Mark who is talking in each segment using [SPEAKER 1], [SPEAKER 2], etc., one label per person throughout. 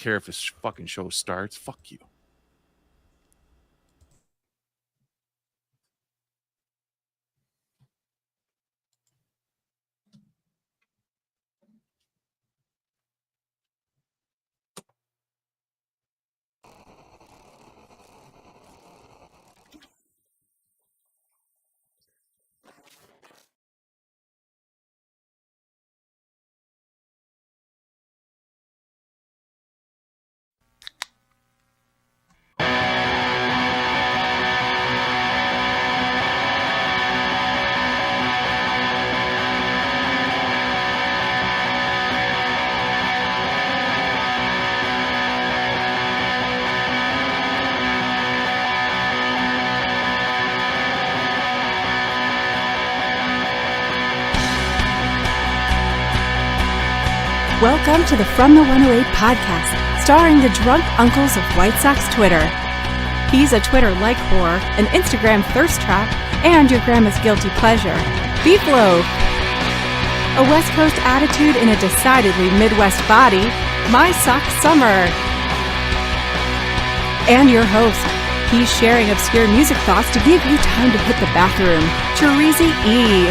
[SPEAKER 1] care if this fucking show starts. Fuck you.
[SPEAKER 2] Welcome to the From the 108 podcast, starring the drunk uncles of White Sox Twitter. He's a Twitter-like whore, an Instagram thirst trap, and your grandma's guilty pleasure, Beef Loaf. A West Coast attitude in a decidedly Midwest body, My Sock Summer. And your host, he's sharing obscure music thoughts to give you time to hit the bathroom, Cherizy E.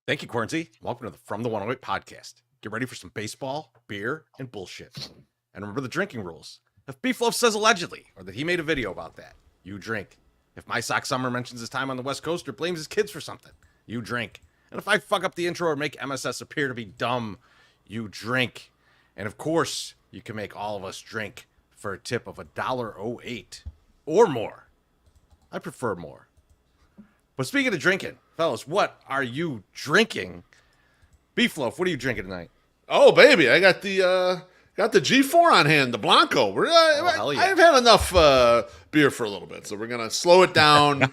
[SPEAKER 3] Thank you, Quarantine. Welcome to the From the 108 podcast. Get ready for some baseball, beer, and bullshit. And remember the drinking rules. If Beef Loaf says allegedly, or that he made a video about that, you drink. If My Sock Summer mentions his time on the West Coast or blames his kids for something, you drink. And if I fuck up the intro or make MSS appear to be dumb, you drink. And of course, you can make all of us drink for a tip of $1.08 or more. I prefer more. But speaking of drinking, fellas, what are you drinking? Beef Loaf, what are you drinking tonight?
[SPEAKER 4] Oh, baby, I got the G4 on hand, the Blanco.
[SPEAKER 3] Hell yeah.
[SPEAKER 4] I've had enough beer for a little bit, so we're going to slow it down.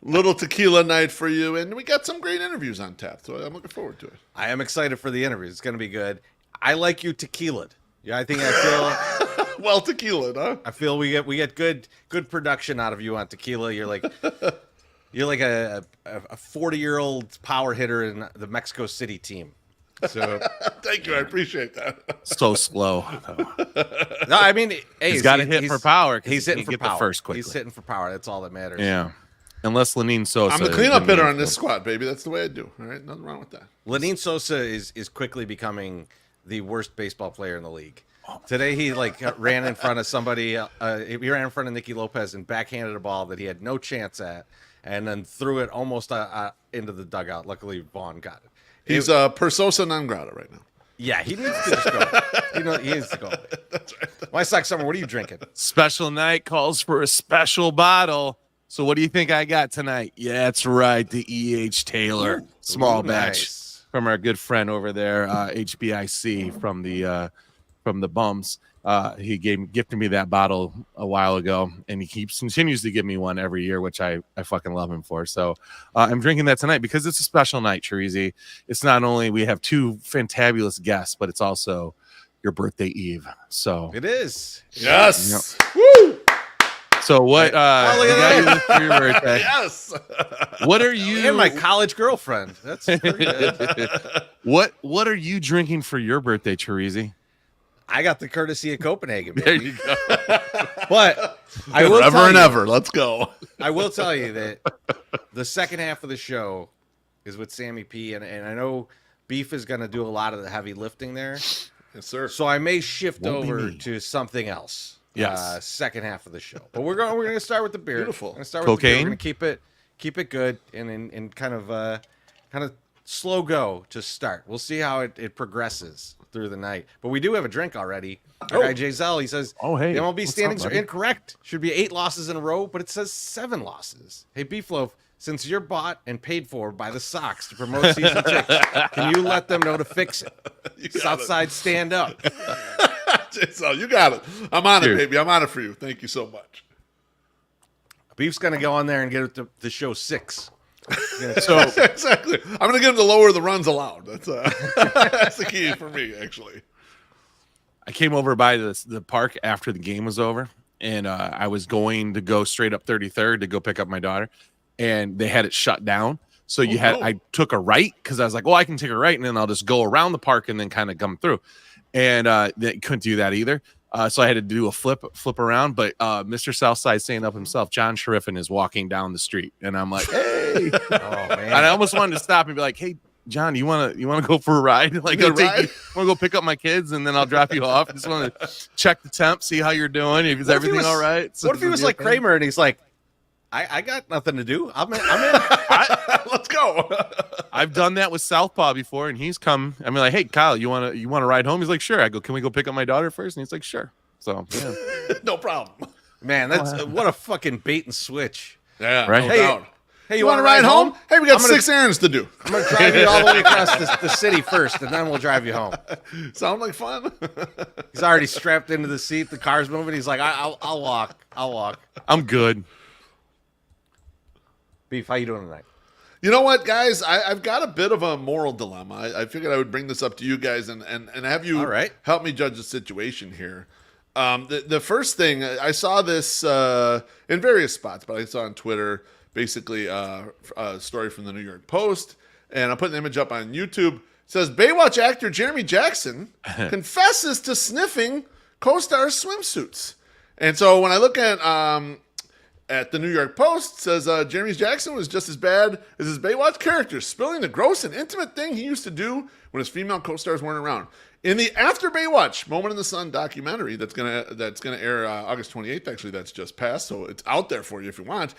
[SPEAKER 4] Little tequila night for you, and we got some great interviews on tap, so I'm looking forward to it.
[SPEAKER 3] I am excited for the interviews. It's going to be good. I like you tequila'd. Yeah, I feel
[SPEAKER 4] well, tequila, huh?
[SPEAKER 3] I feel we get good production out of you on tequila. You're like a 40-year-old power hitter in the Mexico City team. So
[SPEAKER 4] thank you, I appreciate that.
[SPEAKER 1] So slow.
[SPEAKER 3] No, I mean, hey,
[SPEAKER 1] he's got to hit for power.
[SPEAKER 3] He's hitting for
[SPEAKER 1] get
[SPEAKER 3] power.
[SPEAKER 1] The first quickly.
[SPEAKER 3] He's hitting for power. That's all that matters.
[SPEAKER 1] Yeah. Unless Lenine Sosa.
[SPEAKER 4] I'm the cleanup hitter on this squad, baby. That's the way I do. All right, nothing wrong with that.
[SPEAKER 3] Lenine Sosa is quickly becoming the worst baseball player in the league. Today he ran in front of somebody. He ran in front of Nicky Lopez and backhanded a ball that he had no chance at, and then threw it almost into the dugout. Luckily, Vaughn got it.
[SPEAKER 4] He's per Sosa non grata right now.
[SPEAKER 3] Yeah, he needs to just go. He needs to go. That's right. My Sock Summer, what are you drinking?
[SPEAKER 1] Special night calls for a special bottle. So what do you think I got tonight? Yeah, that's right. The E.H. Taylor small batch from our good friend over there, HBIC from the Bums. He gifted me that bottle a while ago, and he continues to give me one every year, which I fucking love him for. So I'm drinking that tonight because it's a special night, Cherizy. It's not only we have two fantabulous guests, but it's also your birthday eve. So
[SPEAKER 3] it is.
[SPEAKER 4] Yes.
[SPEAKER 1] Woo! So what you got for your birthday?
[SPEAKER 4] Yes.
[SPEAKER 1] What are you
[SPEAKER 3] and my college girlfriend? That's pretty good.
[SPEAKER 1] What are you drinking for your birthday, Cherizy?
[SPEAKER 3] I got the courtesy of Copenhagen, baby.
[SPEAKER 1] There you go.
[SPEAKER 3] But I will
[SPEAKER 4] Forever and ever. Let's go.
[SPEAKER 3] I will tell you that the second half of the show is with Sammy P, and I know Beef is going to do a lot of the heavy lifting there.
[SPEAKER 4] Yes, sir.
[SPEAKER 3] So I may shift over to something else.
[SPEAKER 1] Yes.
[SPEAKER 3] Second half of the show, but we're going to start with the beer.
[SPEAKER 4] Beautiful.
[SPEAKER 3] We're going to start
[SPEAKER 1] with
[SPEAKER 3] cocaine.
[SPEAKER 1] The beer.
[SPEAKER 3] We're going to keep it good and kind of slow go to start. We'll see how it progresses through the night. But we do have a drink already. Our guy Jay Zell, he says,
[SPEAKER 1] "Oh hey,
[SPEAKER 3] the MLB
[SPEAKER 1] what's
[SPEAKER 3] standings
[SPEAKER 1] up,
[SPEAKER 3] are incorrect. Should be 8 losses in a row, but it says 7 losses. Hey, Beef Loaf, since you're bought and paid for by the Sox to promote season tickets, can you let them know to fix it? Southside, stand up."
[SPEAKER 4] So you got it. I'm on it, baby. I'm on it for you. Thank you so much.
[SPEAKER 3] Beef's gonna go on there and get it to the show 6.
[SPEAKER 4] So exactly, I'm gonna get him to lower the runs allowed. That's that's the key for me, actually.
[SPEAKER 1] I came over by the park after the game was over, and I was going to go straight up 33rd to go pick up my daughter, and they had it shut down. So I took a right because I was like, well, I can take a right and then I'll just go around the park and then kind of come through. And they couldn't do that either. So I had to do a flip around. But Mr. Southside saying up himself, John Sheriffin is walking down the street, and I'm like, hey,
[SPEAKER 3] Oh man.
[SPEAKER 1] and I almost wanted to stop and be like, hey, John, you wanna go for a ride? Like, I'll take you. I want to go pick up my kids and then I'll drop you off. I just want to check the temp, see how you're doing. Is everything all right? So
[SPEAKER 3] what if he was like Kramer and he's like, I got nothing to do. I'm in. Let's go.
[SPEAKER 1] I've done that with Southpaw before, and he's come. I mean, like, hey, Kyle, you want to ride home? He's like, sure. I go, can we go pick up my daughter first? And he's like, sure. So, yeah.
[SPEAKER 4] No problem.
[SPEAKER 3] Man, that's what a fucking bait and switch.
[SPEAKER 4] Yeah,
[SPEAKER 1] Right?
[SPEAKER 4] no doubt.
[SPEAKER 3] Hey,
[SPEAKER 4] You want to ride home? Hey, we got 6 errands to do.
[SPEAKER 3] I'm gonna drive you all the way across the city first, and then we'll drive you home.
[SPEAKER 4] Sound like fun?
[SPEAKER 3] He's already strapped into the seat. The car's moving. He's like, I'll walk. I'll walk.
[SPEAKER 1] I'm good.
[SPEAKER 3] Beef, how you doing tonight?
[SPEAKER 4] You know what, guys? I've got a bit of a moral dilemma. I figured I would bring this up to you guys and have you help me judge the situation here. The first thing, I saw this in various spots, but I saw on Twitter, basically a story from the New York Post, and I put an image up on YouTube. It says, Baywatch actor Jeremy Jackson confesses to sniffing co-stars' swimsuits. And so when I look at the New York Post, it says Jeremy Jackson was just as bad as his Baywatch character, spilling the gross and intimate thing he used to do when his female co-stars weren't around. In the After Baywatch Moment in the Sun documentary that's gonna air August 28th, actually, that's just passed, so it's out there for you if you want.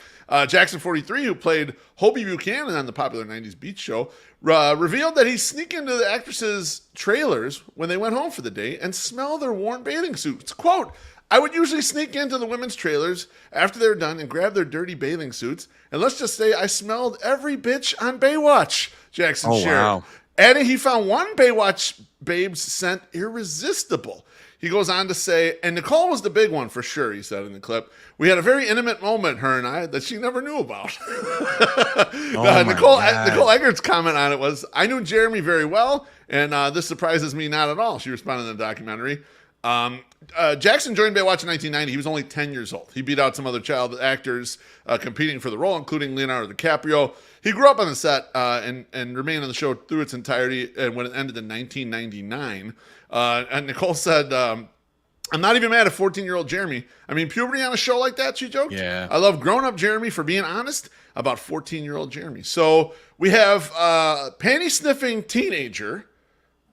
[SPEAKER 4] Jackson 43, who played Hobie Buchanan on the popular 90s beach show, revealed that he sneaked into the actresses' trailers when they went home for the day and smelled their worn bathing suits. Quote, I would usually sneak into the women's trailers after they were done and grab their dirty bathing suits, and let's just say I smelled every bitch on Baywatch, Jackson shared.
[SPEAKER 1] Wow.
[SPEAKER 4] Adding he found one Baywatch babe's scent irresistible. He goes on to say, and Nicole was the big one for sure, he said in the clip. We had a very intimate moment, her and I, that she never knew about. Nicole Eggert's comment on it was, I knew Jeremy very well, and this surprises me not at all, she responded in the documentary. Jackson joined Baywatch in 1990. He was only 10 years old. He beat out some other child actors competing for the role, including Leonardo DiCaprio. He grew up on the set and remained on the show through its entirety when it ended in 1999. And Nicole said, I'm not even mad at 14-year-old Jeremy. I mean, puberty on a show like that, she joked.
[SPEAKER 1] Yeah.
[SPEAKER 4] I love grown-up Jeremy for being honest about 14-year-old Jeremy. So we have panty-sniffing teenager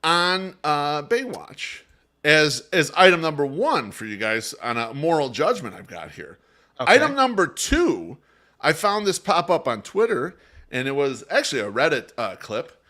[SPEAKER 4] on Baywatch as item number 1 for you guys on a moral judgment I've got here. Okay. Item number 2, I found this pop up on Twitter, and it was actually a Reddit clip,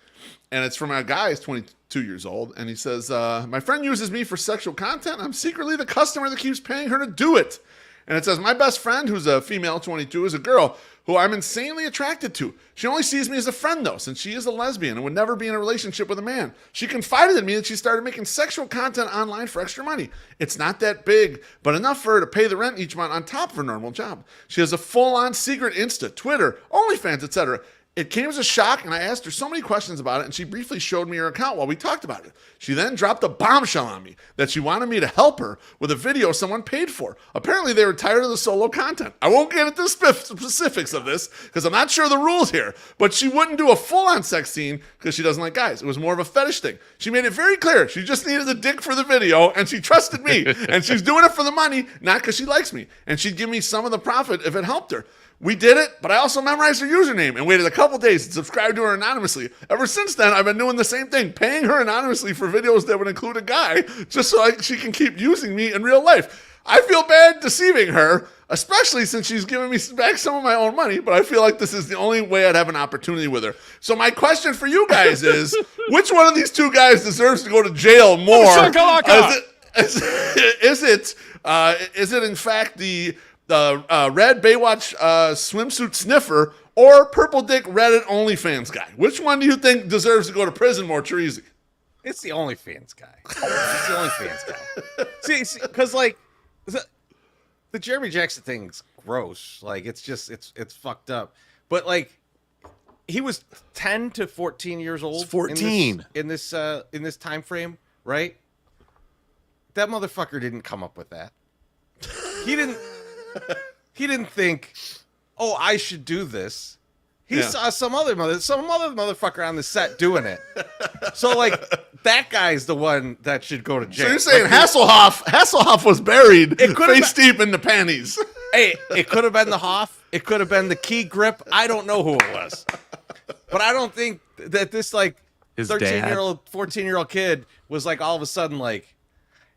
[SPEAKER 4] and it's from a guy who's 22 years old, and he says, my friend uses me for sexual content. I'm secretly the customer that keeps paying her to do it. And it says, my best friend, who's a female, 22, is a girl who I'm insanely attracted to. She only sees me as a friend, though, since she is a lesbian and would never be in a relationship with a man. She confided in me that she started making sexual content online for extra money. It's not that big, but enough for her to pay the rent each month on top of her normal job. She has a full-on secret Insta, Twitter, OnlyFans, etc. It came as a shock, and I asked her so many questions about it, and she briefly showed me her account while we talked about it. She then dropped a bombshell on me that she wanted me to help her with a video someone paid for. Apparently, they were tired of the solo content. I won't get into the specifics of this because I'm not sure the rules here, but she wouldn't do a full-on sex scene because she doesn't like guys. It was more of a fetish thing. She made it very clear she just needed the dick for the video, and she trusted me, and she's doing it for the money, not because she likes me, and she'd give me some of the profit if it helped her. We did it, but I also memorized her username and waited a couple days and subscribed to her anonymously. Ever since then, I've been doing the same thing, paying her anonymously for videos that would include a guy, just so she can keep using me in real life. I feel bad deceiving her, especially since she's giving me back some of my own money, but I feel like this is the only way I'd have an opportunity with her. So my question for you guys is, which one of these two guys deserves to go to jail more? Is it in fact the red Baywatch swimsuit sniffer or purple dick Reddit OnlyFans guy? Which one do you think deserves to go to prison more, Treasy?
[SPEAKER 3] It's the OnlyFans guy. It's the OnlyFans guy. See, because like the Jeremy Jackson thing's gross. Like it's fucked up. But like he was 10 to 14 years old.
[SPEAKER 1] 14
[SPEAKER 3] in this time frame, right? That motherfucker didn't come up with that. he didn't think, oh, I should do this. He saw some other motherfucker on the set doing it. So like that guy's the one that should go to jail.
[SPEAKER 4] So you're saying Hasselhoff was buried face deep in the panties.
[SPEAKER 3] Hey, it could have been the Hoff. It could have been the key grip. I don't know who it was. But I don't think that this like 13-year-old, 14-year-old kid was like all of a sudden like,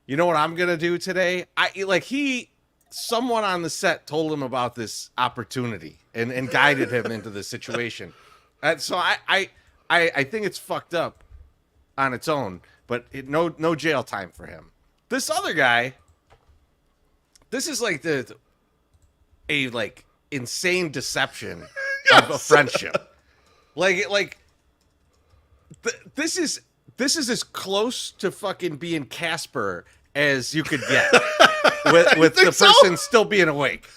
[SPEAKER 3] you know what I'm gonna do today? Someone on the set told him about this opportunity and guided him into the situation. And so I think it's fucked up on its own, but no jail time for him. This other guy, this is like a insane deception of a friendship. This is as close to fucking being Casper as you could get with the person still being awake.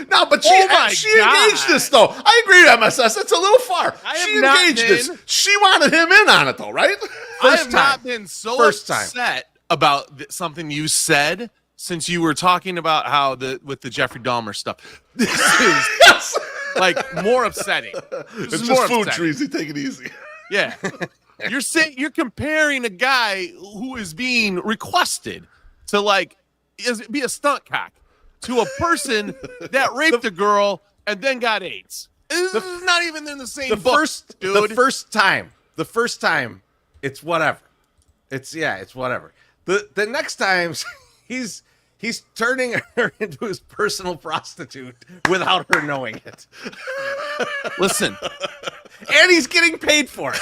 [SPEAKER 4] No, but she engaged this though. I agree with MSS. That's a little far. She engaged this. She wanted him in on it though, right?
[SPEAKER 1] I have not been so upset about something you said since you were talking about how with the Jeffrey Dahmer stuff. This is like more upsetting.
[SPEAKER 4] It's just food, Treasy. Take it easy.
[SPEAKER 1] Yeah. You're comparing a guy who is being requested to be a stunt cock to a person that raped a girl and then got AIDS. It's not even in the same book, dude.
[SPEAKER 3] The first time, it's whatever. It's whatever. The next times, he's turning her into his personal prostitute without her knowing it.
[SPEAKER 1] Listen.
[SPEAKER 3] And he's getting paid for it.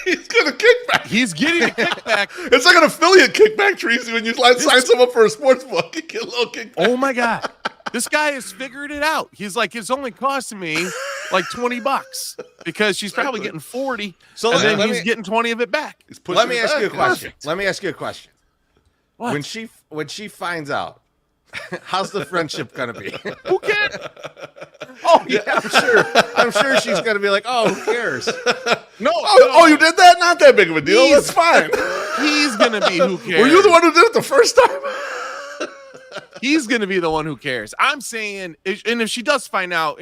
[SPEAKER 4] He's getting a kickback.
[SPEAKER 1] He's getting a kickback.
[SPEAKER 4] It's like an affiliate kickback, Treasy. When you sign someone for a sports book, you get a little kickback.
[SPEAKER 1] Oh my God. This guy has figured it out. He's like, it's only costing me like $20 because she's probably getting 40. So and then he's getting 20 of it back.
[SPEAKER 3] Let me ask you a question. Let me ask you a question.
[SPEAKER 1] What?
[SPEAKER 3] When she finds out, how's the friendship gonna be?
[SPEAKER 1] Who cares?
[SPEAKER 3] Oh yeah, I'm sure she's gonna be like, oh, who cares?
[SPEAKER 1] No.
[SPEAKER 4] You did that? Not that big of a deal. That's fine.
[SPEAKER 1] He's gonna be who cares.
[SPEAKER 4] Were you the one who did it the first time?
[SPEAKER 1] He's gonna be the one who cares. I'm saying, and if she does find out,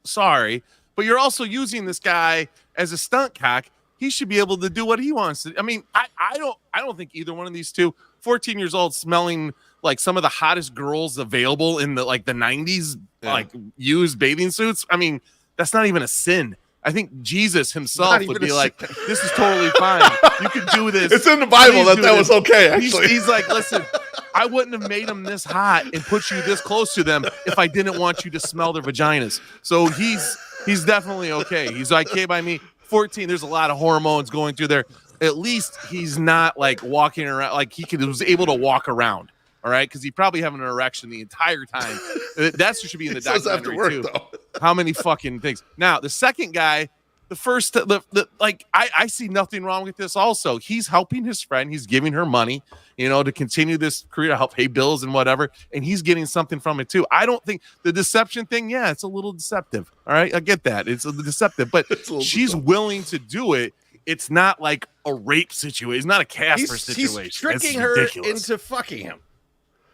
[SPEAKER 1] sorry, but you're also using this guy as a stunt cock. He should be able to do what he wants to. I mean, I don't think either one of these two, 14 years old, smelling like some of the hottest girls available in the 90s, like used bathing suits. I mean, that's not even a sin. I think Jesus himself would be like, this is totally fine. You could do this.
[SPEAKER 4] It's in the Bible that was okay, actually.
[SPEAKER 1] He's like, listen, I wouldn't have made them this hot and put you this close to them if I didn't want you to smell their vaginas. So he's definitely okay. He's okay by me. 14, there's a lot of hormones going through there. At least he's not like walking around, like was able to walk around. All right, because he probably having an erection the entire time. That should be in the documentary too. Though. How many fucking things? Now the second guy, I see nothing wrong with this. Also, he's helping his friend. He's giving her money, to continue this career, to help pay bills and whatever. And he's getting something from it too. I don't think the deception thing. Yeah, it's a little deceptive. All right, I get that. It's deceptive, but she's willing to do it. It's not like a rape situation. It's not a Casper situation.
[SPEAKER 3] He's tricking her into fucking him.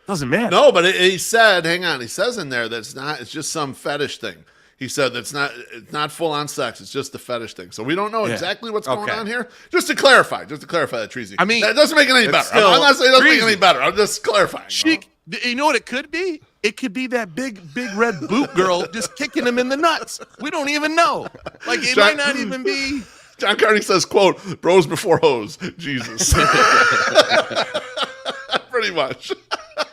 [SPEAKER 1] Doesn't matter.
[SPEAKER 4] No, but he said, hang on. He says in there that it's just some fetish thing. He said it's not full on sex. It's just the fetish thing. So we don't know exactly what's going on here. Just to clarify that, Treasy.
[SPEAKER 1] I mean,
[SPEAKER 4] that doesn't make it any better. I'm not saying it doesn't make it any better. I'm just clarifying.
[SPEAKER 1] You know what it could be? It could be that big red boot girl just kicking him in the nuts. We don't even know. Like it might not even be.
[SPEAKER 4] John Carney says, quote, bros before hoes. Jesus. Pretty much.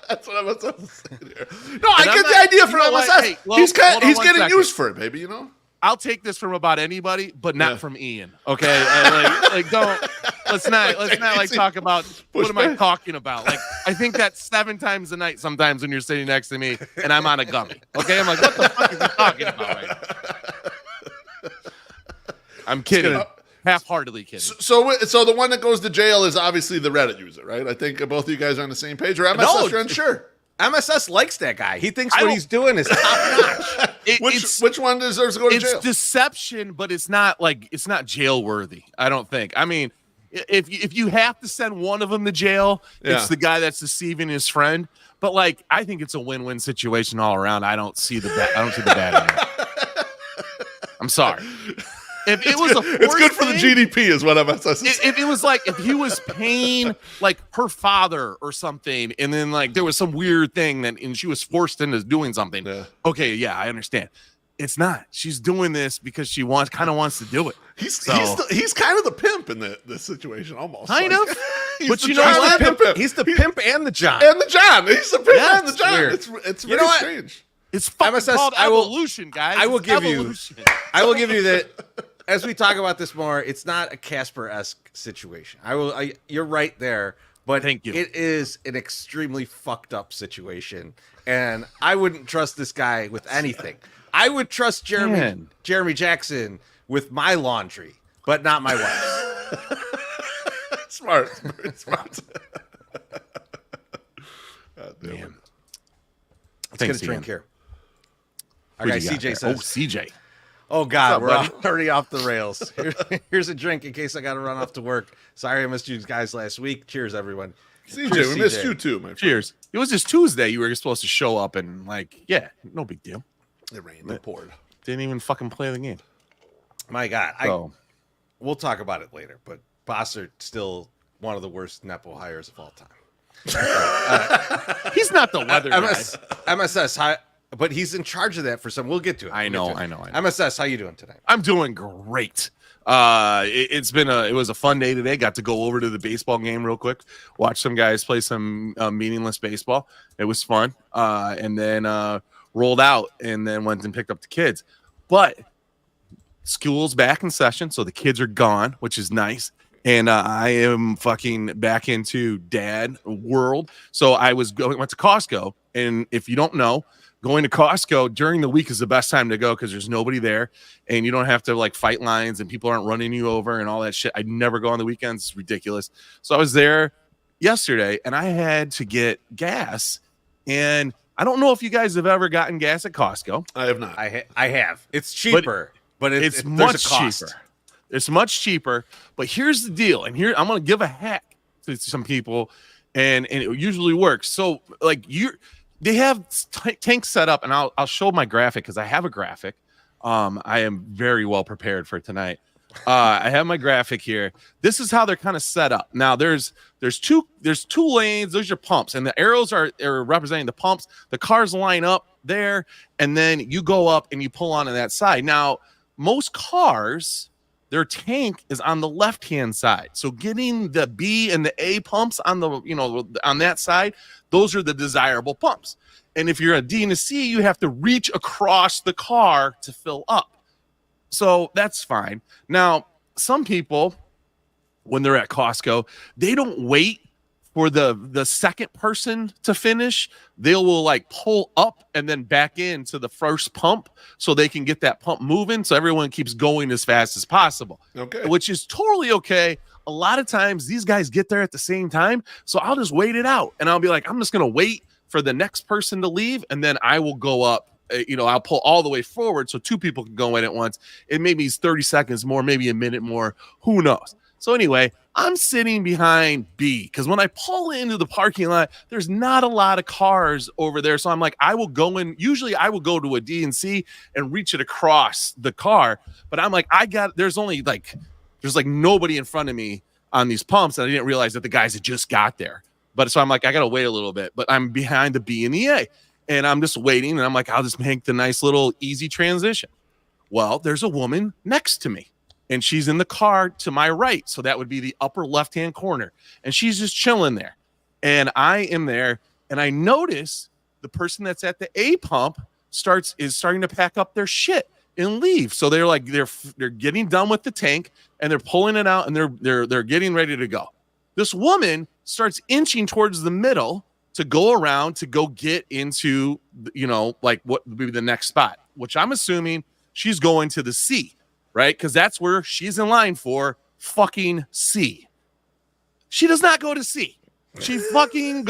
[SPEAKER 4] That's what I was saying here. No, I get the idea from MSS. Hey, he's getting used for it, baby,
[SPEAKER 1] I'll take this from about anybody, but not from Ian. Okay? Let's not talk about what am I talking about? Like, I think that's 7 times a night sometimes when you're sitting next to me and I'm on a gummy. Okay? I'm like, what the fuck is he talking about right now? I'm kidding. Half-heartedly kidding.
[SPEAKER 4] So the one that goes to jail is obviously the Reddit user, right? I think both of you guys are on the same page. Or MSS, you're unsure.
[SPEAKER 3] MSS likes that guy. He thinks what he's doing is top notch.
[SPEAKER 4] Which one deserves to go to jail?
[SPEAKER 1] It's deception, but it's not jail worthy. I don't think. I mean, if you have to send one of them to jail, it's the guy that's deceiving his friend. But like, I think it's a win-win situation all around. I don't see the bad in it. I'm sorry. If it was
[SPEAKER 4] it's good for the GDP, is what I'm saying.
[SPEAKER 1] If it was like if he was paying like her father or something, and then like there was some weird thing and she was forced into doing something. Yeah. Okay, yeah, I understand. It's not. She's doing this because she kind of wants to do it.
[SPEAKER 4] He's kind of the pimp in this situation, almost.
[SPEAKER 1] Kind of.
[SPEAKER 3] But you know what? He's the pimp and the John.
[SPEAKER 4] And the John. He's the pimp and the John.
[SPEAKER 3] Weird.
[SPEAKER 4] It's very strange.
[SPEAKER 1] It's fucking called evolution, guys.
[SPEAKER 3] I will give you that. As we talk about this more, it's not a Casper-esque situation. You're right there, but
[SPEAKER 1] thank you.
[SPEAKER 3] It is an extremely fucked up situation, and I wouldn't trust this guy with anything. I would trust Jeremy Jackson with my laundry, but not my wife's.
[SPEAKER 4] Smart. Very smart.
[SPEAKER 3] Man. Let's get a drink here. Our guy CJ says.
[SPEAKER 1] Oh, CJ.
[SPEAKER 3] Oh, God, we're already off the rails. Here's a drink in case I got to run off to work. Sorry I missed you guys last week. Cheers, everyone.
[SPEAKER 4] CJ, we missed you too, my friend.
[SPEAKER 1] Cheers. It was just Tuesday. You were supposed to show up and, like, yeah, no big deal.
[SPEAKER 4] It rained. It poured.
[SPEAKER 1] Didn't even fucking play the game.
[SPEAKER 3] My God. We'll talk about it later, but Bossert still one of the worst Nepo hires of all time.
[SPEAKER 1] He's not the weather guy.
[SPEAKER 3] MSS, but he's in charge of that for some. We'll get to it.
[SPEAKER 1] I know.
[SPEAKER 3] MSS, how you doing today?
[SPEAKER 1] I'm doing great. It was a fun day today. Got to go over to the baseball game real quick, watch some guys play some meaningless baseball. It was fun. And then rolled out and then went and picked up the kids. But school's back in session, so the kids are gone, which is nice. And I am fucking back into dad world. So I went to Costco, and if you don't know, going to Costco during the week is the best time to go because there's nobody there, and you don't have to like fight lines, and people aren't running you over and all that shit. I never go on the weekends; it's ridiculous. So I was there yesterday, and I had to get gas, and I don't know if you guys have ever gotten gas at Costco.
[SPEAKER 4] I have not.
[SPEAKER 3] I have. It's cheaper, but it's
[SPEAKER 1] much cheaper. It's much cheaper, but here's the deal, and here I'm going to give a hack to some people, and it usually works. So, like they have tanks set up, and I'll show my graphic because I have a graphic. I am very well prepared for tonight. I have my graphic here. This is how they're kind of set up. Now, there's two lanes. Those are pumps, and the arrows are representing the pumps. The cars line up there, and then you go up and you pull onto that side. Now, most cars, their tank is on the left-hand side. So getting the B and the A pumps on on that side, those are the desirable pumps. And if you're a D and a C, you have to reach across the car to fill up. So that's fine. Now, some people, when they're at Costco, they don't wait for the second person to finish. They will like pull up and then back into the first pump so they can get that pump moving. So everyone keeps going as fast as possible. Okay. Which is totally okay. A lot of times these guys get there at the same time. So I'll just wait it out. And I'll be like, I'm just going to wait for the next person to leave. And then I will go up. I'll pull all the way forward so two people can go in at once. It maybe is 30 seconds more, maybe a minute more. Who knows? So anyway, I'm sitting behind B because when I pull into the parking lot, there's not a lot of cars over there. So I'm like, I will go in. Usually I will go to a D and C and reach it across the car. But I'm like, there's nobody in front of me on these pumps. And I didn't realize that the guys had just got there. But so I'm like, I got to wait a little bit. But I'm behind the B and the A. And I'm just waiting. And I'm like, I'll just make the nice little easy transition. Well, there's a woman next to me. And she's in the car to my right. So that would be the upper left-hand corner. And she's just chilling there. And I am there. And I notice the person that's at the A pump is starting to pack up their shit and leave. So they're like, they're getting done with the tank and they're pulling it out and they're getting ready to go. This woman starts inching towards the middle to go around to go get into, like what would be the next spot, which I'm assuming she's going to the C. Right? Because that's where she's in line for fucking C. She does not go to C. She fucking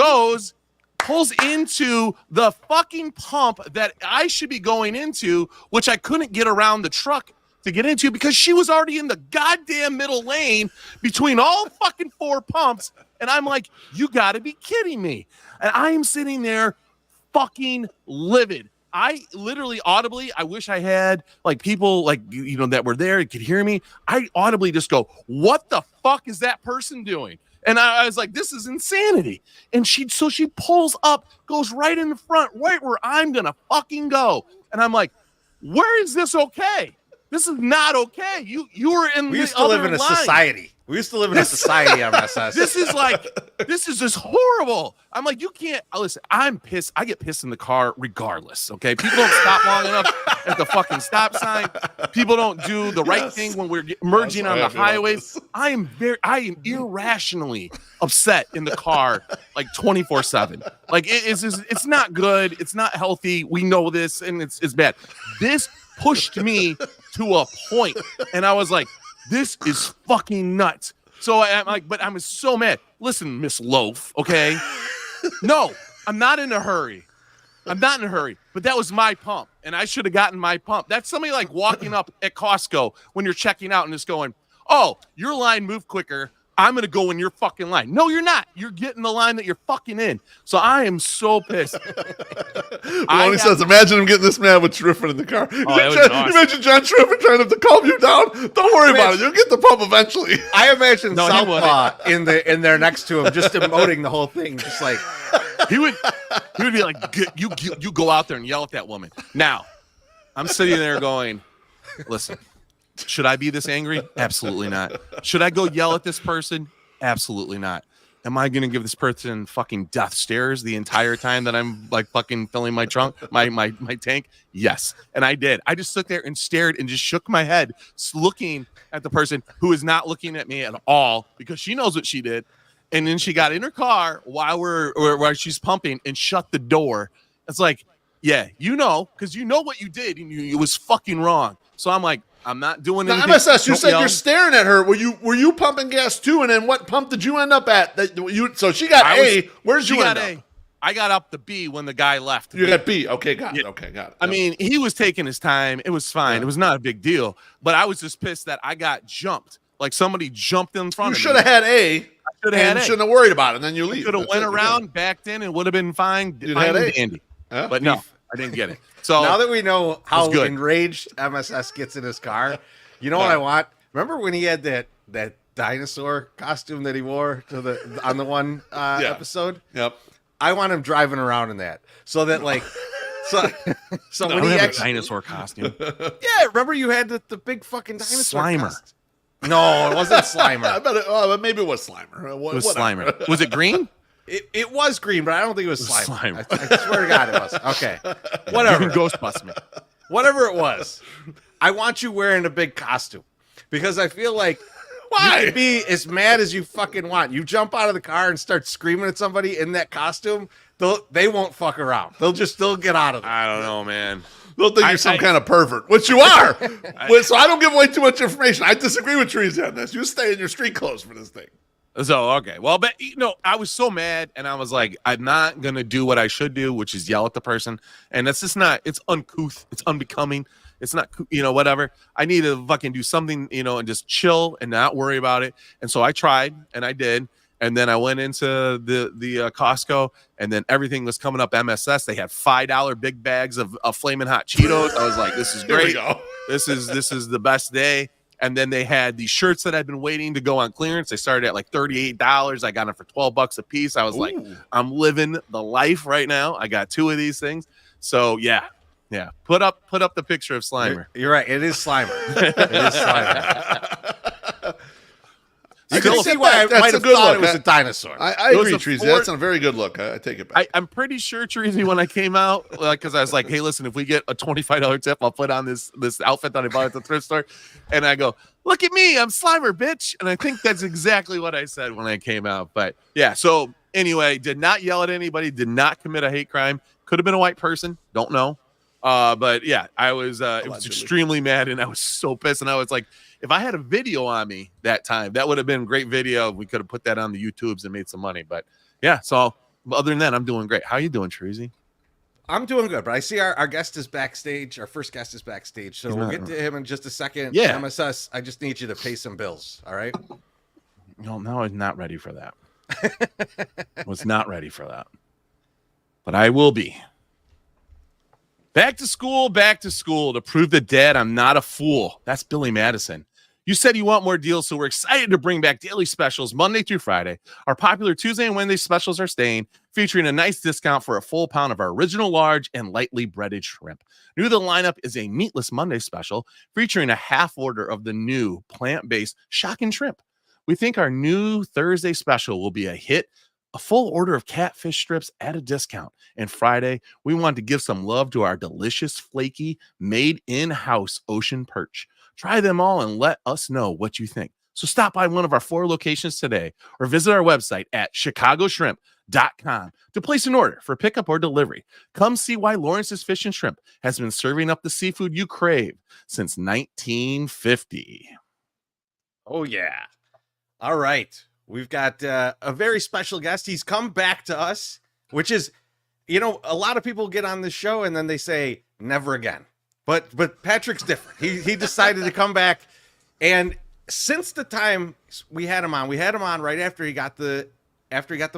[SPEAKER 1] pulls into the fucking pump that I should be going into, which I couldn't get around the truck to get into because she was already in the goddamn middle lane between all fucking 4 pumps. And I'm like, you got to be kidding me. And I am sitting there fucking livid. I literally audibly, I wish I had like people like, that were there and could hear me. I audibly just go, what the fuck is that person doing? And I was like, this is insanity. And she pulls up, goes right in the front, right where I'm going to fucking go. And I'm like, where is this okay? This is not okay. You were in
[SPEAKER 3] we
[SPEAKER 1] the
[SPEAKER 3] used to live in a
[SPEAKER 1] line.
[SPEAKER 3] Society. We used to live in a society, MSS.
[SPEAKER 1] This is just horrible. I'm like, you can't listen. I'm pissed. I get pissed in the car regardless. Okay. People don't stop long enough at the fucking stop sign. People don't do the right thing when we're merging on the highways. I am irrationally upset in the car like 24/7. Like it's not good. It's not healthy. We know this, and it's bad. This pushed me to a point, and I was like, this is fucking nuts. So I'm like, but I'm so mad. Listen, Miss Loaf, okay? No, I'm not in a hurry. But that was my pump, and I should have gotten my pump. That's somebody like walking up at Costco when you're checking out and just going, oh, your line moved quicker. I'm going to go in your fucking line. No, you're not. You're getting the line that you're fucking in. So I am so pissed.
[SPEAKER 4] Lonnie says, imagine him getting this mad with Schriffen in the car.
[SPEAKER 1] Oh, awesome.
[SPEAKER 4] Imagine John Schriffen trying to calm you down. Don't worry about it. You'll get the pump eventually.
[SPEAKER 3] I imagine Southpaw in there next to him, just emoting the whole thing, just like
[SPEAKER 1] he would be like, you go out there and yell at that woman. Now, I'm sitting there going, listen. Should I be this angry? Absolutely not. Should I go yell at this person? Absolutely not. Am I going to give this person fucking death stares the entire time that I'm like fucking filling my trunk, my tank? Yes. And I did. I just stood there and stared and just shook my head, looking at the person who is not looking at me at all because she knows what she did. And then she got in her car while she's pumping and shut the door. It's like, yeah, because you know what you did and it was fucking wrong. So I'm like, I'm not doing anything.
[SPEAKER 4] Now, MSS, you said you're staring at her. Were you pumping gas too? And then what pump did you end up at? So she got A. Where's you end up?
[SPEAKER 1] I got up to B when the guy left.
[SPEAKER 4] You got B. Okay, got it. Okay, got it.
[SPEAKER 1] I mean, he was taking his time. It was fine. Yeah. It was not a big deal. But I was just pissed that I got jumped. Like somebody jumped in front of me.
[SPEAKER 4] You should have had A. Shouldn't have worried about it. And then you leave.
[SPEAKER 1] Could have went around, backed in, and would have been fine. Fine and dandy.
[SPEAKER 4] Yeah.
[SPEAKER 1] But no, I didn't get it. So
[SPEAKER 3] now that we know how enraged MSS gets in his car, you know what I want? Remember when he had that dinosaur costume that he wore on the one episode?
[SPEAKER 4] Yep.
[SPEAKER 3] I want him driving around in that, so that like, so when he
[SPEAKER 1] had a dinosaur costume.
[SPEAKER 3] Yeah, remember you had the big fucking dinosaur
[SPEAKER 1] Slimer.
[SPEAKER 3] costume. No, it wasn't Slimer.
[SPEAKER 4] I bet maybe it was Slimer.
[SPEAKER 1] It was Slimer. Was it green?
[SPEAKER 3] It was green, but I don't think it was Slimer. I swear to God it was. Okay.
[SPEAKER 1] Whatever. Ghostbust me.
[SPEAKER 3] Whatever it was. I want you wearing a big costume because I feel like you can be as mad as you fucking want. You jump out of the car and start screaming at somebody in that costume, they won't fuck around. They'll get out of it.
[SPEAKER 1] I don't know, man.
[SPEAKER 4] They'll think you're some kind of pervert, which you are. So I don't give away too much information. I disagree with Teresa on this. You stay in your street clothes for this thing.
[SPEAKER 1] So, okay. Well, but, I was so mad, and I was like, I'm not going to do what I should do, which is yell at the person. And that's just not, it's uncouth. It's unbecoming. It's not, whatever. I need to fucking do something, and just chill and not worry about it. And so I tried, and I did. And then I went into the Costco, and then everything was coming up MSS. They had $5 big bags of Flamin' Hot Cheetos. I was like, this is great. This is the best day. And then they had these shirts that I'd been waiting to go on clearance. They started at like $38. I got them for $12 a piece. I was like, I'm living the life right now. I got 2 of these things. So yeah. Put up the picture of Slimer.
[SPEAKER 3] You're right. It is Slimer. It is Slimer. You can see why I might have thought it was a dinosaur.
[SPEAKER 4] I agree, Treasy. That's a very good look. I take it back.
[SPEAKER 1] I'm pretty sure, Treasy, when I came out, because I was like, hey, listen, if we get a $25 tip, I'll put on this outfit that I bought at the thrift store. And I go, look at me. I'm Slimer, bitch. And I think that's exactly what I said when I came out. But yeah, so anyway, did not yell at anybody, did not commit a hate crime. Could have been a white person. Don't know. But yeah, I was extremely mad, and I was so pissed. And I was like, if I had a video on me that time, that would have been a great video. We could have put that on the YouTubes and made some money. But yeah, so other than that, I'm doing great. How you doing, Treasy?
[SPEAKER 3] I'm doing good, but I see our guest is backstage. Our first guest is backstage, so we'll get to him in just a second.
[SPEAKER 1] Yeah.
[SPEAKER 3] MSS, I just need you to pay some bills, all right?
[SPEAKER 1] No, I'm not ready for that. Was not ready for that. But I will be. Back to school. To prove to Dad I'm not a fool. That's Billy Madison. You said you want more deals, so we're excited to bring back daily specials Monday through Friday. Our popular Tuesday and Wednesday specials are staying, featuring a nice discount for a full pound of our original large and lightly breaded shrimp. New to the lineup is a Meatless Monday special, featuring a half order of the new plant-based Shockin' Shrimp. We think our new Thursday special will be a hit. A full order of catfish strips at a discount. And Friday, we want to give some love to our delicious, flaky, made in-house ocean perch. Try them all and let us know what you think. So stop by one of our 4 locations today or visit our website at chicagoshrimp.com to place an order for pickup or delivery. Come see why Lawrence's Fish and Shrimp has been serving up the seafood you crave since 1950.
[SPEAKER 3] Oh, yeah. All right. We've got a very special guest. He's come back to us, which is, a lot of people get on this show and then they say, never again. But Patrick's different. He decided to come back. And since the time we had him on right after he got the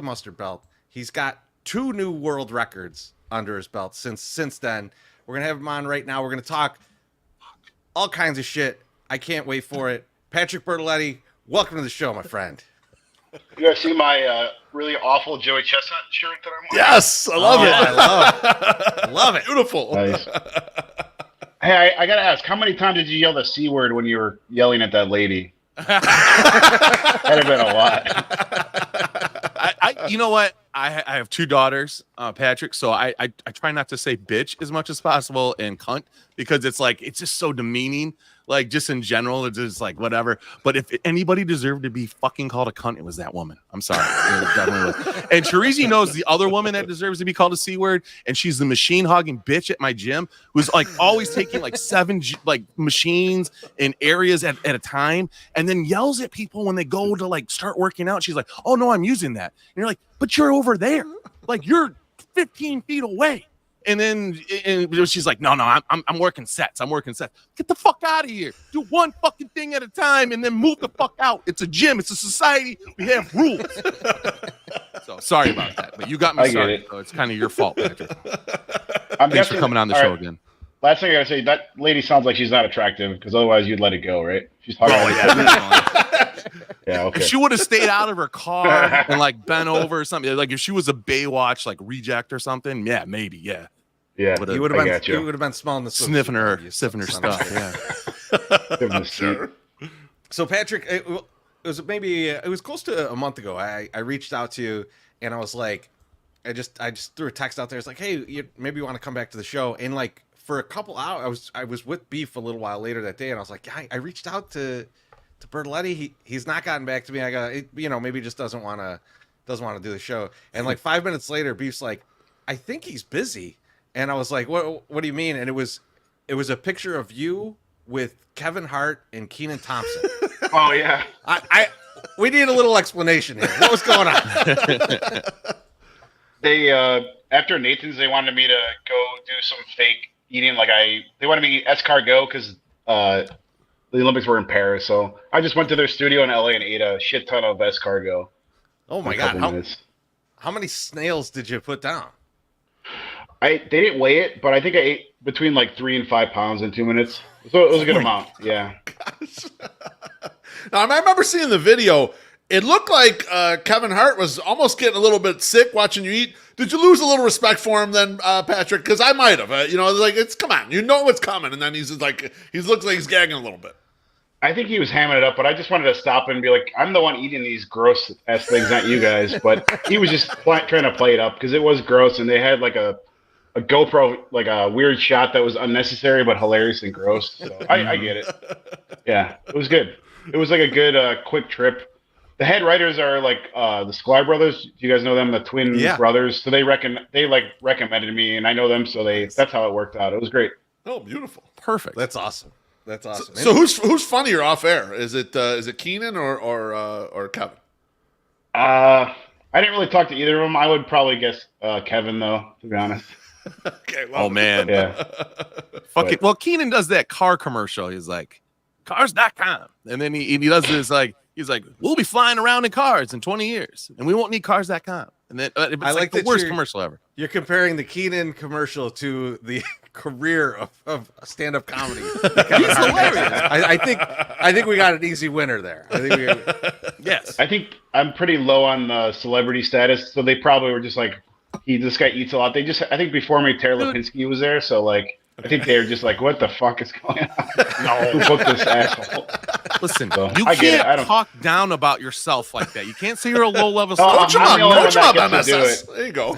[SPEAKER 3] mustard belt. He's got 2 new world records under his belt since then. We're going to have him on right now. We're going to talk all kinds of shit. I can't wait for it. Patrick Bertoletti, welcome to the show, my friend.
[SPEAKER 5] You guys see my really awful Joey Chestnut shirt that I'm wearing?
[SPEAKER 4] Yes, I love it.
[SPEAKER 3] I love it.
[SPEAKER 4] Beautiful.
[SPEAKER 5] Nice. Hey, I got to ask, how many times did you yell the C word when you were yelling at that lady? That'd have been a lot.
[SPEAKER 1] You know what? I have 2 daughters, Patrick, so I try not to say bitch as much as possible and cunt because it's just so demeaning. Like, just in general, it's just like whatever. But if anybody deserved to be fucking called a cunt, it was that woman. I'm sorry. It definitely was. And Teresi knows the other woman that deserves to be called a C word, and she's the machine hogging bitch at my gym who's like always taking like 7 machines in areas at a time and then yells at people when they go to like start working out. She's like, oh, no, I'm using that. And you're like, but you're over there. Like, you're 15 feet away. And then she's like, no, I'm working sets. Get the fuck out of here. Do one fucking thing at a time and then move the fuck out. It's a gym. It's a society. We have rules. So sorry about that. But you got me started. So it's kind of your fault, Patrick. Thanks for coming on the show again.
[SPEAKER 5] Last thing I gotta say, that lady sounds like she's not attractive because otherwise you'd let it go, right? She's talking Yeah, okay.
[SPEAKER 1] If she would have stayed out of her car and like bent over or something, like if she was a Baywatch like reject or something, yeah, maybe, yeah.
[SPEAKER 5] Yeah,
[SPEAKER 3] you would have been smelling the
[SPEAKER 1] sniffing her stuff. Yeah.
[SPEAKER 5] Sure.
[SPEAKER 3] So Patrick, it was close to a month ago. I reached out to you and I was like, I just threw a text out there. It's like, hey, maybe you want to come back to the show. And like for a couple hours, I was with Beef a little while later that day, and I was like, I reached out to Bertoletti. He's not gotten back to me. I got maybe he just doesn't want to do the show. And like 5 minutes later, Beef's like, I think he's busy. And I was like, what do you mean? And it was a picture of you with Kevin Hart and Kenan Thompson.
[SPEAKER 5] Oh yeah.
[SPEAKER 3] We need a little explanation here. What was going on?
[SPEAKER 5] They after Nathan's, they wanted me to go do some fake eating. They wanted me to eat escargot because the Olympics were in Paris. So I just went to their studio in LA and ate a shit ton of escargot.
[SPEAKER 3] Oh my god! How many snails did you put down?
[SPEAKER 5] They didn't weigh it, but I think I ate between like 3 and 5 pounds in 2 minutes. So it was a good amount. Yeah.
[SPEAKER 4] Now, I remember seeing the video. It looked like Kevin Hart was almost getting a little bit sick watching you eat. Did you lose a little respect for him then, Patrick? Because I might have. Come on, you know what's coming, and then he's just like he looks like he's gagging a little bit.
[SPEAKER 5] I think he was hamming it up, but I just wanted to stop and be like, I'm the one eating these gross ass things, not you guys. But he was just trying to play it up because it was gross, and they had like a GoPro, like a weird shot that was unnecessary but hilarious and gross. So I get it. Yeah, it was good. It was like a good quick trip. The head writers are like the Sklar brothers. Do you guys know them? The twin brothers. So they recommended me, and I know them. So that's how it worked out. It was great.
[SPEAKER 4] Oh, beautiful.
[SPEAKER 1] Perfect.
[SPEAKER 3] That's awesome.
[SPEAKER 4] So who's funnier off air? Is it Kenan or Kevin?
[SPEAKER 5] I didn't really talk to either of them. I would probably guess Kevin though, to be honest.
[SPEAKER 4] Okay,
[SPEAKER 1] Oh man,
[SPEAKER 5] Yeah.
[SPEAKER 1] fucking. Well, Keenan does that car commercial. He's like, cars.com, and then he does this like he's like, we'll be flying around in cars in 20 years, and we won't need cars.com. And then it's
[SPEAKER 3] I
[SPEAKER 1] like the
[SPEAKER 3] that
[SPEAKER 1] worst commercial ever.
[SPEAKER 3] You're comparing the Keenan commercial to the career of stand-up comedy.
[SPEAKER 1] He's hilarious.
[SPEAKER 3] I think we got an easy winner there. I think
[SPEAKER 1] Yes.
[SPEAKER 5] I think I'm pretty low on the celebrity status, so they probably were just like, this guy eats a lot. I think before me, Tara Lipinski was there, so like, I think they were just like, what the fuck is going on? Who booked this asshole?
[SPEAKER 1] Listen,
[SPEAKER 5] So,
[SPEAKER 1] you
[SPEAKER 5] I get it. I
[SPEAKER 1] can't
[SPEAKER 5] don't-
[SPEAKER 1] talk down about yourself like that. You can't say you're a low-level
[SPEAKER 5] Oh,
[SPEAKER 1] celebrity.
[SPEAKER 5] I'm
[SPEAKER 4] Coach him
[SPEAKER 5] the only
[SPEAKER 4] up, coach him
[SPEAKER 5] one
[SPEAKER 4] up,
[SPEAKER 5] that gets to do
[SPEAKER 4] MSS.
[SPEAKER 5] it.
[SPEAKER 4] There you go.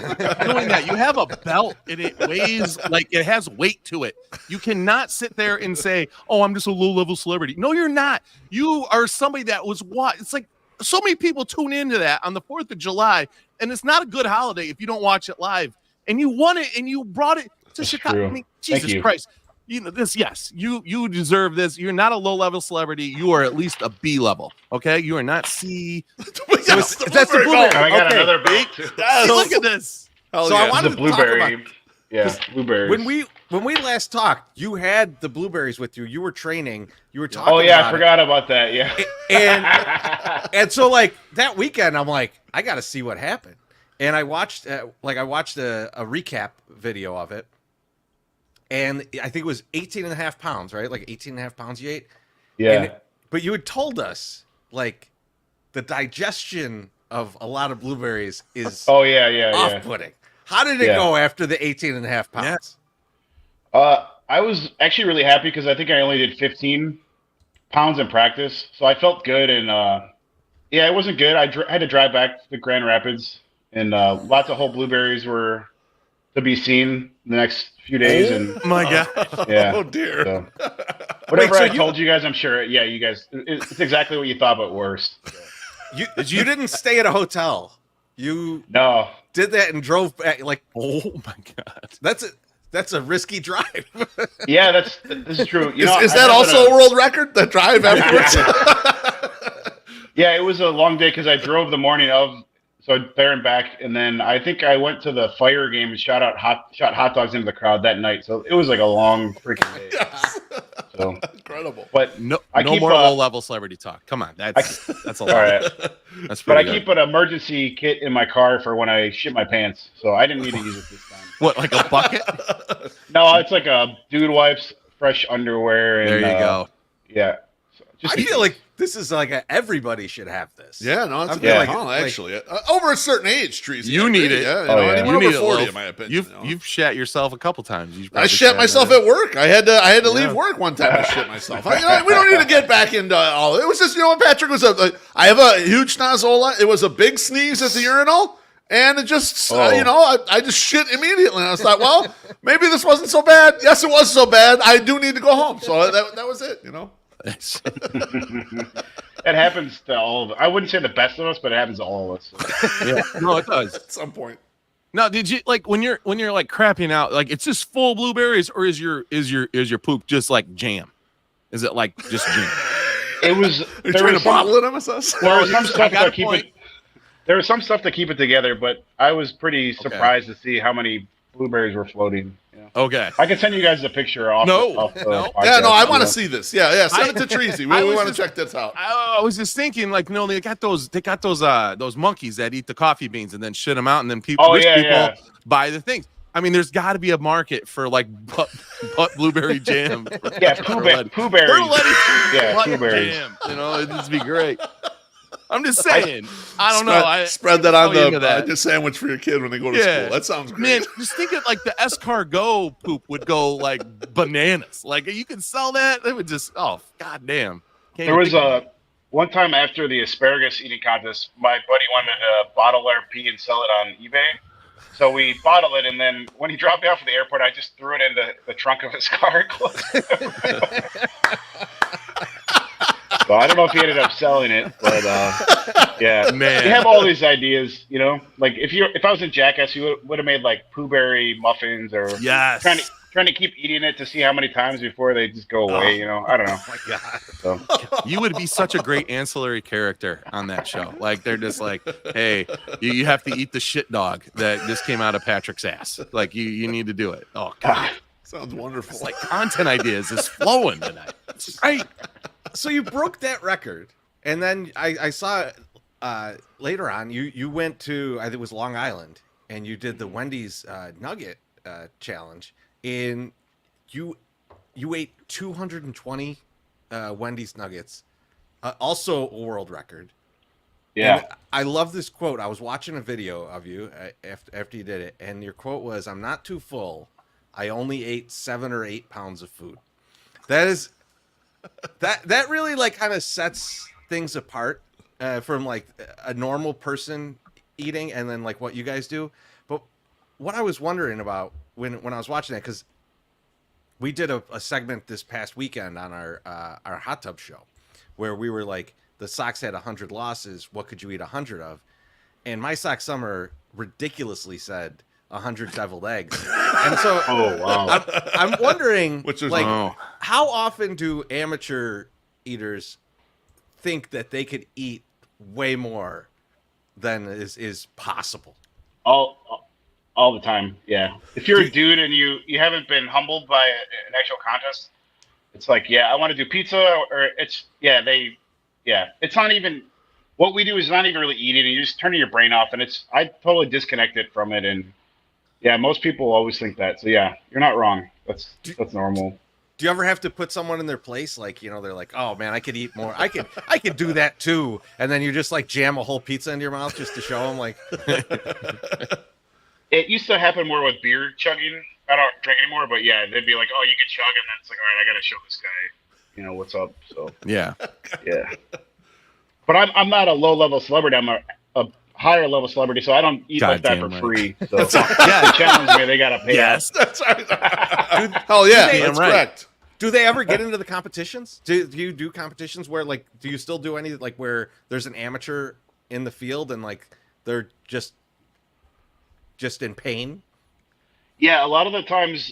[SPEAKER 1] Doing that. You have a belt and it weighs like it has weight to it. You cannot sit there and say, "Oh, I'm just a low-level celebrity." No, you're not. You are somebody that was what? It's like so many people tune into that on the 4th of July, and it's not a good holiday if you don't watch it live. And you won it, and you brought it to Chicago.
[SPEAKER 5] true.
[SPEAKER 1] I mean,
[SPEAKER 5] Thank
[SPEAKER 1] Jesus
[SPEAKER 5] you.
[SPEAKER 1] Christ. You know this. Yes, you deserve this. You're not a low-level celebrity. You are at least a B level. Okay, you are not C.
[SPEAKER 4] Yes,
[SPEAKER 3] that's the
[SPEAKER 4] blueberry
[SPEAKER 3] blueberry.
[SPEAKER 4] belt.
[SPEAKER 5] And I got
[SPEAKER 3] Okay.
[SPEAKER 5] another belt too.
[SPEAKER 4] Yes.
[SPEAKER 1] Look at this.
[SPEAKER 4] Hell
[SPEAKER 3] So I
[SPEAKER 4] yeah.
[SPEAKER 3] wanted
[SPEAKER 5] The
[SPEAKER 3] to talk
[SPEAKER 5] blueberry.
[SPEAKER 3] about
[SPEAKER 5] Yeah, blueberries.
[SPEAKER 3] when we last talked, you had the blueberries with you. You were training. You were talking.
[SPEAKER 5] Oh yeah,
[SPEAKER 3] about
[SPEAKER 5] I forgot about that. Yeah.
[SPEAKER 3] it. And so like that weekend, I'm like, I got to see what happened. And I watched a recap video of it. And I think it was 18 and a half pounds, right? Like 18 and a half pounds you ate.
[SPEAKER 5] Yeah.
[SPEAKER 3] But you had told us like the digestion of a lot of blueberries is
[SPEAKER 5] Oh yeah.
[SPEAKER 3] off-putting. How did it
[SPEAKER 5] Yeah.
[SPEAKER 3] go after the 18 and a half pounds?
[SPEAKER 5] I was actually really happy because I think I only did 15 pounds in practice, so I felt good. And yeah, it wasn't good. I had to drive back to Grand Rapids, and lots of whole blueberries were to be seen the next few days. And
[SPEAKER 1] Oh my God.
[SPEAKER 5] yeah,
[SPEAKER 4] Oh dear.
[SPEAKER 5] so, whatever
[SPEAKER 3] so
[SPEAKER 5] I
[SPEAKER 3] you-
[SPEAKER 5] told you guys, I'm sure. Yeah, you guys, it's exactly what you thought, but worse.
[SPEAKER 3] You didn't stay at a hotel. You
[SPEAKER 5] No,
[SPEAKER 3] did that and drove back. Like
[SPEAKER 1] Oh my God.
[SPEAKER 3] that's a risky drive.
[SPEAKER 5] yeah, this is true. You know,
[SPEAKER 4] Is
[SPEAKER 5] I
[SPEAKER 4] that
[SPEAKER 5] have
[SPEAKER 4] also a world record? The drive afterwards?
[SPEAKER 5] Yeah, it was a long day because I drove the morning of, so there and back, and then I think I went to the Fire game and shot hot dogs into the crowd that night. So it was like a long freaking day. So,
[SPEAKER 4] Incredible.
[SPEAKER 5] but
[SPEAKER 1] No,
[SPEAKER 5] I
[SPEAKER 1] no
[SPEAKER 5] keep,
[SPEAKER 1] more
[SPEAKER 5] uh,
[SPEAKER 1] low-level celebrity talk. Come on, that's a lot.
[SPEAKER 5] all right.
[SPEAKER 1] That's
[SPEAKER 5] But I
[SPEAKER 1] pretty good.
[SPEAKER 5] keep an emergency kit in my car for when I shit my pants, so I didn't need to use it this time.
[SPEAKER 1] What, like a bucket?
[SPEAKER 5] No, it's like a dude wipes, fresh underwear, and
[SPEAKER 1] There you go.
[SPEAKER 5] Yeah, so just
[SPEAKER 3] I feel like this is like everybody should have this.
[SPEAKER 4] Yeah, no, it's a
[SPEAKER 3] I
[SPEAKER 4] good
[SPEAKER 3] feel
[SPEAKER 5] like-
[SPEAKER 4] call, actually. Over a certain age, Trees.
[SPEAKER 1] You need it.
[SPEAKER 4] Yeah,
[SPEAKER 5] Oh, yeah.
[SPEAKER 4] anyone
[SPEAKER 1] You
[SPEAKER 4] over
[SPEAKER 1] need it,
[SPEAKER 4] 40,
[SPEAKER 1] Loaf.
[SPEAKER 4] in my opinion.
[SPEAKER 1] You've
[SPEAKER 4] you know?
[SPEAKER 1] you've shat yourself a couple times. You've
[SPEAKER 4] I
[SPEAKER 1] probably
[SPEAKER 4] shat
[SPEAKER 1] shat
[SPEAKER 4] myself
[SPEAKER 1] another-
[SPEAKER 4] at work. I had to leave
[SPEAKER 1] Yeah.
[SPEAKER 4] work one time. I shit myself. We don't need to get back into all. It was just, you know what, Patrick was I have a huge nozola. It was a big sneeze at the urinal, and it just I just shit immediately. And I was like, well, maybe this wasn't so bad. Yes, it was so bad. I do need to go home. So that was it. You know.
[SPEAKER 5] it happens to all of us. I wouldn't say the best of us, but it happens to all of us.
[SPEAKER 1] Yeah. No, it does.
[SPEAKER 4] At some point.
[SPEAKER 1] Now, did you like when you're like crapping out? Like, it's just full blueberries, or is your poop just like jam? Is it like just jam?
[SPEAKER 5] It was.
[SPEAKER 4] Are you
[SPEAKER 5] There
[SPEAKER 4] trying
[SPEAKER 5] was
[SPEAKER 4] to
[SPEAKER 5] some,
[SPEAKER 4] bottle it, MSS?
[SPEAKER 5] there was some stuff
[SPEAKER 1] got
[SPEAKER 5] to
[SPEAKER 1] a
[SPEAKER 5] keep
[SPEAKER 1] point.
[SPEAKER 5] it. There was some stuff to keep it together, but I was pretty surprised to see how many blueberries were floating. Yeah.
[SPEAKER 1] Okay.
[SPEAKER 5] I can send you guys a picture off.
[SPEAKER 1] No,
[SPEAKER 5] off the
[SPEAKER 1] no.
[SPEAKER 5] podcast,
[SPEAKER 4] Yeah, no, I
[SPEAKER 5] you
[SPEAKER 4] want to
[SPEAKER 5] know.
[SPEAKER 4] see this. Yeah, send it to Treasy.
[SPEAKER 1] I
[SPEAKER 4] We
[SPEAKER 1] was
[SPEAKER 4] want to
[SPEAKER 1] just-
[SPEAKER 4] check this out.
[SPEAKER 1] I was just thinking, like, no, they got those monkeys that eat the coffee beans and then shit them out, and then people,
[SPEAKER 5] Oh,
[SPEAKER 1] rich
[SPEAKER 5] yeah,
[SPEAKER 1] people
[SPEAKER 5] yeah.
[SPEAKER 1] buy the things. I mean, there's got to be a market for like butt blueberry jam.
[SPEAKER 5] Yeah,
[SPEAKER 1] For
[SPEAKER 5] Pooh
[SPEAKER 1] Letty.
[SPEAKER 5] Berries.
[SPEAKER 1] For Letty
[SPEAKER 5] Yeah,
[SPEAKER 1] butt
[SPEAKER 5] Pooh Berries.
[SPEAKER 1] jam. You know, it'd just be great. I'm just saying. I don't know.
[SPEAKER 4] Spread that on
[SPEAKER 1] I'll eat into that.
[SPEAKER 4] the sandwich for your kid when they go to
[SPEAKER 1] Yeah.
[SPEAKER 4] school. That sounds great.
[SPEAKER 1] Man, just think of like the escargot poop would go like bananas. Like you could sell that. It would just goddamn.
[SPEAKER 5] There was one time after the asparagus eating contest, my buddy wanted to bottle our pee and sell it on eBay. So we bottled it, and then when he dropped me off at the airport, I just threw it into the trunk of his car. So I don't know if he ended up selling it, but yeah,
[SPEAKER 1] Man.
[SPEAKER 5] You have all these ideas, you know. Like if I was in Jackass, you would have made like Pooh Berry muffins or
[SPEAKER 1] Yes.
[SPEAKER 5] trying trying to keep eating it to see how many times before they just go away. I don't know.
[SPEAKER 3] Oh my God.
[SPEAKER 5] So,
[SPEAKER 1] You would be such a great ancillary character on that show. Like they're just like, hey, you have to eat the shit dog that just came out of Patrick's ass. Like you need to do it. Oh God,
[SPEAKER 4] Sounds wonderful.
[SPEAKER 1] it's like content ideas is flowing tonight. It's great.
[SPEAKER 3] So you broke that record, and then I saw later on you went to, I think it was Long Island, and you did the Wendy's nugget challenge, and you ate 220 Wendy's nuggets, also a world record.
[SPEAKER 5] yeah.
[SPEAKER 3] And I love this quote. I was watching a video of you after you did it, and your quote was, "I'm not too full. I only ate 7 or 8 pounds of food." That is that really like kind of sets things apart from like a normal person eating, and then like what you guys do. But what I was wondering about when I was watching that, because we did a segment this past weekend on our hot tub show, where we were like, the Sox had 100 losses. What could you eat 100 of? And my Sox Summer ridiculously said 100 deviled eggs. And so,
[SPEAKER 5] Oh wow.
[SPEAKER 3] I'm wondering,
[SPEAKER 4] Which is-
[SPEAKER 3] like,
[SPEAKER 1] Oh.
[SPEAKER 3] how often do amateur eaters think that they could eat way more than is possible?
[SPEAKER 5] All the time. Yeah. If you're a dude and you haven't been humbled by an actual contest, it's like, yeah, I want to do pizza, or it's it's not even, what we do is not even really eating, and you're just turning your brain off, and I totally disconnect it from it. And yeah, most people always think that. So yeah, you're not wrong. That's normal.
[SPEAKER 3] Do you ever have to put someone in their place? Like, they're like, oh man, I could eat more. I could do that too. And then you just like jam a whole pizza into your mouth just to show them, like,
[SPEAKER 5] It used to happen more with beer chugging. I don't drink anymore, but yeah, they'd be like, "Oh, you can chug," and then it's like, "All right, I got to show this guy, what's up." So
[SPEAKER 1] Yeah.
[SPEAKER 5] yeah, but I'm not a low level celebrity. I'm a higher level celebrity, so I don't eat like that for
[SPEAKER 1] Goddamn
[SPEAKER 5] free. So yeah, to challenge me, they got to pay.
[SPEAKER 1] Yes.
[SPEAKER 4] That's right. Hell yeah,
[SPEAKER 3] Damn
[SPEAKER 4] that's
[SPEAKER 1] right.
[SPEAKER 4] correct.
[SPEAKER 3] do they ever get into the competitions? Do you do competitions where, like, do you still do any, like, where there's an amateur in the field and like they're just in pain?
[SPEAKER 5] Yeah, a lot of the times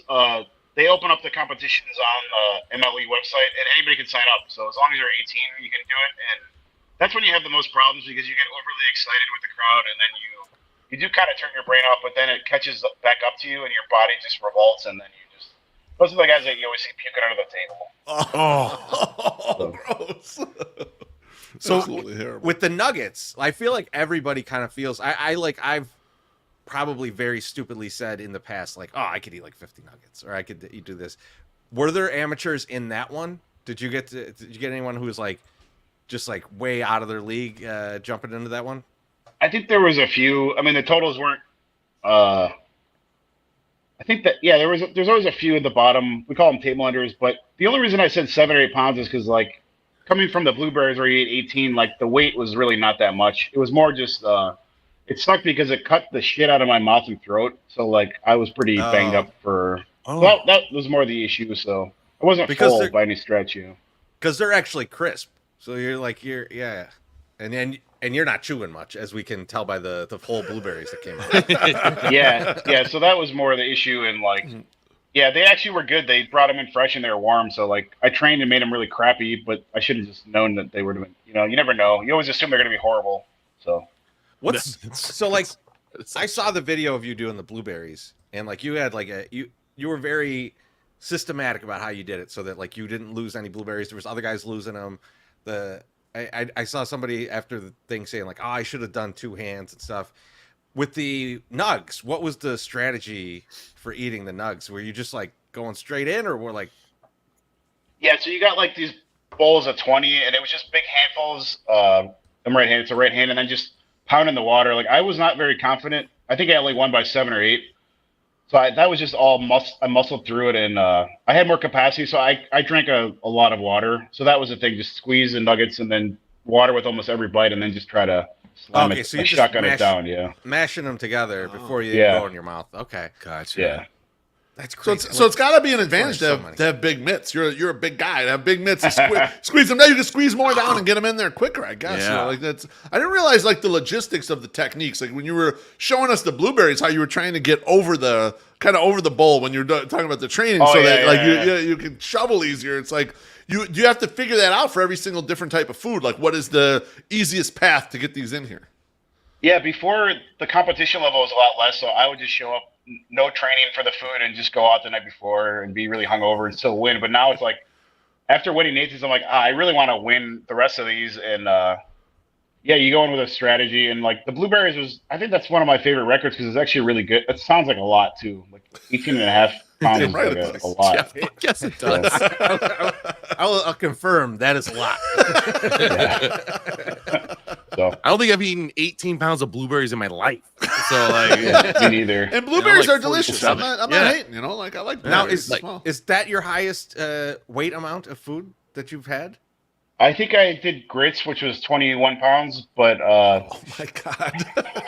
[SPEAKER 5] they open up the competitions on the MLE website, and anybody can sign up. So as long as you're 18, you can do it, and that's when you have the most problems, because you get overly excited with the crowd, and then you do kind of turn your brain off, but then it catches back up to you, and your body just revolts, and then you just, those are the guys that you always see puking under the table.
[SPEAKER 4] Oh, gross.
[SPEAKER 3] So
[SPEAKER 4] Absolutely terrible.
[SPEAKER 3] with the nuggets, I feel like everybody kind of feels, I've probably very stupidly said in the past, like, oh, I could eat like 50 nuggets, or I could do this. Were there amateurs in that one? Did you get anyone who was like just like way out of their league jumping into that one?
[SPEAKER 5] I think there was a few. I mean, the totals weren't. I think that there's always a few at the bottom. We call them table unders, but the only reason I said 7 or 8 pounds is because, like, coming from the blueberries where you ate 18, like, the weight was really not that much. It was more just it sucked because it cut the shit out of my mouth and throat. So like I was pretty banged up for.
[SPEAKER 1] Oh.
[SPEAKER 5] That was more the issue. So I wasn't
[SPEAKER 3] Because
[SPEAKER 5] full
[SPEAKER 3] they're-
[SPEAKER 5] by any stretch.
[SPEAKER 3] Because they're actually crisp. So yeah, and you're not chewing much, as we can tell by the whole blueberries that came out.
[SPEAKER 5] Yeah. So that was more the issue, and like, yeah, they actually were good. They brought them in fresh and they were warm. So like, I trained and made them really crappy, but I should have just known that they would have been. You never know. You always assume they're going to be horrible. So
[SPEAKER 3] So like, I saw the video of you doing the blueberries, and like you had like you were very systematic about how you did it, so that like you didn't lose any blueberries. There was other guys losing them. I saw somebody after the thing saying like, oh, I should have done 2 hands and stuff. With the nugs, what was the strategy for eating the nugs? Were you just like going straight in, or were like?
[SPEAKER 5] yeah, so you got like these bowls of 20, and it was just big handfuls. I'm right-handed, it's a right hand, and then just pounding the water. Like, I was not very confident. I think I only won by 7 or 8. So that was just all I muscled through it, and I had more capacity, so I drank a lot of water. So that was the thing, just squeeze the nuggets and then water with almost every bite, and then just try to slam
[SPEAKER 3] Okay,
[SPEAKER 5] it,
[SPEAKER 3] so you just
[SPEAKER 5] shotgun it down. Yeah.
[SPEAKER 3] mashing them together before you
[SPEAKER 5] Yeah.
[SPEAKER 3] go in your mouth. Okay.
[SPEAKER 1] Gotcha.
[SPEAKER 5] Yeah.
[SPEAKER 3] That's crazy.
[SPEAKER 4] So it's got to be an advantage to have big mitts. You're a big guy to have big mitts and squeeze them down. You can squeeze more down and get them in there quicker, I guess.
[SPEAKER 1] Yeah.
[SPEAKER 4] Like that's. I didn't realize like the logistics of the techniques. Like when you were showing us the blueberries, how you were trying to get over the bowl when you were talking about the training, you can shovel easier. It's like you have to figure that out for every single different type of food. Like what is the easiest path to get these in here?
[SPEAKER 5] Yeah, before the competition level was a lot less, so I would just show up, no training for the food, and just go out the night before and be really hungover and still win. But now it's like, after winning Nathan's, I'm like, I really want to win the rest of these. And you go in with a strategy. And like the blueberries I think that's one of my favorite records because it's actually really good. It sounds like a lot too. Like 18.5 pounds is like a lot.
[SPEAKER 1] Yeah, I guess it does.
[SPEAKER 3] I'll confirm that is a lot.
[SPEAKER 5] So
[SPEAKER 1] I don't think I've eaten 18 pounds of blueberries in my life. So like,
[SPEAKER 5] me neither.
[SPEAKER 4] And blueberries
[SPEAKER 1] like
[SPEAKER 4] are delicious.
[SPEAKER 1] 47.
[SPEAKER 4] I'm not hating. Like I like blueberries.
[SPEAKER 3] Now is that your highest weight amount of food that you've had?
[SPEAKER 5] I think I did grits, which was 21 pounds, but
[SPEAKER 4] oh my god!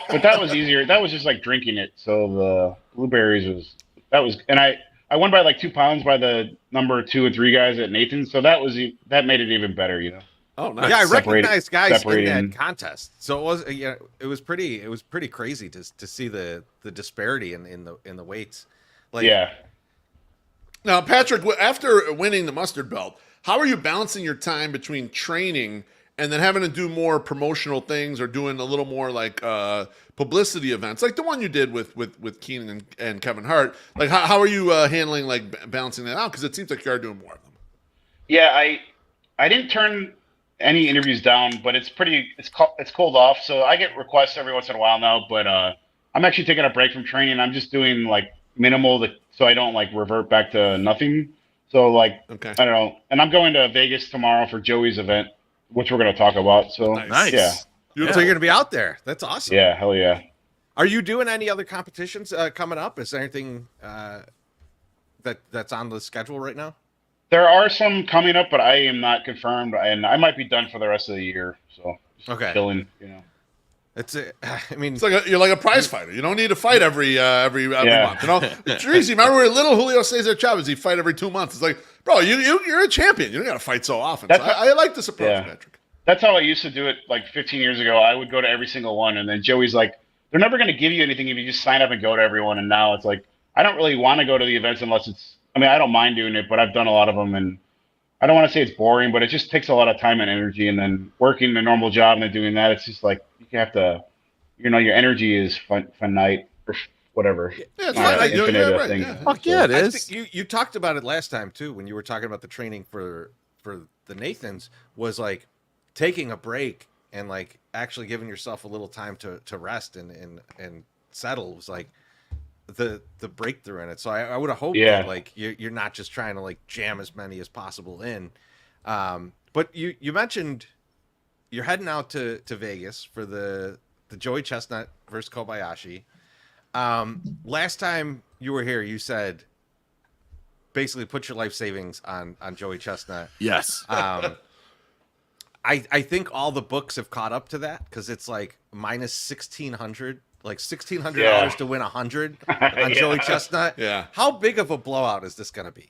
[SPEAKER 5] but that was easier. That was just like drinking it. So the blueberries and I won by like 2 pounds by the number 2 and 3 guys at Nathan's. So that made it even better,
[SPEAKER 4] Oh, nice.
[SPEAKER 3] Yeah, I recognized guys
[SPEAKER 5] separating.
[SPEAKER 3] in that contest. So it was pretty crazy to see the disparity in the weights. Like,
[SPEAKER 5] yeah.
[SPEAKER 4] Now, Patrick, after winning the mustard belt, how are you balancing your time between training and then having to do more promotional things or doing a little more like publicity events, like the one you did with Keenan and Kevin Hart? Like, how are you handling like balancing that out? Because it seems like you are doing more of them.
[SPEAKER 5] Yeah, I didn't turn any interviews down, but it's cold off. So I get requests every once in a while now, but I'm actually taking a break from training. I'm just doing like minimal so I don't like revert back to nothing. So like, okay. I don't know. And I'm going to Vegas tomorrow for Joey's event, which we're going to talk about. So
[SPEAKER 1] nice.
[SPEAKER 5] Yeah.
[SPEAKER 3] So you're going to be out there. That's awesome.
[SPEAKER 5] Yeah. Hell yeah.
[SPEAKER 3] Are you doing any other competitions coming up? Is there anything that's on the schedule right now?
[SPEAKER 5] There are some coming up, but I am not confirmed, and I might be done for the rest of the year. So just chilling,
[SPEAKER 3] It's like
[SPEAKER 4] you're like a prize fighter. You don't need to fight every month. It's easy. Remember when little Julio Cesar Chavez, he fight every 2 months. It's like, bro, you're a champion. You don't got to fight so often. So I like this approach, Patrick.
[SPEAKER 5] That's how I used to do it like 15 years ago. I would go to every single one, and then Joey's like, they're never going to give you anything if you just sign up and go to everyone. And now it's like, I don't really want to go to the events unless I don't mind doing it, but I've done a lot of them, and I don't want to say it's boring, but it just takes a lot of time and energy. And then working a normal job and then doing that, it's just like you have to, your energy is finite or whatever.
[SPEAKER 4] Yeah, it's finite.
[SPEAKER 5] Infinite thing.
[SPEAKER 1] Fuck yeah, it is.
[SPEAKER 3] I think you talked about it last time too when you were talking about the training for the Nathans, was like taking a break and like actually giving yourself a little time to rest and settle. It was like the breakthrough in it. So I would have hoped that like you're not just trying to like jam as many as possible in. But you mentioned you're heading out to Vegas for the Joey Chestnut versus Kobayashi. Last time you were here, you said basically put your life savings on Joey Chestnut.
[SPEAKER 1] Yes.
[SPEAKER 3] I think all the books have caught up to that because it's like minus 1,600. Like $1,600 to win 100 on Joey Chestnut.
[SPEAKER 4] Yeah.
[SPEAKER 3] How big of a blowout is this going to be?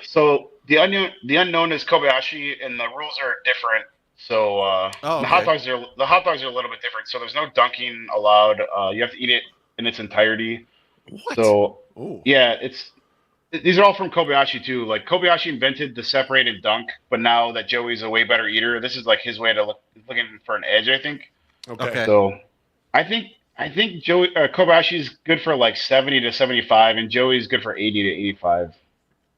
[SPEAKER 5] So the unknown is Kobayashi, and the rules are different. So the hot dogs are a little bit different. So there's no dunking allowed. You have to eat it in its entirety.
[SPEAKER 3] What?
[SPEAKER 5] So these are all from Kobayashi too. Like Kobayashi invented the separate and dunk, but now that Joey's a way better eater, this is like his way to looking for an edge, I think.
[SPEAKER 3] Okay.
[SPEAKER 5] So I think Joey Kobayashi's good for like 70 to 75, and Joey's good for 80 to 85.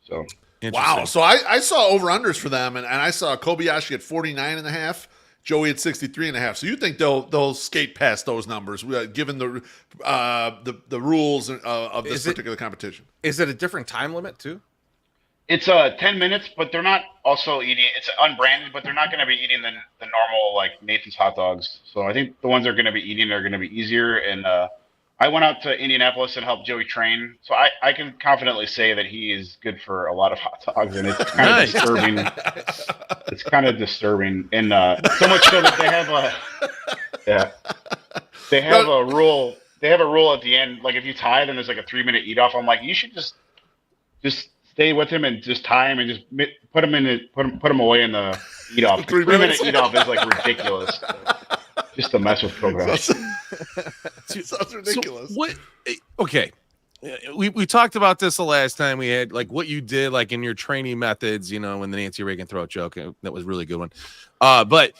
[SPEAKER 5] So
[SPEAKER 4] wow. So I saw over-unders for them, and I saw Kobayashi at 49.5, Joey at 63.5. So you think they'll skate past those numbers, given the rules of this particular competition?
[SPEAKER 3] Is it a different time limit too?
[SPEAKER 5] It's 10 minutes, but they're not also eating. It's unbranded, but they're not going to be eating the normal like Nathan's hot dogs. So I think the ones they're going to be eating are going to be easier. And I went out to Indianapolis and helped Joey train, so I can confidently say that he is good for a lot of hot dogs, and it's kind of disturbing. It's kind of disturbing, and so much so that they have a rule. they have a rule at the end. Like if you tie, then there's like a 3-minute eat off. I'm like, you should just stay with him and just tie him and just put him away in the eat off. 3-minute eat off is like ridiculous. Just to mess with programs.
[SPEAKER 4] Sounds ridiculous.
[SPEAKER 1] So what? Okay. We talked about this the last time we had, like, what you did, like, in your training methods, you know, in the Nancy Reagan throat joke. That was a really good one. But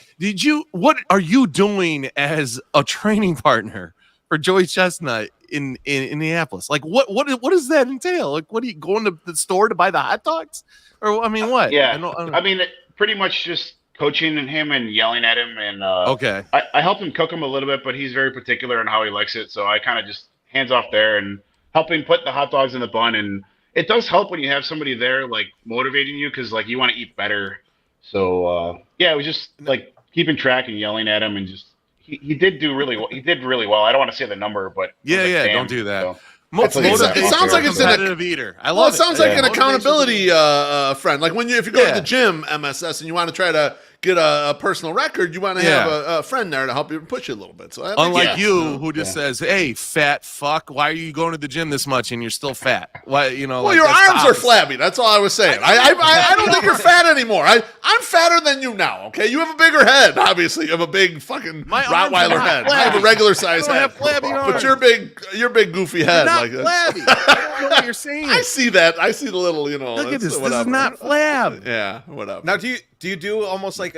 [SPEAKER 1] what are you doing as a training partner for Joey Chestnut in Indianapolis? Like, what does that entail? Like, what are you going to the store to buy the hot dogs? Or, I mean, what?
[SPEAKER 5] Yeah. I mean, pretty much just coaching him and yelling at him. And
[SPEAKER 1] okay.
[SPEAKER 5] I help him cook him a little bit, but he's very particular on how he likes it. So I kind of just hands off there and helping put the hot dogs in the bun. And it does help when you have somebody there, like, motivating you, because, like, you want to eat better. So, yeah, it was just, like, keeping track and yelling at him, and just he did do really well. He did really well. I don't want to say the number, but
[SPEAKER 1] yeah, don't do that.
[SPEAKER 5] So,
[SPEAKER 4] It sounds like it's
[SPEAKER 1] competitive eater. I love
[SPEAKER 4] well, it sounds like an accountability friend. Like if you go to the gym, MSS, and you want to try to get a personal record, you want to have a friend there to help you push you a little bit. So
[SPEAKER 1] unlike you, who just says, "Hey, fat fuck, why are you going to the gym this much and you're still fat?" Why, you know?
[SPEAKER 4] Well, like, your arms are flabby. That's all I was saying. I don't think you're fat anymore. I'm fatter than you now. Okay, you have a bigger head. Obviously, you have a big fucking Rottweiler head. I have a regular size head, but your big goofy head.
[SPEAKER 1] Not flabby. I don't know what you're saying.
[SPEAKER 4] I see that. I see the little,
[SPEAKER 1] Look at this. This is not flab.
[SPEAKER 4] Yeah, whatever.
[SPEAKER 6] Now, do you do almost like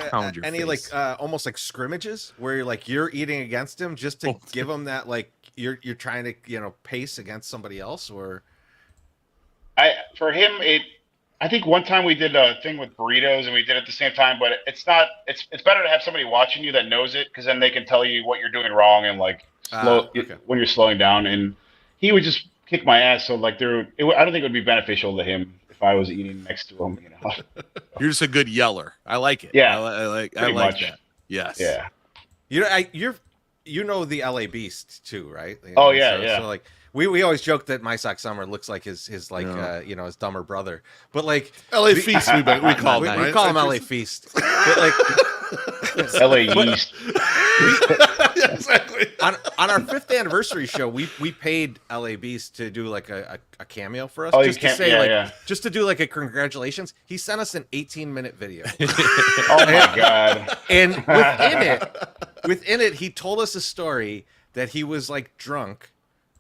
[SPEAKER 6] almost like scrimmages where you're eating against him just to give him that, like, you're trying to pace against somebody else? Or
[SPEAKER 5] for him, I think one time we did a thing with burritos and we did it at the same time, but it's better to have somebody watching you that knows it, because then they can tell you what you're doing wrong and when you're slowing down. And he would just kick my ass. So like I don't think it would be beneficial to him if I was eating next to him.
[SPEAKER 1] You're just a good yeller. I like it.
[SPEAKER 5] Yeah,
[SPEAKER 1] I like that. Yes.
[SPEAKER 5] Yeah.
[SPEAKER 6] You know the LA Beast too, right?
[SPEAKER 5] Oh yeah.
[SPEAKER 6] So like we always joke that My Sock Summer looks like his his dumber brother, but like
[SPEAKER 4] LA Feast we call him.
[SPEAKER 6] We call him LA Feast, but like
[SPEAKER 5] LA Yeast.
[SPEAKER 4] Yeah, exactly.
[SPEAKER 6] On our 5th anniversary show, we paid LA Beast to do like a cameo for us, just to do like a congratulations. He sent us an 18-minute video.
[SPEAKER 5] Oh my god!
[SPEAKER 6] And within it, he told us a story that he was like drunk,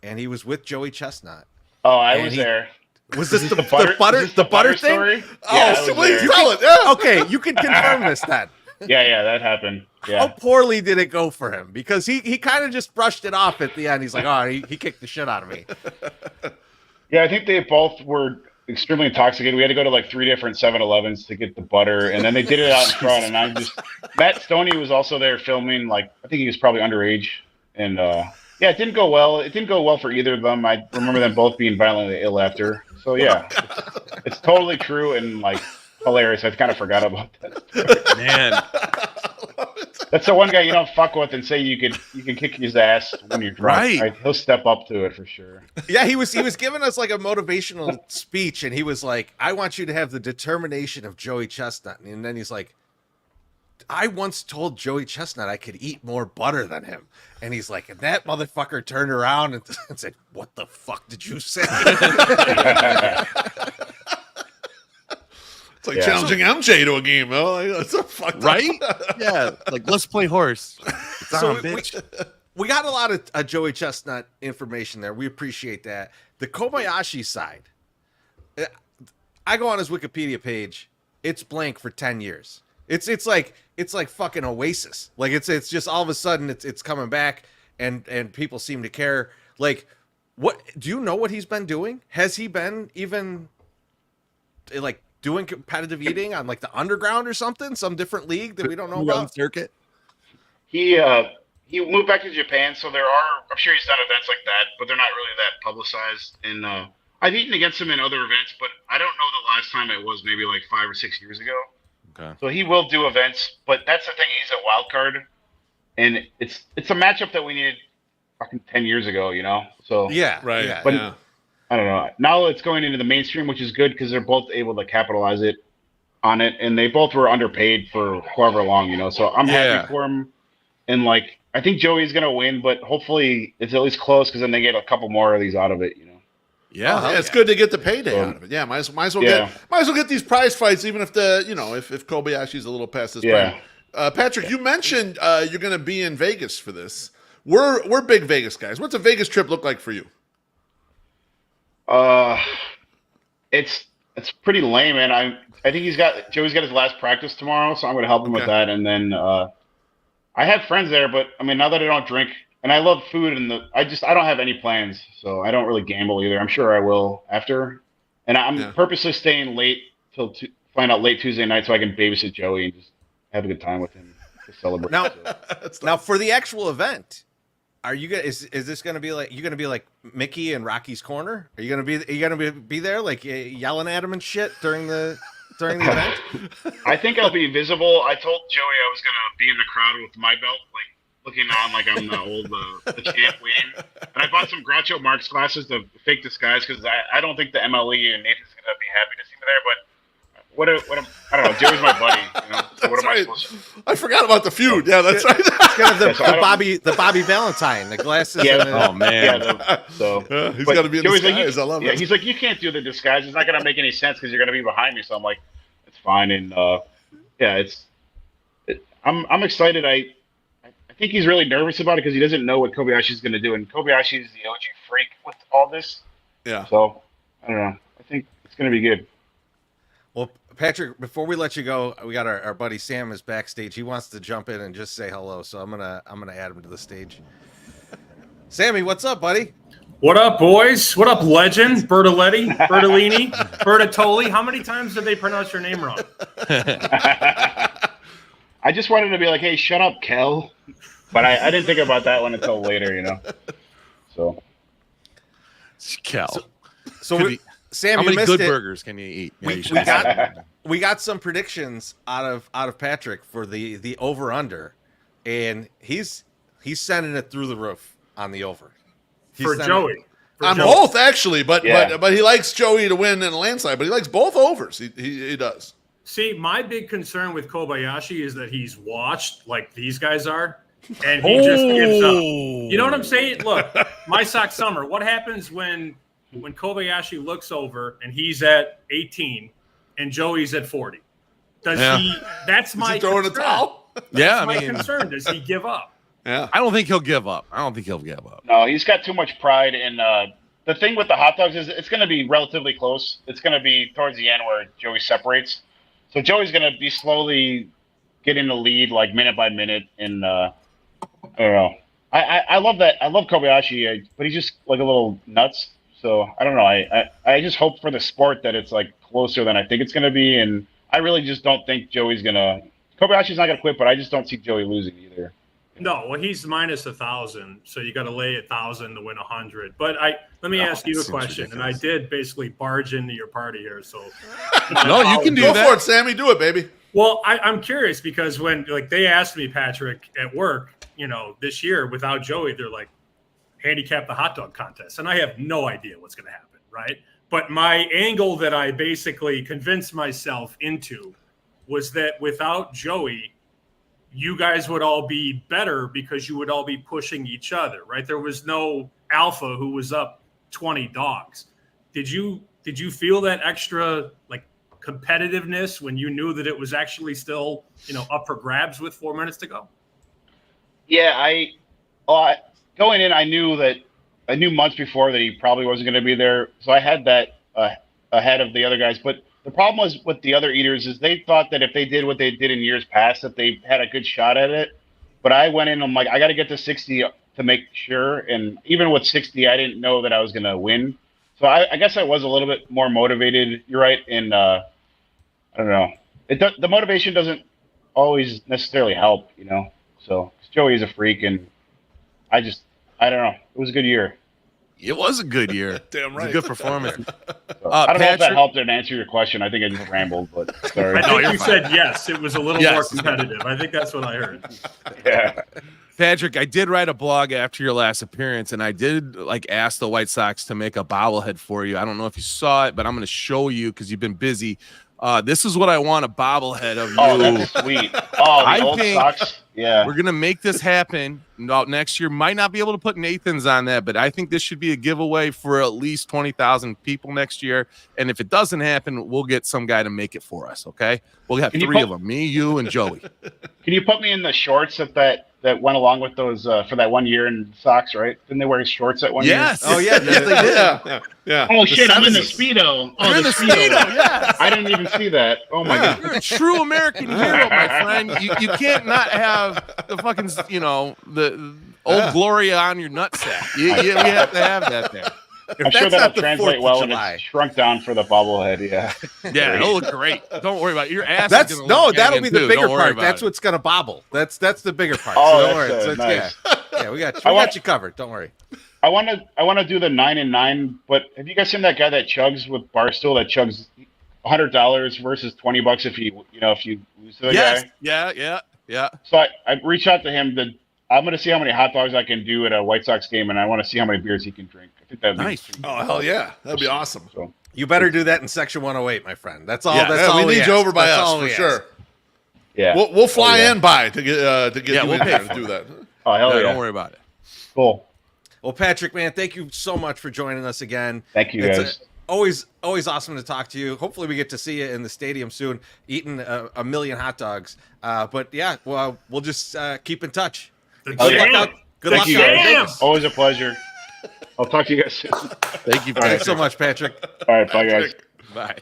[SPEAKER 6] and he was with Joey Chestnut.
[SPEAKER 5] Oh, I was there.
[SPEAKER 6] Was this the butter thing?
[SPEAKER 5] Story?
[SPEAKER 4] Oh, please tell it. Yeah.
[SPEAKER 6] Okay, you can confirm this then.
[SPEAKER 5] Yeah, that happened. Yeah.
[SPEAKER 6] How poorly did it go for him? Because he kind of just brushed it off at the end. He's like, oh, he kicked the shit out of me.
[SPEAKER 5] Yeah, I think they both were extremely intoxicated. We had to go to like 3 different 7-Elevens to get the butter, and then they did it out in front. And Matt Stoney was also there filming. Like, I think he was probably underage, and it didn't go well. It didn't go well for either of them. I remember them both being violently ill after. So yeah, it's totally true and like hilarious. I kind of forgot about that.
[SPEAKER 1] Man.
[SPEAKER 5] That's the one guy you don't fuck with and say you can kick his ass when you're drunk. Right? He'll step up to it for sure.
[SPEAKER 6] Yeah, he was giving us like a motivational speech, and he was like, "I want you to have the determination of Joey Chestnut." And then he's like, "I once told Joey Chestnut I could eat more butter than him." And he's like, and that motherfucker turned around and said, "What the fuck did you say?"
[SPEAKER 4] It's like challenging MJ to a game, though. Like, that's a fucked
[SPEAKER 1] right? Yeah, like let's play horse. It's on, bitch.
[SPEAKER 6] We got a lot of Joey Chestnut information there. We appreciate that. The Kobayashi side, I go on his Wikipedia page. It's blank for 10 years. It's like fucking Oasis. Like it's just all of a sudden it's coming back and people seem to care. Like, what do you know what he's been doing? Has he been even like doing competitive eating on like the underground or something, some different league that we don't know about?
[SPEAKER 1] Circuit.
[SPEAKER 5] He moved back to Japan, so I'm sure he's done events like that, but they're not really that publicized. And I've eaten against him in other events, but I don't know the last time it was, maybe like 5 or 6 years ago.
[SPEAKER 1] Okay.
[SPEAKER 5] So he will do events, but that's the thing. He's a wild card, and it's a matchup that we needed fucking 10 years ago, you know. So
[SPEAKER 6] yeah,
[SPEAKER 4] right.
[SPEAKER 6] Yeah,
[SPEAKER 5] but
[SPEAKER 4] yeah.
[SPEAKER 5] I don't know. Now it's going into the mainstream, which is good because they're both able to capitalize and they both were underpaid for however long, you know. So I'm happy for him, and like I think Joey's gonna win, but hopefully it's at least close because then they get a couple more of these out of it.
[SPEAKER 1] Yeah,
[SPEAKER 4] it's good to get the payday out of it. Yeah, might as well get these prize fights, even if if Kobayashi's a little past his prime. Patrick, you mentioned you're going to be in Vegas for this. We're big Vegas guys. What's a Vegas trip look like for you?
[SPEAKER 5] It's pretty lame, man. I think Joey's got his last practice tomorrow, so I'm going to help him with that. And then I have friends there, but I mean, now that I don't drink and I love food, and I don't have any plans, so I don't really gamble either. I'm sure I will after, and I'm purposely staying late till find out late Tuesday night so I can babysit Joey and just have a good time with him to celebrate.
[SPEAKER 6] Now for the actual event, are you gonna is this gonna be like Mickey and Rocky's Corner? Are you gonna be there like yelling at him and shit during the event?
[SPEAKER 5] I think I'll be visible. I told Joey I was gonna be in the crowd with my belt, like looking on like I'm the old the champ waiting. And I bought some Groucho Marx glasses to fake disguise because I don't think the MLE and Nathan's gonna be happy to see me there, but. I don't know. Joey's my buddy. So what am I supposed to?
[SPEAKER 4] I forgot about the feud. Yeah, that's right.
[SPEAKER 6] It's kind of the Bobby Valentine, the glasses.
[SPEAKER 5] Yeah.
[SPEAKER 1] Oh man.
[SPEAKER 4] He's got to be in
[SPEAKER 5] Joey's
[SPEAKER 4] disguise. I love it.
[SPEAKER 5] Yeah, he's like, you can't do the disguise. It's not gonna make any sense because you're gonna be behind me. So I'm like, it's fine. And I'm excited. I think he's really nervous about it because he doesn't know what Kobayashi's gonna do, and Kobayashi is the OG freak with all this.
[SPEAKER 4] Yeah.
[SPEAKER 5] So I don't know. I think it's gonna be good.
[SPEAKER 6] Well, Patrick, before we let you go, we got our buddy Sam is backstage. He wants to jump in and just say hello, so I'm gonna add him to the stage. Sammy, what's up, buddy?
[SPEAKER 7] What up, boys? What up, legend? Bertoletti, Bertolini, Bertatoli. How many times did they pronounce your name wrong?
[SPEAKER 5] I just wanted to be like, hey, shut up, Kel. But I didn't think about that one until later, So.
[SPEAKER 1] Kel.
[SPEAKER 6] Sam,
[SPEAKER 1] how many good
[SPEAKER 6] it.
[SPEAKER 1] burgers can you eat?
[SPEAKER 6] We got some predictions out of Patrick for the over under, and he's sending it through the roof on the over.
[SPEAKER 7] For Joey.
[SPEAKER 4] On both actually, but he likes Joey to win in a landslide, but he likes both overs. He does.
[SPEAKER 7] See, my big concern with Kobayashi is that he's watched like these guys are, and he just gives up. You know what I'm saying? Look, my sock summer. What happens when Kobayashi looks over and he's at 18 and Joey's at 40? Does he? That's my
[SPEAKER 4] throwing
[SPEAKER 7] concern.
[SPEAKER 4] a towel.
[SPEAKER 7] That's my concern. Does he give up?
[SPEAKER 1] Yeah, I don't think he'll give up.
[SPEAKER 5] No, he's got too much pride. And the thing with the hot dogs is it's going to be relatively close. It's going to be towards the end where Joey separates. So Joey's going to be slowly getting the lead, like minute by minute. And I don't know. I love that. I love Kobayashi, but he's just like a little nuts. So I don't know. I just hope for the sport that it's like closer than I think it's going to be. And I really just don't think Joey's going to. Kobayashi's not going to quit, but I just don't see Joey losing either.
[SPEAKER 7] No, well, he's minus 1,000, so you got to lay 1,000 to win 100. But let me ask you a question, and I did basically barge into your party here, so
[SPEAKER 1] no, you can do that.
[SPEAKER 4] Go for it, Sammy. Do it, baby.
[SPEAKER 7] Well, I'm curious because when they asked me, Patrick, at work, this year without Joey, they're like, handicap the hot dog contest, and I have no idea what's going to happen, right? But my angle that I basically convinced myself into was that without Joey, you guys would all be better because you would all be pushing each other, right? There was no alpha who was up 20 dogs. Did you feel that extra competitiveness when you knew that it was actually still, up for grabs with 4 minutes to go?
[SPEAKER 5] Yeah, going in, I knew months before that he probably wasn't going to be there. So I had that ahead of the other guys. But the problem was with the other eaters is they thought that if they did what they did in years past, that they had a good shot at it. But I went in, I'm like, I got to get to 60 to make sure. And even with 60, I didn't know that I was going to win. So I guess I was a little bit more motivated. You're right. And I don't know. The motivation doesn't always necessarily help, So Joey is a freak, and I don't know. It was a good year.
[SPEAKER 1] It was a good year.
[SPEAKER 4] Damn right.
[SPEAKER 1] It was a good performance.
[SPEAKER 5] So, I don't know if that helped to answer your question. I think I just rambled, but sorry.
[SPEAKER 7] I think you said yes. It was a little more competitive. I think that's what I heard.
[SPEAKER 5] Yeah.
[SPEAKER 1] Patrick, I did write a blog after your last appearance, and I did ask the White Sox to make a bobblehead for you. I don't know if you saw it, but I'm going to show you because you've been busy. This is what I want, a bobblehead of you.
[SPEAKER 5] Oh, that's sweet. Oh, the old
[SPEAKER 1] think
[SPEAKER 5] Sox. Yeah.
[SPEAKER 1] we're going to make this happen. Next year, might not be able to put Nathan's on that, but I think this should be a giveaway for at least 20,000 people next year. And if it doesn't happen, we'll get some guy to make it for us, okay? We'll have three of them, me, you, and Joey.
[SPEAKER 5] Can you put me in the shorts that went along with those for that 1 year in Sox, right? Didn't they wear shorts that 1 year?
[SPEAKER 1] Yes.
[SPEAKER 6] Oh yeah, yes, they did.
[SPEAKER 4] Yeah.
[SPEAKER 5] Oh shit! I'm in the Speedo. Oh,
[SPEAKER 1] You're in the Speedo, yes.
[SPEAKER 5] I didn't even see that. Oh my god!
[SPEAKER 1] You're a true American hero, my friend. You can't not have the fucking, the old Gloria on your nutsack. We have to have that there.
[SPEAKER 5] I'm sure
[SPEAKER 6] that's
[SPEAKER 5] that'll
[SPEAKER 6] not the 4th
[SPEAKER 5] translate
[SPEAKER 6] of
[SPEAKER 5] well and
[SPEAKER 6] July.
[SPEAKER 5] it's shrunk down for the bobblehead. Yeah.
[SPEAKER 1] Yeah, it'll look great. Don't worry about it. Your ass.
[SPEAKER 6] That's
[SPEAKER 1] is gonna look
[SPEAKER 6] that'll
[SPEAKER 1] gangin'
[SPEAKER 6] be the
[SPEAKER 1] too.
[SPEAKER 6] bigger
[SPEAKER 1] Don't worry
[SPEAKER 6] part.
[SPEAKER 1] about
[SPEAKER 6] That's
[SPEAKER 1] it.
[SPEAKER 6] what's gonna bobble. That's the bigger part.
[SPEAKER 5] Oh,
[SPEAKER 6] so don't worry.
[SPEAKER 5] that's
[SPEAKER 6] So
[SPEAKER 5] nice.
[SPEAKER 6] yeah, we got you covered. Don't worry.
[SPEAKER 5] I want to do the 9 and 9, but have you guys seen that guy that chugs with Barstool that chugs $100 versus $20 if you lose to the
[SPEAKER 1] Yes.
[SPEAKER 5] guy?
[SPEAKER 1] Yeah.
[SPEAKER 5] So I reached out to him. I'm going to see how many hot dogs I can do at a White Sox game, and I want to see how many beers he can drink. I think that'd be
[SPEAKER 1] Nice.
[SPEAKER 4] Oh hell yeah, that'd be awesome.
[SPEAKER 5] So,
[SPEAKER 6] You better do that in section 108, my friend. That's all.
[SPEAKER 1] Yeah,
[SPEAKER 6] that's
[SPEAKER 4] Yeah,
[SPEAKER 6] all
[SPEAKER 4] we need
[SPEAKER 6] ask.
[SPEAKER 4] you over by
[SPEAKER 6] That's
[SPEAKER 4] us
[SPEAKER 6] all
[SPEAKER 4] for
[SPEAKER 6] we
[SPEAKER 4] sure.
[SPEAKER 6] ask.
[SPEAKER 5] yeah.
[SPEAKER 4] We'll fly
[SPEAKER 5] yeah.
[SPEAKER 4] in by to get
[SPEAKER 1] Yeah,
[SPEAKER 4] you
[SPEAKER 1] we'll
[SPEAKER 4] in
[SPEAKER 1] pay
[SPEAKER 4] there
[SPEAKER 1] for
[SPEAKER 4] to do that.
[SPEAKER 5] Oh, hell yeah.
[SPEAKER 1] Don't worry about it.
[SPEAKER 5] Cool.
[SPEAKER 6] Well, Patrick, man, thank you so much for joining us again.
[SPEAKER 5] Thank you,
[SPEAKER 6] It's
[SPEAKER 5] guys.
[SPEAKER 6] always awesome to talk to you. Hopefully, we get to see you in the stadium soon, eating a million hot dogs. But yeah, well, we'll just keep in touch.
[SPEAKER 7] The
[SPEAKER 5] Oh, yeah.
[SPEAKER 7] jam.
[SPEAKER 6] Good
[SPEAKER 5] Thank
[SPEAKER 6] luck
[SPEAKER 5] you,
[SPEAKER 6] out in
[SPEAKER 5] guys.
[SPEAKER 6] Vegas.
[SPEAKER 5] Always a pleasure. I'll talk to you guys soon.
[SPEAKER 1] Thank you,
[SPEAKER 6] Thanks
[SPEAKER 1] Patrick.
[SPEAKER 6] so much, Patrick.
[SPEAKER 5] All right, bye, guys.
[SPEAKER 1] Bye.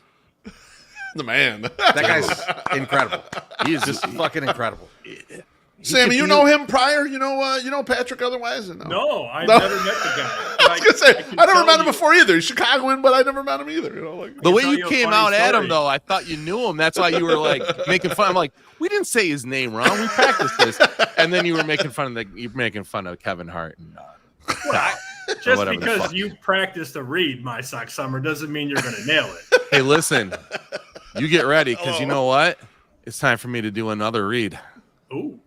[SPEAKER 4] The man.
[SPEAKER 6] That guy's incredible.
[SPEAKER 1] He is
[SPEAKER 6] Just fucking incredible.
[SPEAKER 4] Sammy, you know him prior? You know Patrick otherwise? Or no?
[SPEAKER 7] No, I
[SPEAKER 4] No.
[SPEAKER 7] never met the guy.
[SPEAKER 4] I was gonna say
[SPEAKER 7] can
[SPEAKER 4] I never
[SPEAKER 7] tell
[SPEAKER 4] met him
[SPEAKER 7] you-
[SPEAKER 4] before either. He's Chicagoan, but I never met him either.
[SPEAKER 1] The way
[SPEAKER 7] tell
[SPEAKER 1] you
[SPEAKER 7] you a
[SPEAKER 1] came
[SPEAKER 7] funny
[SPEAKER 1] out at him,
[SPEAKER 7] story.
[SPEAKER 1] though, I thought you knew him. That's why you were making fun. I'm like, we didn't say his name wrong. We practiced this, and then you were making fun of Kevin Hart and
[SPEAKER 7] Just
[SPEAKER 1] whatever the
[SPEAKER 7] because
[SPEAKER 1] fuck.
[SPEAKER 7] you practiced a read my sock summer doesn't mean you're going to nail it.
[SPEAKER 1] Hey, listen, you get ready because you know what? It's time for me to do another read.
[SPEAKER 7] Ooh.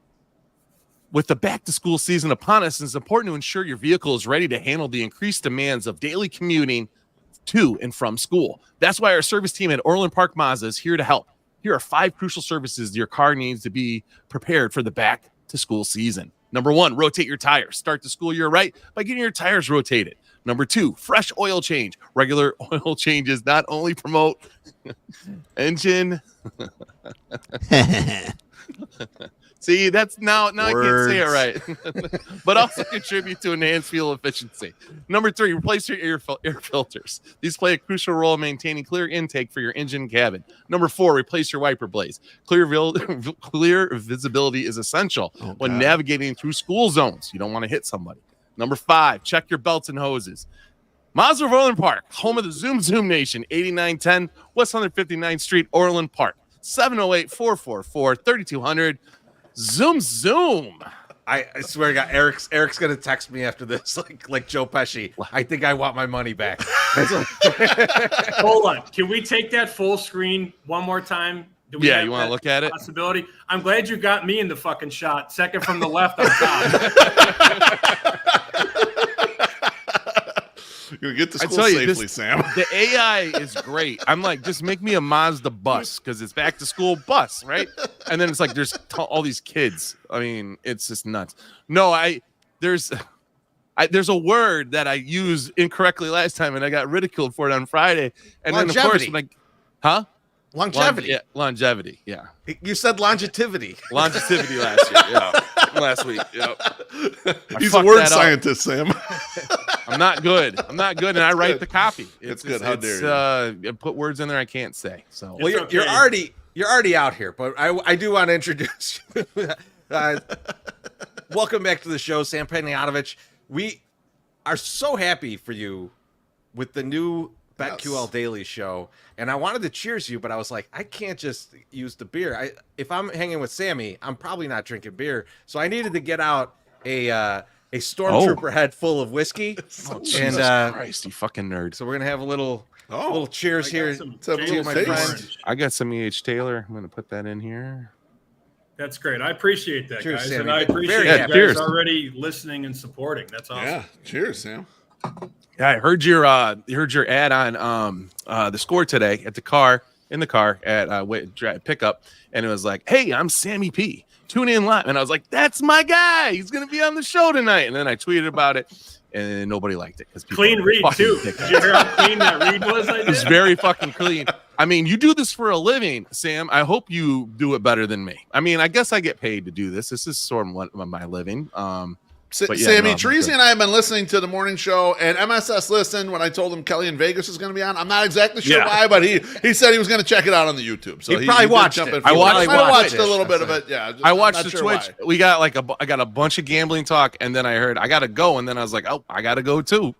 [SPEAKER 1] With the back-to-school season upon us, it's important to ensure your vehicle is ready to handle the increased demands of daily commuting to and from school. That's why our service team at Orland Park Mazda is here to help. Here are 5 crucial services your car needs to be prepared for the back-to-school season. Number 1, rotate your tires. Start the school year right by getting your tires rotated. Number 2, fresh oil change. Regular oil changes not only promote engine. See, that's now I can't say it right, but also contribute to enhanced fuel efficiency. Number 3, replace your air filters. These play a crucial role in maintaining clear intake for your engine cabin. Number 4, replace your wiper blades. Clear visibility is essential when navigating through school zones. You don't want to hit somebody. Number 5, check your belts and hoses. Mazda of Orland Park, home of the Zoom Nation, 8910 West 159th Street, Orland Park, 708-444-3200. Zoom.
[SPEAKER 6] I swear to God, Eric's gonna text me after this, like Joe Pesci. I think I want my money back.
[SPEAKER 7] Hold on. Can we take that full screen one more time? Do we
[SPEAKER 1] Yeah,
[SPEAKER 7] have
[SPEAKER 1] you want to
[SPEAKER 7] that
[SPEAKER 1] look at it?
[SPEAKER 7] possibility? I'm glad you got me in the fucking shot. Second from the left on top.
[SPEAKER 4] You'll get to
[SPEAKER 1] I
[SPEAKER 4] school
[SPEAKER 1] tell you,
[SPEAKER 4] safely, Sam.
[SPEAKER 1] The AI is great. I'm like, just make me a Mazda bus because it's back to school bus, right? And then it's like there's all these kids. I mean, it's just nuts. No, there's a word that I used incorrectly last time, and I got ridiculed for it on Friday. And then of course,
[SPEAKER 6] Longevity.
[SPEAKER 1] huh?
[SPEAKER 6] Longevity.
[SPEAKER 1] Longevity. Yeah,
[SPEAKER 6] You said longevity.
[SPEAKER 1] longevity last year. Yeah, last week. Yep.
[SPEAKER 4] He's a
[SPEAKER 1] fucked
[SPEAKER 4] word
[SPEAKER 1] that up.
[SPEAKER 4] scientist, Sam.
[SPEAKER 1] I'm not good, and I write the copy.
[SPEAKER 4] It's good. How dare you?
[SPEAKER 1] I put words in there I can't say. So
[SPEAKER 6] Well,
[SPEAKER 7] It's
[SPEAKER 6] you're
[SPEAKER 7] okay.
[SPEAKER 6] already out here, but I do want to introduce you. Welcome back to the show, Sam Panayotovich. We are so happy for you with the new BetQL Daily show, and I wanted to cheers you, but I was like, I can't just use the beer. If I'm hanging with Sammy, I'm probably not drinking beer, so I needed to get out a Stormtrooper head full of whiskey,
[SPEAKER 1] Oh,
[SPEAKER 6] and
[SPEAKER 1] Jesus Christ, you fucking nerd.
[SPEAKER 6] so we're gonna have a little
[SPEAKER 4] Oh,
[SPEAKER 6] cheers here.
[SPEAKER 7] Some
[SPEAKER 4] have a little
[SPEAKER 7] Jameson
[SPEAKER 4] taste.
[SPEAKER 7] orange.
[SPEAKER 1] I got some E.H. Taylor. I'm going to put that in here.
[SPEAKER 7] That's great. I appreciate that,
[SPEAKER 6] Cheers,
[SPEAKER 7] guys.
[SPEAKER 6] Sammy.
[SPEAKER 7] And I appreciate
[SPEAKER 6] Very
[SPEAKER 7] you
[SPEAKER 6] happy.
[SPEAKER 7] guys
[SPEAKER 1] Cheers.
[SPEAKER 7] already listening and supporting. That's awesome.
[SPEAKER 4] Yeah. Cheers, Sam.
[SPEAKER 1] Yeah, I heard your ad on the Score today in the car at pickup, and it was like, "Hey, I'm Sammy P. Tune in live," and I was like, "That's my guy. He's gonna be on the show tonight." And then I tweeted about it, and nobody liked it because
[SPEAKER 7] Clean read too. Did you hear how clean that read was? I
[SPEAKER 1] It was
[SPEAKER 7] did.
[SPEAKER 1] very fucking clean. I mean, you do this for a living, Sam. I hope you do it better than me. I mean, I guess I get paid to do this. This is sort of my living. But yeah,
[SPEAKER 4] Sammy,
[SPEAKER 1] no,
[SPEAKER 4] Teresi and I have been listening to the morning show, and MSS listened when I told him Kelly in Vegas is going to be on. I'm not exactly sure why, but he said he was going to check it out on the YouTube. So
[SPEAKER 6] He probably
[SPEAKER 4] did
[SPEAKER 6] watched
[SPEAKER 4] jump
[SPEAKER 6] it.
[SPEAKER 4] in
[SPEAKER 1] I
[SPEAKER 4] for
[SPEAKER 1] watched-
[SPEAKER 4] it.
[SPEAKER 1] I
[SPEAKER 4] I watched
[SPEAKER 6] it.
[SPEAKER 4] a little bit of it. Yeah,
[SPEAKER 1] I
[SPEAKER 4] I'm
[SPEAKER 1] watched
[SPEAKER 4] not
[SPEAKER 1] the
[SPEAKER 4] sure
[SPEAKER 1] Twitch.
[SPEAKER 4] why.
[SPEAKER 1] We got I got a bunch of gambling talk, and then I heard I got to go, and then I was like, oh, I got to go too.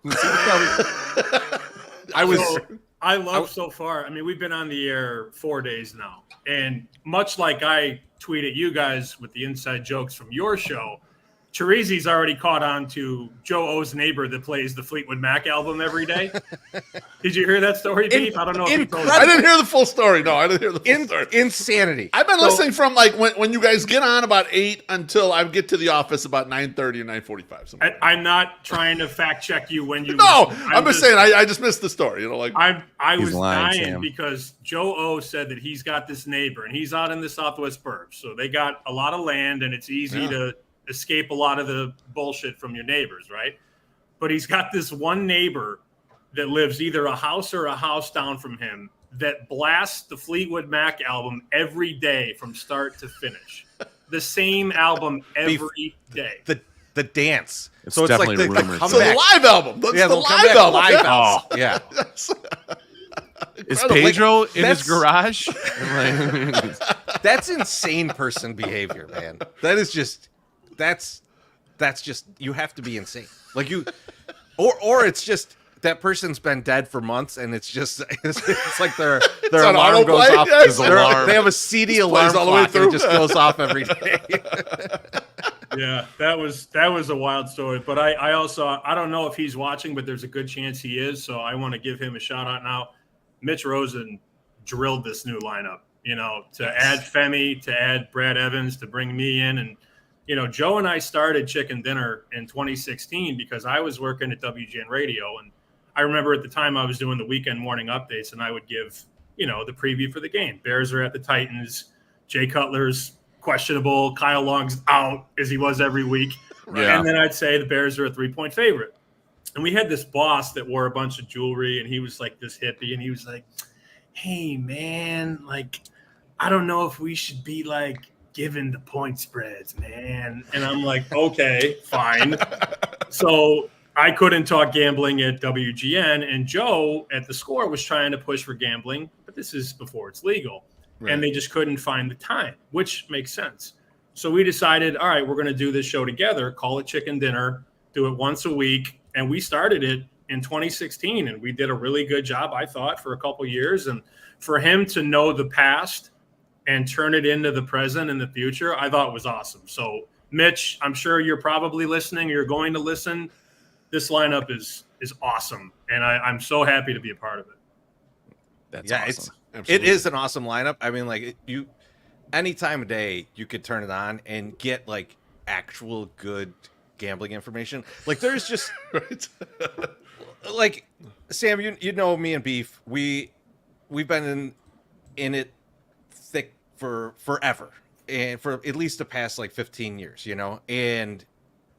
[SPEAKER 7] I love so far. I mean, we've been on the air 4 days now, and much like I tweet at you guys with the inside jokes from your show, Teresi's already caught on to Joe O's neighbor that plays the Fleetwood Mac album every day. Did you hear that story, Beef? I don't know if you told
[SPEAKER 4] I
[SPEAKER 7] me.
[SPEAKER 4] didn't hear the full story. No, I didn't hear the full story.
[SPEAKER 6] Insanity.
[SPEAKER 4] I've been listening from like when you guys get on about 8 until I get to the office about 9:30 or 9:45.
[SPEAKER 7] I'm not trying to fact check you when you.
[SPEAKER 4] No,
[SPEAKER 7] listen.
[SPEAKER 4] I'm just saying I just missed the story. You know, like
[SPEAKER 7] I
[SPEAKER 1] He's
[SPEAKER 7] was
[SPEAKER 1] lying,
[SPEAKER 7] dying
[SPEAKER 1] Sam.
[SPEAKER 7] because Joe O said that he's got this neighbor and he's out in the Southwest burbs. So they got a lot of land and it's easy to escape a lot of the bullshit from your neighbors, right? But he's got this one neighbor that lives either a house or a house down from him that blasts the Fleetwood Mac album every day from start to finish. The same album every day.
[SPEAKER 6] The dance.
[SPEAKER 1] It's
[SPEAKER 6] so it's like
[SPEAKER 1] definitely
[SPEAKER 6] the
[SPEAKER 1] rumored.
[SPEAKER 6] comeback.
[SPEAKER 4] so the live album. That's the
[SPEAKER 6] the
[SPEAKER 4] live
[SPEAKER 6] comeback
[SPEAKER 4] album.
[SPEAKER 6] live
[SPEAKER 4] Yeah.
[SPEAKER 6] album. Yeah.
[SPEAKER 4] Yes.
[SPEAKER 1] Is
[SPEAKER 4] Incredible.
[SPEAKER 1] Pedro in his
[SPEAKER 6] that's-
[SPEAKER 1] garage?
[SPEAKER 6] That's insane person behavior, man. That is just that's just you have to be insane. Like you or it's just that person's been dead for months and it's just it's like their
[SPEAKER 4] on
[SPEAKER 6] alarm goes
[SPEAKER 4] autoplay?
[SPEAKER 6] off.
[SPEAKER 4] Yes.
[SPEAKER 6] They have a CD
[SPEAKER 4] Just
[SPEAKER 6] alarm
[SPEAKER 4] plays all the way
[SPEAKER 6] clock and it
[SPEAKER 4] through.
[SPEAKER 6] just goes off every day.
[SPEAKER 7] Yeah, that was a wild story. But I also I don't know if he's watching, but there's a good chance he is. So I want to give him a shout out now. Mitch Rosen drilled this new lineup, to add Femi, to add Brad Evans, to bring me in. And, Joe and I started Chicken Dinner in 2016 because I was working at WGN Radio. And I remember at the time I was doing the weekend morning updates and I would give, the preview for the game. Bears are at the Titans. Jay Cutler's questionable. Kyle Long's out as he was every week.
[SPEAKER 1] Yeah.
[SPEAKER 7] And then I'd say the Bears are a 3-point favorite. And we had this boss that wore a bunch of jewelry and he was like this hippie and he was like, hey man, like, I don't know if we should be like giving the point spreads, man. And I'm like, okay, fine. So I couldn't talk gambling at WGN and Joe at the Score was trying to push for gambling, but this is before it's legal.
[SPEAKER 4] Right.
[SPEAKER 7] And they just couldn't find the time, which makes sense. So we decided, all right, we're going to do this show together, call it Chicken Dinner, do it once a week. And we started it in 2016 and we did a really good job, I thought, for a couple of years. And for him to know the past and turn it into the present and the future, I thought was awesome. So Mitch, I'm sure you're probably listening. You're going to listen. This lineup is awesome. And I'm so happy to be a part of it.
[SPEAKER 1] That's
[SPEAKER 6] Yeah,
[SPEAKER 1] awesome.
[SPEAKER 6] it is an awesome lineup. I mean, like any time of day you could turn it on and get like actual good gambling information. Like there's just
[SPEAKER 4] Right.
[SPEAKER 6] like Sam, you know me and Beef. We've been in it thick for forever, and for at least the past like 15 years, And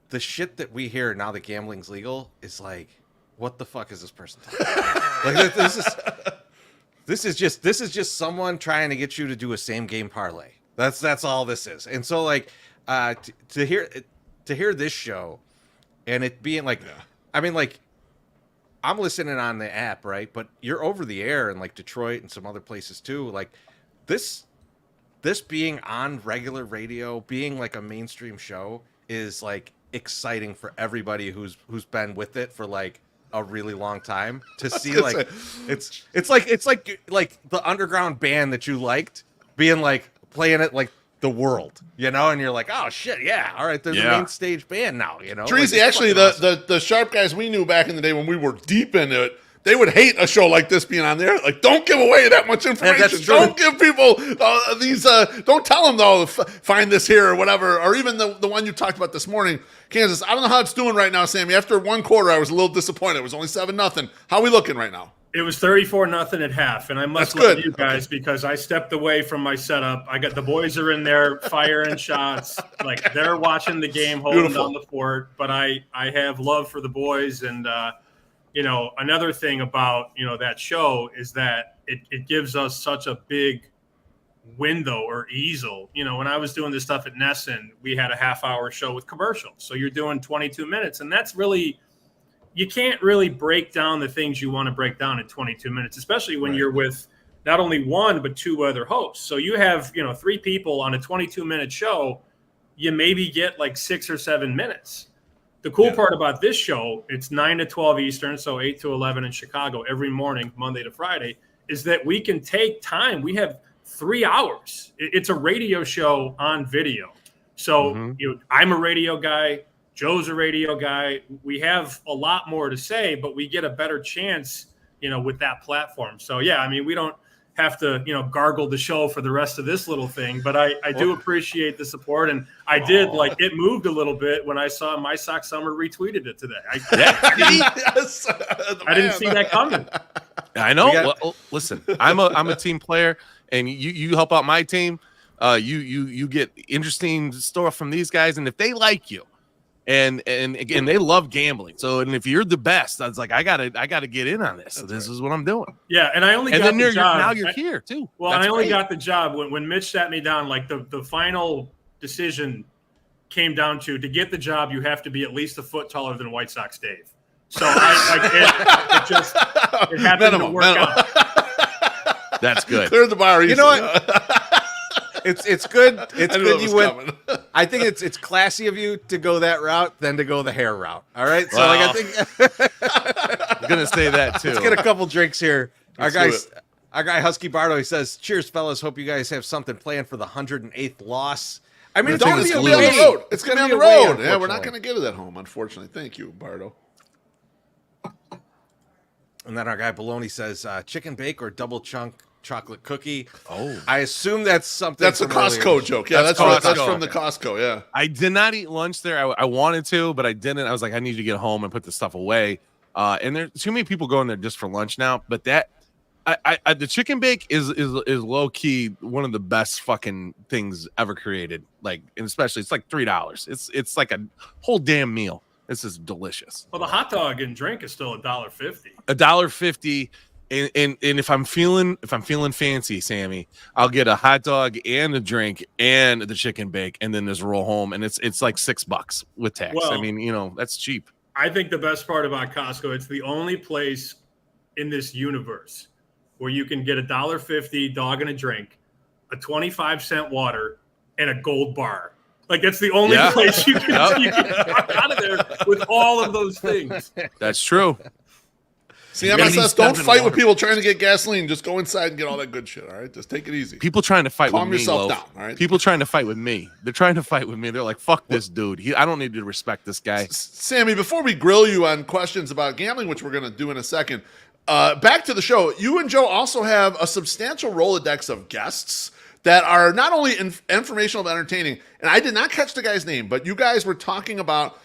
[SPEAKER 6] the shit that we hear now that gambling's legal is like, what the fuck is this person talking about? Like this is just someone trying to get you to do a same game parlay. That's all this is. And so like to hear this show and it being like, I mean, like I'm listening on the app, right? But you're over the air in like Detroit and some other places too. Like this being on regular radio, being like a mainstream show is like exciting for everybody who's been with it for like a really long time to see like it's like the underground band that you liked being like playing it like the world, and you're like, oh shit, yeah, all right, there's a main stage band now,
[SPEAKER 4] Treasy,
[SPEAKER 6] Like,
[SPEAKER 4] actually,
[SPEAKER 6] fucking awesome.
[SPEAKER 4] the sharp guys we knew back in the day when we were deep into it, they would hate a show like this being on there. Like, don't give away that much information.
[SPEAKER 6] that's true.
[SPEAKER 4] Don't give people these. Don't tell them though. Find this here or whatever. Or even the one you talked about this morning, Kansas. I don't know how it's doing right now, Sammy. After one quarter, I was a little disappointed. It was only 7-0. How are we looking right now?
[SPEAKER 7] It was 34-0 at half, and I must love you guys because I stepped away from my setup. I got the boys are in there firing shots, like they're watching the game, holding down the fort. But I have love for the boys, and another thing about that show is that it gives us such a big window or easel. When I was doing this stuff at Nesson, we had a half-hour show with commercials, so you're doing 22 minutes, and that's really. You can't really break down the things you want to break down in 22 minutes, especially when you're with not only one, but two other hosts. So you have, 3 people on a 22-minute show, you maybe get like 6 or 7 minutes. The cool part about this show, it's 9 to 12 Eastern, so 8 to 11 in Chicago every morning, Monday to Friday, is that we can take time. We have 3 hours. It's a radio show on video. So I'm a radio guy. Joe's a radio guy. We have a lot more to say, but we get a better chance, with that platform. So, yeah, I mean, we don't have to, gargle the show for the rest of this little thing, but I do appreciate the support. And I did, it moved a little bit when I saw My Sock Summer retweeted it today. I didn't see that coming.
[SPEAKER 1] I know. Well, listen, I'm a team player, and you help out my team. You get interesting stuff from these guys, and if they like you, and again, they love gambling. So, and if you're the best, I was like, I gotta get in on this. So this is what I'm doing.
[SPEAKER 7] Yeah, and I only got the job.
[SPEAKER 1] Now you're here too.
[SPEAKER 7] Well, I only got the job when Mitch sat me down. Like the final decision came down to get the job, you have to be at least a foot taller than White Sox Dave. So it happened to work out.
[SPEAKER 1] That's good.
[SPEAKER 4] Cleared the bar easily.
[SPEAKER 6] You know what? It's good. It's good you went. I think it's classy of you to go that route than to go the hair route. All right. So I think
[SPEAKER 1] I'm gonna say that too.
[SPEAKER 6] Let's get a couple drinks here. Our guy Husky Bardo, he says, "Cheers, fellas. Hope you guys have something planned for the 108th loss." I mean,
[SPEAKER 4] it's going to be on the road. It's going to be on the road. Yeah, we're not going to get it at home, unfortunately. Thank you, Bardo.
[SPEAKER 6] And then our guy Baloney says, "Chicken bake or double chunk chocolate cookie."
[SPEAKER 1] Oh,
[SPEAKER 6] I assume that's something.
[SPEAKER 4] That's a Costco joke. Yeah, that's from the Costco. Yeah,
[SPEAKER 1] I did not eat lunch there. I wanted to, but I didn't. I was like, I need to get home and put the stuff away. And there's too many people going there just for lunch now. But that, the chicken bake is low key one of the best fucking things ever created. Like, and especially it's like $3. It's like a whole damn meal. This is delicious.
[SPEAKER 7] Well, the hot dog and drink is still $1.50.
[SPEAKER 1] $1.50. And if I'm feeling fancy, Sammy, I'll get a hot dog and a drink and the chicken bake, and then just roll home, and it's like $6 with tax.
[SPEAKER 7] Well,
[SPEAKER 1] I mean, that's cheap.
[SPEAKER 7] I think the best part about Costco, it's the only place in this universe where you can get $1.50 dog and a drink, a 25-cent water, and a gold bar. Like, that's the only place you can walk out of there with all of those things.
[SPEAKER 1] That's true.
[SPEAKER 4] See, MSS, don't fight with people trying to get gasoline. Just go inside and get all that good shit, all right? Just take it easy.
[SPEAKER 1] People trying to fight
[SPEAKER 4] Calm
[SPEAKER 1] with me.
[SPEAKER 4] Calm yourself down, all right?
[SPEAKER 1] People trying to fight with me. They're trying to fight with me. They're like, fuck this dude. I don't need to respect this guy.
[SPEAKER 4] Sammy, before we grill you on questions about gambling, which we're going to do in a second, back to the show. You and Joe also have a substantial Rolodex of guests that are not only informational but entertaining. And I did not catch the guy's name, but you guys were talking about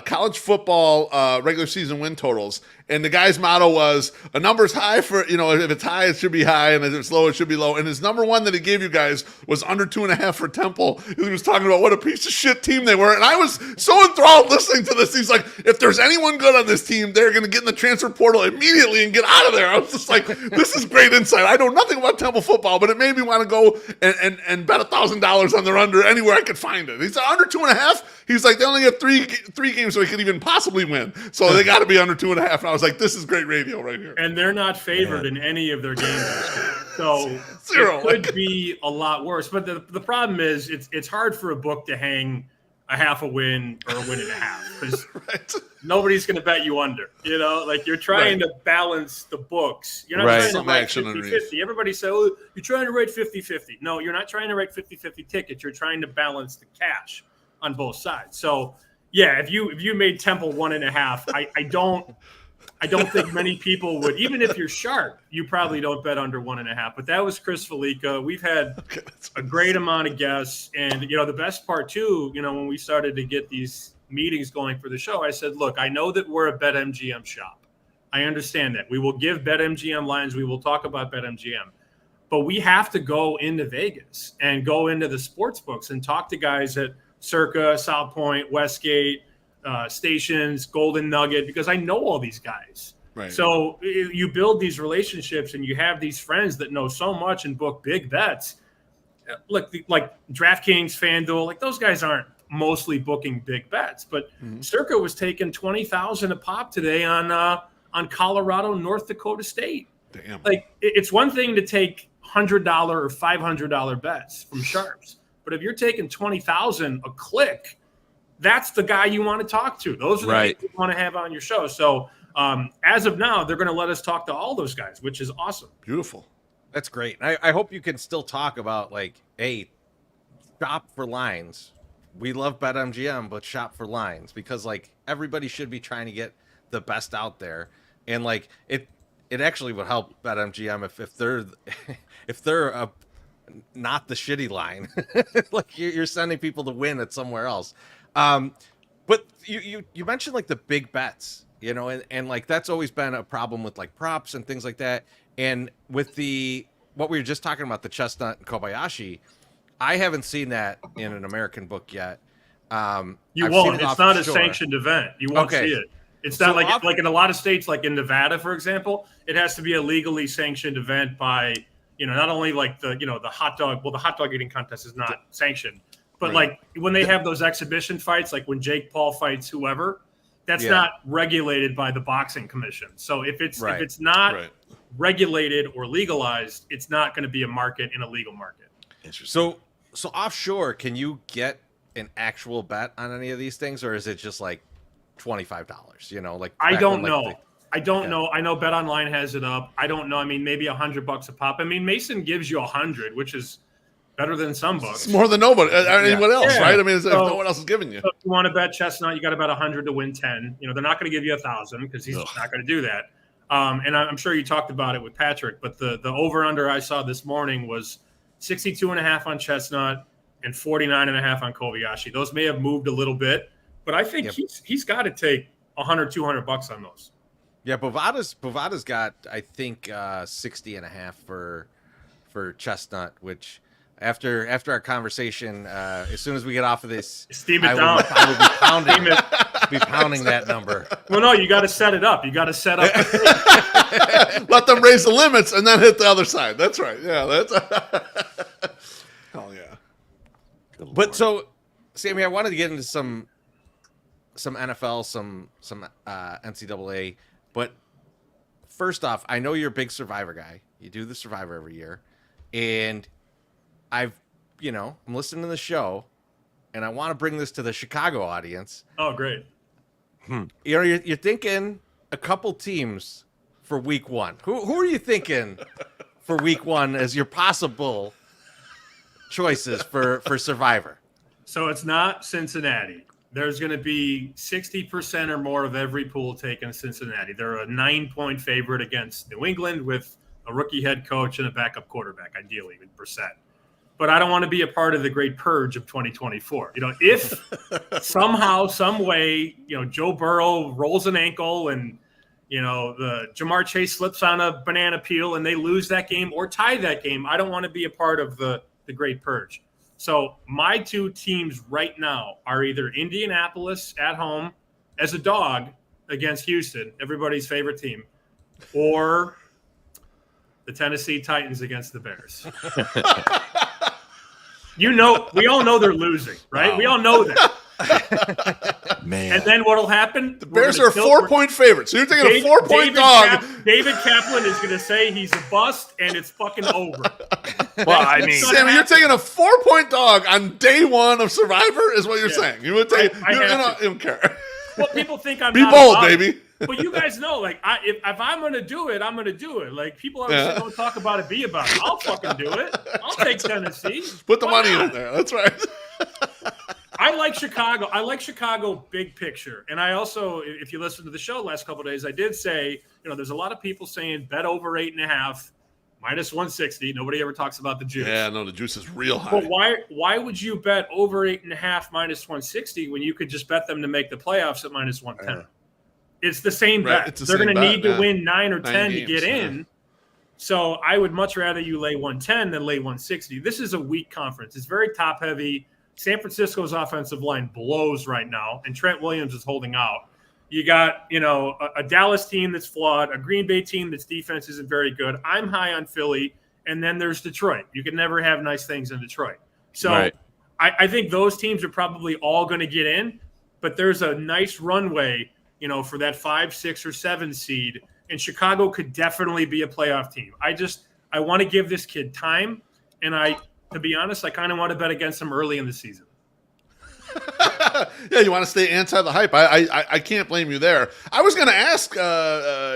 [SPEAKER 4] college football regular season win totals. And the guy's motto was, a number's high for, if it's high, it should be high. And if it's low, it should be low. And his number one that he gave you guys was under 2.5 for Temple. He was talking about what a piece of shit team they were. And I was so enthralled listening to this. He's like, if there's anyone good on this team, they're going to get in the transfer portal immediately and get out of there. I was just like, this is great insight. I know nothing about Temple football, but it made me want to go and bet $1,000 on their under anywhere I could find it. He said under 2.5. He's like, they only have three games so they could even possibly win. So they got to be under 2.5. And I was like, this is great radio right here.
[SPEAKER 7] And they're not favored in any of their games. So
[SPEAKER 4] Zero.
[SPEAKER 7] It could be a lot worse. But the problem is it's hard for a book to hang a half a win or a win and a half because nobody's going to bet you under. Like you're trying to balance the books. You're not trying to write 50-50. Everybody says, oh, you're trying to write 50-50. No, you're not trying to write 50-50 tickets. You're trying to balance the cash on both sides. So, yeah, if you made Temple 1.5, I don't think many people would, even if you're sharp, you probably don't bet under 1.5. But that was Chris Felica. We've had a great amount of guests. And, the best part, too, when we started to get these meetings going for the show, I said, look, I know that we're a BetMGM shop. I understand that. We will give BetMGM lines. We will talk about BetMGM. But we have to go into Vegas and go into the sports books and talk to guys at Circa, South Point, Westgate, Stations, Golden Nugget, because I know all these guys.
[SPEAKER 4] Right.
[SPEAKER 7] So you build these relationships and you have these friends that know so much and book big bets. Look, like DraftKings, FanDuel, like those guys aren't mostly booking big bets, but Circa was taking 20,000 a pop today on Colorado, North Dakota State.
[SPEAKER 4] Damn.
[SPEAKER 7] Like it's one thing to take $100 or $500 bets from sharps, but if you're taking 20,000 a click, that's the guy you want to talk to. Those are the guys you want to have on your show. So as of now, they're going to let us talk to all those guys, which is awesome.
[SPEAKER 4] Beautiful.
[SPEAKER 6] That's great. I hope you can still talk about shop for lines. We love BetMGM, but shop for lines because everybody should be trying to get the best out there. And it actually would help BetMGM if they're not the shitty line. You're sending people to win at somewhere else. But you mentioned the big bets, and that's always been a problem with props and things like that. And with what we were just talking about, the Chestnut and Kobayashi, I haven't seen that in an American book yet.
[SPEAKER 7] You won't. It's not a sanctioned event. You won't see it. It's not like in a lot of states, like in Nevada, for example, it has to be a legally sanctioned event by, not only the hot dog. Well, the hot dog eating contest is not sanctioned, but when they have those exhibition fights, like when Jake Paul fights whoever, that's not regulated by the boxing commission. So if it's not regulated or legalized, it's not going to be a market in a legal market.
[SPEAKER 6] Interesting. So offshore, can you get an actual bet on any of these things, or is it just $25?
[SPEAKER 7] I don't know. I don't know. I know BetOnline has it up. I don't know. I mean, maybe $100 a pop. I mean, Mason gives you 100, which is better than some books.
[SPEAKER 4] It's more than nobody, anyone else, right? I mean, if no one else is giving you.
[SPEAKER 7] So if you want to bet Chestnut, you got to bet 100 to win 10. They're not going to give you 1,000 because he's not going to do that. And I'm sure you talked about it with Patrick, but the over-under I saw this morning was 62.5 on Chestnut and 49.5 on Kobayashi. Those may have moved a little bit, but I think he's got to take $100-200 on those.
[SPEAKER 6] Yeah, Bovada's got, I think, 60.5 for Chestnut, which after our conversation, as soon as we get off of this,
[SPEAKER 7] steam it down.
[SPEAKER 6] I will be pounding that number.
[SPEAKER 7] Well, no, you got to set it up. You got to set up.
[SPEAKER 4] Let them raise the limits and then hit the other side. That's right. Yeah, that's. Hell yeah.
[SPEAKER 6] But so, Sammy, I wanted to get into some NFL, some NCAA. But first off, I know you're a big Survivor guy. You do the Survivor every year, and I'm listening to the show, and I want to bring this to the Chicago audience.
[SPEAKER 7] Oh, great.
[SPEAKER 6] You're thinking a couple teams for week one. Who are you thinking for week one as your possible choices for Survivor?
[SPEAKER 7] So it's not Cincinnati. There's going to be 60% or more of every pool taken Cincinnati. They're a 9-point favorite against New England with a rookie head coach and a backup quarterback, ideally with Brissett. But I don't want to be a part of the great purge of 2024. If somehow, some way, Joe Burrow rolls an ankle and, the Jamar Chase slips on a banana peel and they lose that game or tie that game, I don't want to be a part of the great purge. So my two teams right now are either Indianapolis at home as a dog against Houston, everybody's favorite team, or the Tennessee Titans against the Bears. We all know they're losing, right? Wow. We all know that.
[SPEAKER 1] Man.
[SPEAKER 7] And then what'll happen?
[SPEAKER 4] The Bears are a 4-point favorite. So you're taking a 4-point dog.
[SPEAKER 7] David Kaplan is going to say he's a bust, and it's fucking over.
[SPEAKER 1] Well, I mean,
[SPEAKER 4] Sammy, you're taking a 4-point dog on day one of Survivor, is what you're saying. You would take. You don't care.
[SPEAKER 7] Well, people think I'm
[SPEAKER 4] be
[SPEAKER 7] not
[SPEAKER 4] bold, baby.
[SPEAKER 7] But you guys know, if I'm going to do it, I'm going to do it. People always say, don't talk about it, be about it. I'll fucking do it. I'll take Tennessee.
[SPEAKER 4] Put the money in there. That's right.
[SPEAKER 7] I like Chicago. I like Chicago big picture. And I also, if you listen to the show the last couple of days, I did say, there's a lot of people saying bet over 8.5, minus 160. Nobody ever talks about the juice.
[SPEAKER 4] Yeah, no, the juice is real high.
[SPEAKER 7] But why would you bet over 8.5 minus 160 when you could just bet them to make the playoffs at minus 110? It's the same bet. They're going to need to win 9 or 10 to get in. So I would much rather you lay 110 than lay 160. This is a weak conference. It's very top heavy. San Francisco's offensive line blows right now, and Trent Williams is holding out. You got, a Dallas team that's flawed, a Green Bay team that's defense isn't very good. I'm high on Philly, and then there's Detroit. You can never have nice things in Detroit. So I think those teams are probably all going to get in, but there's a nice runway, for that 5, 6, or 7 seed. And Chicago could definitely be a playoff team. I want to give this kid time. And to be honest, I kind of want to bet against him early in the season.
[SPEAKER 4] Yeah, you want to stay anti the hype. I can't blame you there. I was going to ask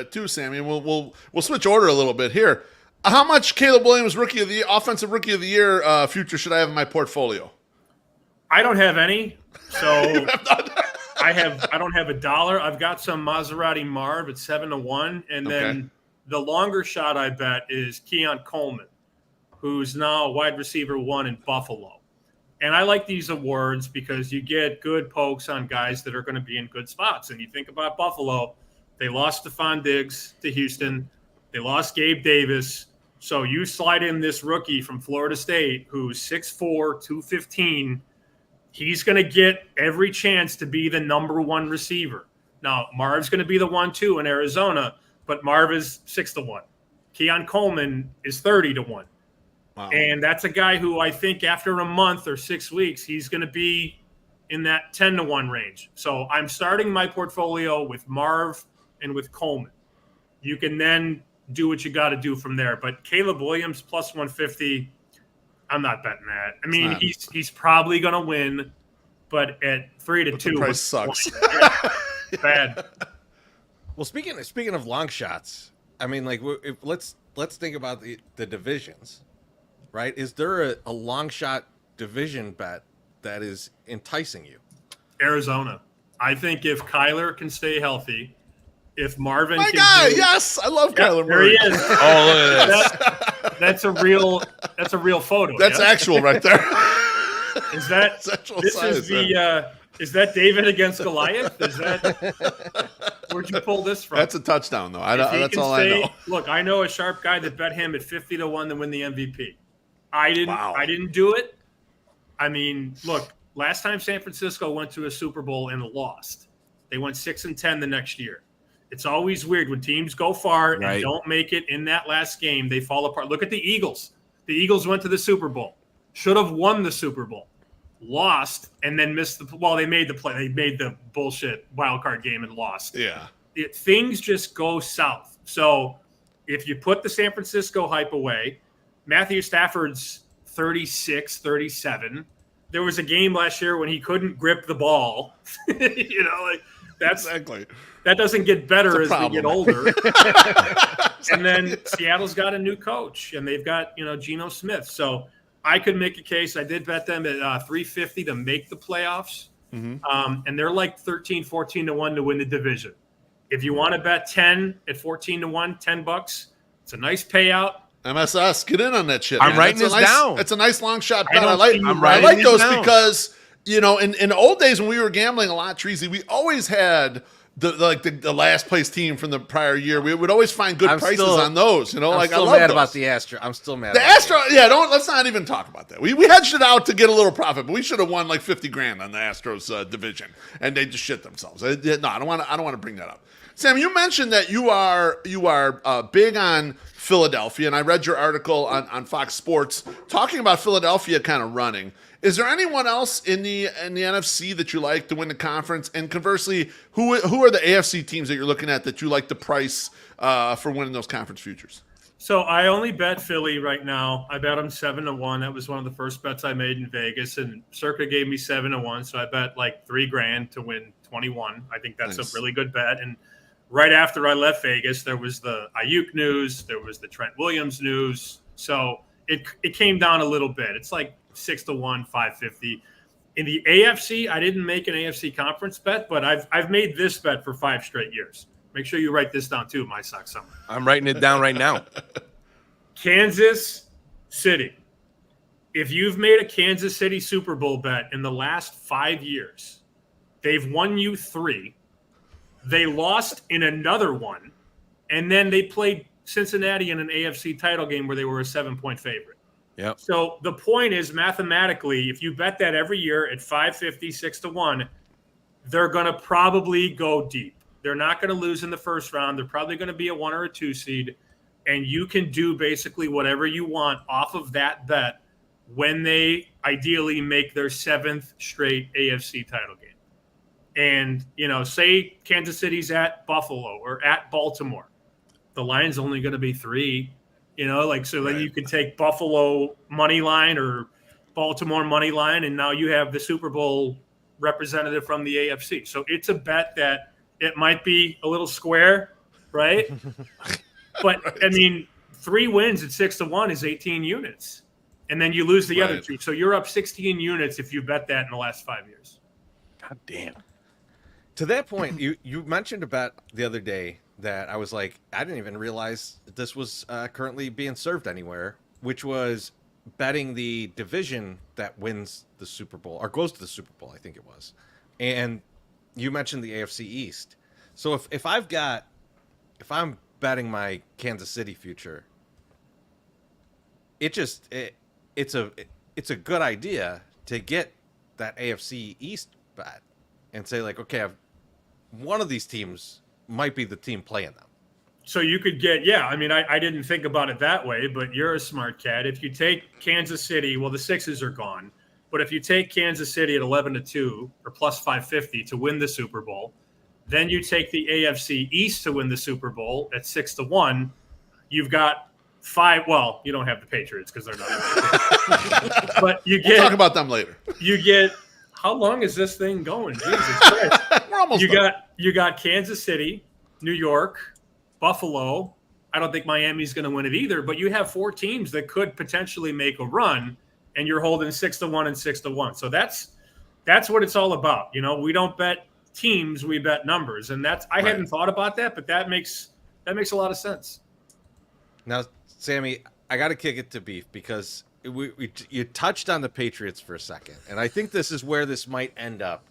[SPEAKER 4] too, Sammy. We'll switch order a little bit here. How much Caleb Williams offensive rookie of the year future should I have in my portfolio?
[SPEAKER 7] I don't have any. So I don't have $1. I've got some Maserati Marv at 7-1, and then the longer shot I bet is Keon Coleman, who's now a wide receiver 1 in Buffalo. And I like these awards because you get good pokes on guys that are going to be in good spots. And you think about Buffalo, they lost Stephon Diggs to Houston, they lost Gabe Davis. So you slide in this rookie from Florida State who's 6'4", 215. He's going to get every chance to be the number 1 receiver. Now, Marv's going to be the 1-2 in Arizona, but Marv is 6-1. Keon Coleman is 30-1. Wow. And that's a guy who I think after a month or 6 weeks, he's going to be in that 10-1 range. So I'm starting my portfolio with Marv and with Coleman. You can then do what you got to do from there. But Caleb Williams plus 150, I'm not betting that. I mean, he's probably going to win, but at 3-2,
[SPEAKER 4] the price sucks.
[SPEAKER 7] Bad.
[SPEAKER 6] Well, speaking of long shots, I mean, like, let's think about the divisions, right? Is there a long shot division bet that is enticing you?
[SPEAKER 7] Arizona. I think if Kyler can stay healthy, if Marvin
[SPEAKER 4] my
[SPEAKER 7] can
[SPEAKER 4] guy, yes, I love Kyler
[SPEAKER 7] Murray.
[SPEAKER 4] There he
[SPEAKER 7] is.
[SPEAKER 1] Oh, look at this.
[SPEAKER 7] That's a real photo.
[SPEAKER 4] That's actual right there.
[SPEAKER 7] Is that this size, is the is that David against Goliath? Is that where'd you pull this from?
[SPEAKER 4] That's a touchdown though. That's all I know.
[SPEAKER 7] Look, I know a sharp guy that bet him at 50-1 to win the MVP. I didn't do it. I mean, look, last time San Francisco went to a Super Bowl and lost. They went 6-10 the next year. It's always weird when teams go far and don't make it in that last game, they fall apart. Look at the Eagles. The Eagles went to the Super Bowl. Should have won the Super Bowl. Lost and then missed they made the play. They made the bullshit wild card game and lost.
[SPEAKER 4] Yeah.
[SPEAKER 7] Things just go south. So if you put the San Francisco hype away, Matthew Stafford's 36, 37. There was a game last year when he couldn't grip the ball. That's
[SPEAKER 4] exactly.
[SPEAKER 7] That doesn't get better as we get older. And then Seattle's got a new coach, and they've got, Geno Smith. So I could make a case. I did bet them at 350 to make the playoffs. Mm-hmm. And they're like 13, 14-1 to win the division. If you want to bet 10 at 14-1, $10, it's a nice payout.
[SPEAKER 4] MSS, get in on that shit.
[SPEAKER 1] I'm writing this down.
[SPEAKER 4] It's a nice long shot bet. I
[SPEAKER 1] like
[SPEAKER 4] those because, in the old days when we were gambling a lot, Treasy, we always had the last place team from the prior year. We would always find good prices on those.
[SPEAKER 6] I'm still mad about the Astro. I'm still mad.
[SPEAKER 4] The Astro, let's not even talk about that. We hedged it out to get a little profit, but we should have won like $50,000 on the Astros division, and they just shit themselves. No, I don't want to bring that up. Sam, you mentioned that you are big on Philadelphia, and I read your article on Fox Sports talking about Philadelphia kind of running. Is there anyone else in the NFC that you like to win the conference? And conversely, who are the AFC teams that you're looking at that you like the price for winning those conference futures?
[SPEAKER 7] So I only bet Philly right now. I bet them 7-1. That was one of the first bets I made in Vegas, and Circa gave me 7-1. So I bet like $3,000 to win 21. I think that's a really good bet. And right after I left Vegas, there was the Ayuk news, there was the Trent Williams news. So it came down a little bit. It's like 6-1, 550. In the AFC, I didn't make an AFC conference bet, but I've made this bet for 5 straight years. Make sure you write this down too, My Sox Summer.
[SPEAKER 1] I'm writing it down right now.
[SPEAKER 7] Kansas City. If you've made a Kansas City Super Bowl bet in the last 5 years, they've won you 3. They lost in another one, and then they played Cincinnati in an AFC title game where they were a 7-point favorite.
[SPEAKER 1] Yep.
[SPEAKER 7] So the point is, mathematically, if you bet that every year at 550, 6-1, they're going to probably go deep. They're not going to lose in the first round. They're probably going to be a 1 or a 2 seed, and you can do basically whatever you want off of that bet when they ideally make their 7th straight AFC title game. And, say Kansas City's at Buffalo or at Baltimore. The line's only going to be 3, then you could take Buffalo money line or Baltimore money line, and now you have the Super Bowl representative from the AFC. So it's a bet that it might be a little square, right? But, 3 wins at 6-1 is 18 units. And then you lose the other 2. So you're up 16 units if you bet that in the last 5 years.
[SPEAKER 1] God damn.
[SPEAKER 6] To that point, you mentioned a bet the other day that I was like, I didn't even realize this was currently being served anywhere, which was betting the division that wins the Super Bowl or goes to the Super Bowl, I think it was. And you mentioned the AFC East. So if I'm betting my Kansas City future, it's a good idea to get that AFC East bet and say like, okay, one of these teams might be the team playing them.
[SPEAKER 7] So you could get, I didn't think about it that way, but you're a smart cat. If you take Kansas City, well, the 6s are gone. But if you take Kansas City at 11-2 or plus 550 to win the Super Bowl, then you take the AFC East to win the Super Bowl at 6-1. You've got 5. Well, you don't have the Patriots because they're not. But you get.
[SPEAKER 4] We'll talk about them later.
[SPEAKER 7] You get. How long is this thing going? Jesus Christ.
[SPEAKER 4] We're almost done.
[SPEAKER 7] You got Kansas City, New York, Buffalo. I don't think Miami's going to win it either, but you have 4 teams that could potentially make a run, and you're holding 6-1 and 6-1. So that's what it's all about. We don't bet teams, we bet numbers, and I hadn't thought about that, but that makes a lot of sense.
[SPEAKER 6] Now, Sammy, I got to kick it to Beef because you touched on the Patriots for a second, and I think this is where this might end up.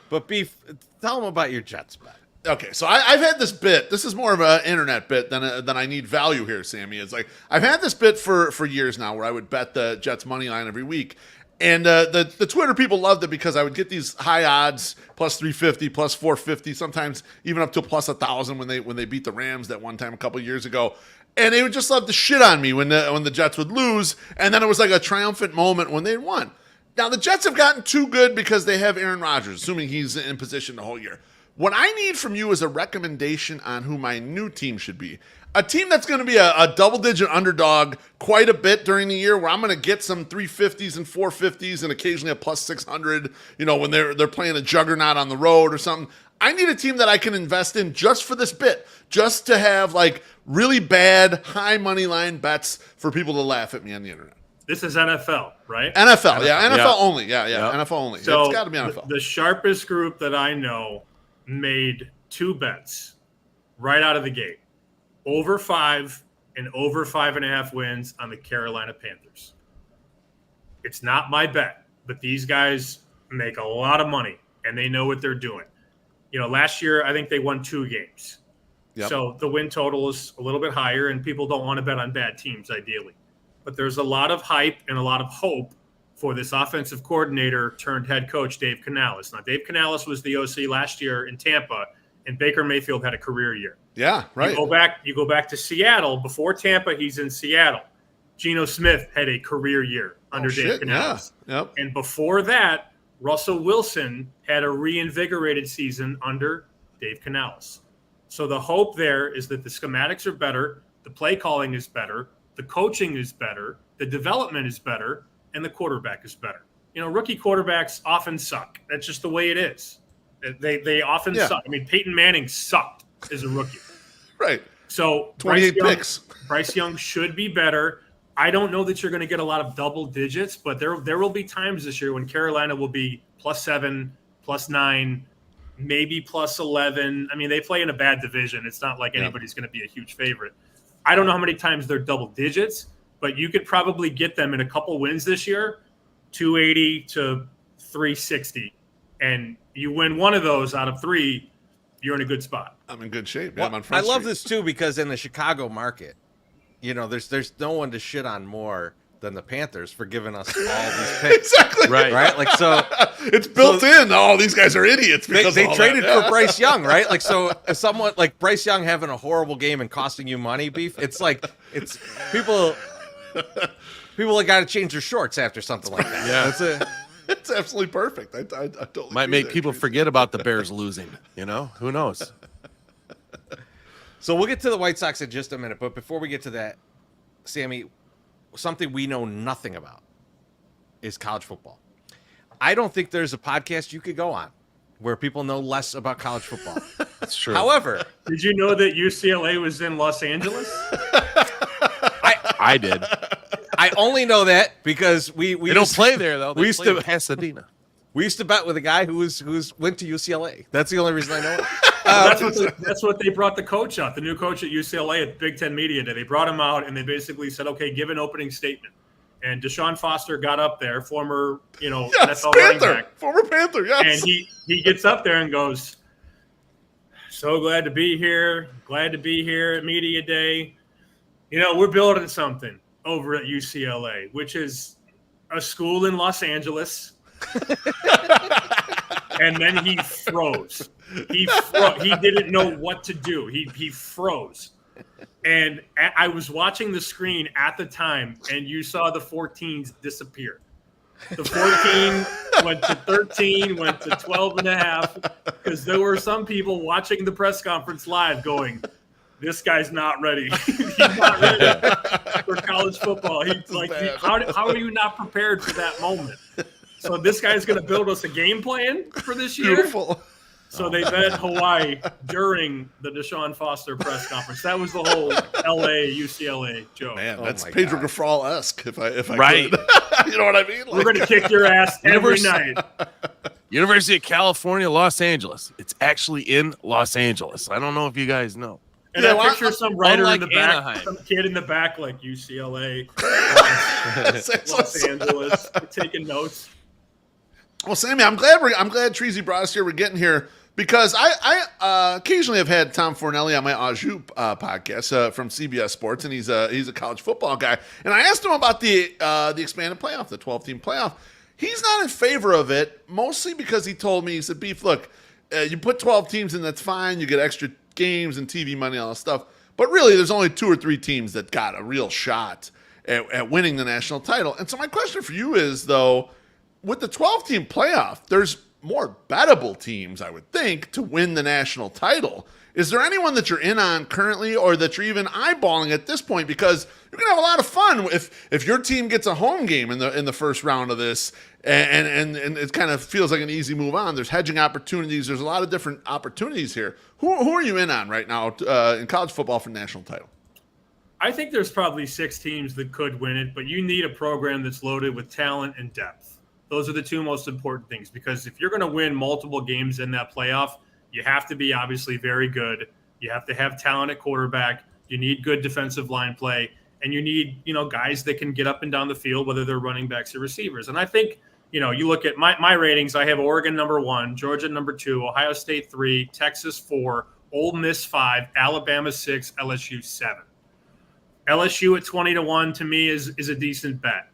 [SPEAKER 6] But Beef, tell them about your Jets bet.
[SPEAKER 4] Okay, so I've had this bit. This is more of an internet bit than I need value here, Sammy. It's like I've had this bit for years now where I would bet the Jets money line every week. And the Twitter people loved it because I would get these high odds, plus 350, plus 450, sometimes even up to plus 1,000 when they beat the Rams that one time a couple years ago. And they would just love to shit on me when the Jets would lose. And then it was like a triumphant moment when they won. Now, the Jets have gotten too good because they have Aaron Rodgers, assuming he's in position the whole year. What I need from you is a recommendation on who my new team should be. A team that's going to be a double-digit underdog quite a bit during the year, where I'm going to get some 350s and 450s and occasionally a plus 600, when they're playing a juggernaut on the road or something. I need a team that I can invest in just for this bit, just to have like really bad high money line bets for people to laugh at me on the internet.
[SPEAKER 7] This is NFL, right?
[SPEAKER 4] NFL. Only. Yeah, NFL only.
[SPEAKER 7] So
[SPEAKER 4] it's got to be NFL.
[SPEAKER 7] The sharpest group that I know made 2 bets right out of the gate. Over 5 and over 5.5 wins on the Carolina Panthers. It's not my bet, but these guys make a lot of money and they know what they're doing. Last year, I think they won 2 games. Yep. So the win total is a little bit higher and people don't want to bet on bad teams ideally. But there's a lot of hype and a lot of hope for this offensive coordinator turned head coach, Dave Canales. Now, Dave Canales was the OC last year in Tampa, and Baker Mayfield had a career year.
[SPEAKER 4] Yeah, right.
[SPEAKER 7] You go back to Seattle. Before Tampa, he's in Seattle. Geno Smith had a career year under Dave Canales.
[SPEAKER 4] Yeah. Yep.
[SPEAKER 7] And before that, Russell Wilson had a reinvigorated season under Dave Canales. So the hope there is that the schematics are better, the play calling is better, the coaching is better, the development is better, and the quarterback is better. Rookie quarterbacks often suck. That's just the way it is. They often suck. I mean, Peyton Manning sucked as a rookie.
[SPEAKER 4] Right.
[SPEAKER 7] So
[SPEAKER 4] 28 picks.
[SPEAKER 7] Bryce Young should be better. I don't know that you're going to get a lot of double digits, but there will be times this year when Carolina will be +7, +9, maybe +11. I mean, they play in a bad division. It's not like anybody's going to be a huge favorite. I don't know how many times they're double digits, but you could probably get them in a couple wins this year, 280 to 360. And you win one of those out of 3, you're in a good spot.
[SPEAKER 4] I'm in good shape.
[SPEAKER 6] Well,
[SPEAKER 4] I'm on Front
[SPEAKER 6] I love
[SPEAKER 4] Street.
[SPEAKER 6] this too because in the Chicago market, there's no one to shit on more than the Panthers for giving us all these picks.
[SPEAKER 4] Exactly.
[SPEAKER 6] Right? Like, so
[SPEAKER 4] it's built in. Oh, these guys are idiots because
[SPEAKER 6] they
[SPEAKER 4] of all
[SPEAKER 6] traded
[SPEAKER 4] that.
[SPEAKER 6] for Bryce Young, right? Like, so if someone like Bryce Young having a horrible game and costing you money, Beef, it's like, it's people that got to change their shorts after something like that.
[SPEAKER 1] Yeah.
[SPEAKER 6] That's it.
[SPEAKER 4] It's absolutely perfect. I totally
[SPEAKER 1] Might
[SPEAKER 4] agree
[SPEAKER 1] make
[SPEAKER 4] there,
[SPEAKER 1] people
[SPEAKER 4] Tracy.
[SPEAKER 1] forget about the Bears losing. Who knows?
[SPEAKER 6] So we'll get to the White Sox in just a minute, but before we get to that, Sammy, something we know nothing about is college football. I don't think there's a podcast you could go on where people know less about college football.
[SPEAKER 1] That's true.
[SPEAKER 6] However,
[SPEAKER 7] Did you know that UCLA was in Los Angeles?
[SPEAKER 1] I did.
[SPEAKER 6] I only know that because we
[SPEAKER 1] They don't play there though. They
[SPEAKER 6] we used
[SPEAKER 1] play
[SPEAKER 6] to-
[SPEAKER 1] in Pasadena.
[SPEAKER 6] We used to bet with a guy who went to UCLA. That's the only reason I know it.
[SPEAKER 7] That's what they brought the coach out, the new coach at UCLA at Big Ten Media Day. They brought him out and they basically said, okay, give an opening statement. And Deshaun Foster got up there, former,
[SPEAKER 4] Yes,
[SPEAKER 7] NFL running
[SPEAKER 4] Panther,
[SPEAKER 7] back.
[SPEAKER 4] former Panther. Yes,
[SPEAKER 7] And he gets up there and goes, so glad to be here. Glad to be here at Media Day. We're building something over at UCLA, which is a school in Los Angeles. And then he froze. He didn't know what to do. He froze. And I was watching the screen at the time, and you saw the 14s disappear. The 14 went to 13, went to 12 and a half, because there were some people watching the press conference live going, this guy's not ready. He's not ready for college football. How are you not prepared for that moment? So this guy's going to build us a game plan for this year.
[SPEAKER 4] beautiful.
[SPEAKER 7] So they bet Hawaii during the Deshaun Foster press conference. That was the whole LA UCLA joke.
[SPEAKER 4] Man,
[SPEAKER 6] Oh
[SPEAKER 4] that's
[SPEAKER 6] my
[SPEAKER 4] Pedro
[SPEAKER 6] God.
[SPEAKER 4] Gaffral-esque. If I
[SPEAKER 1] Right.
[SPEAKER 4] could. You know what I mean?
[SPEAKER 7] We're going to kick your ass every
[SPEAKER 1] University-
[SPEAKER 7] night.
[SPEAKER 1] University of California, Los Angeles. It's actually in Los Angeles. I don't know if you guys know.
[SPEAKER 7] And
[SPEAKER 4] Yeah,
[SPEAKER 7] I
[SPEAKER 4] well,
[SPEAKER 7] picture some writer in
[SPEAKER 1] unlike
[SPEAKER 7] the back,
[SPEAKER 1] Anaheim.
[SPEAKER 7] some kid in the back like UCLA,
[SPEAKER 4] Well,
[SPEAKER 7] Los Angeles, taking notes.
[SPEAKER 4] Sammy, I'm glad Treasy brought us here. We're getting here because I occasionally have had Tom Fornelli on my Au Jus podcast from CBS Sports, and he's a college football guy. And I asked him about the expanded playoff, the 12-team playoff. He's not in favor of it, mostly because he told me, he said, Beef, look, you put 12 teams in, that's fine. You get extra games and TV money, all that stuff. But really, there's only 2 or 3 teams that got a real shot at winning the national title. And so my question for you is, though, with the 12-team playoff, there's more bettable teams, I would think, to win the national title. Is there anyone that you're in on currently or that you're even eyeballing at this point? Because you're going to have a lot of fun if your team gets a home game in the first round of this and it kind of feels like an easy move on. There's hedging opportunities. There's a lot of different opportunities here. Who are you in on right now in college football for the national title?
[SPEAKER 7] I think there's probably 6 teams that could win it, but you need a program that's loaded with talent and depth. Those are the 2 most important things, because if you're going to win multiple games in that playoff, you have to be obviously very good. You have to have talent at quarterback. You need good defensive line play, and you need, guys that can get up and down the field, whether they're running backs or receivers. And I think, you look at my ratings. I have Oregon number 1, Georgia number 2, Ohio State 3, Texas 4, Ole Miss 5, Alabama 6, LSU 7. LSU at 20-1 to me is a decent bet.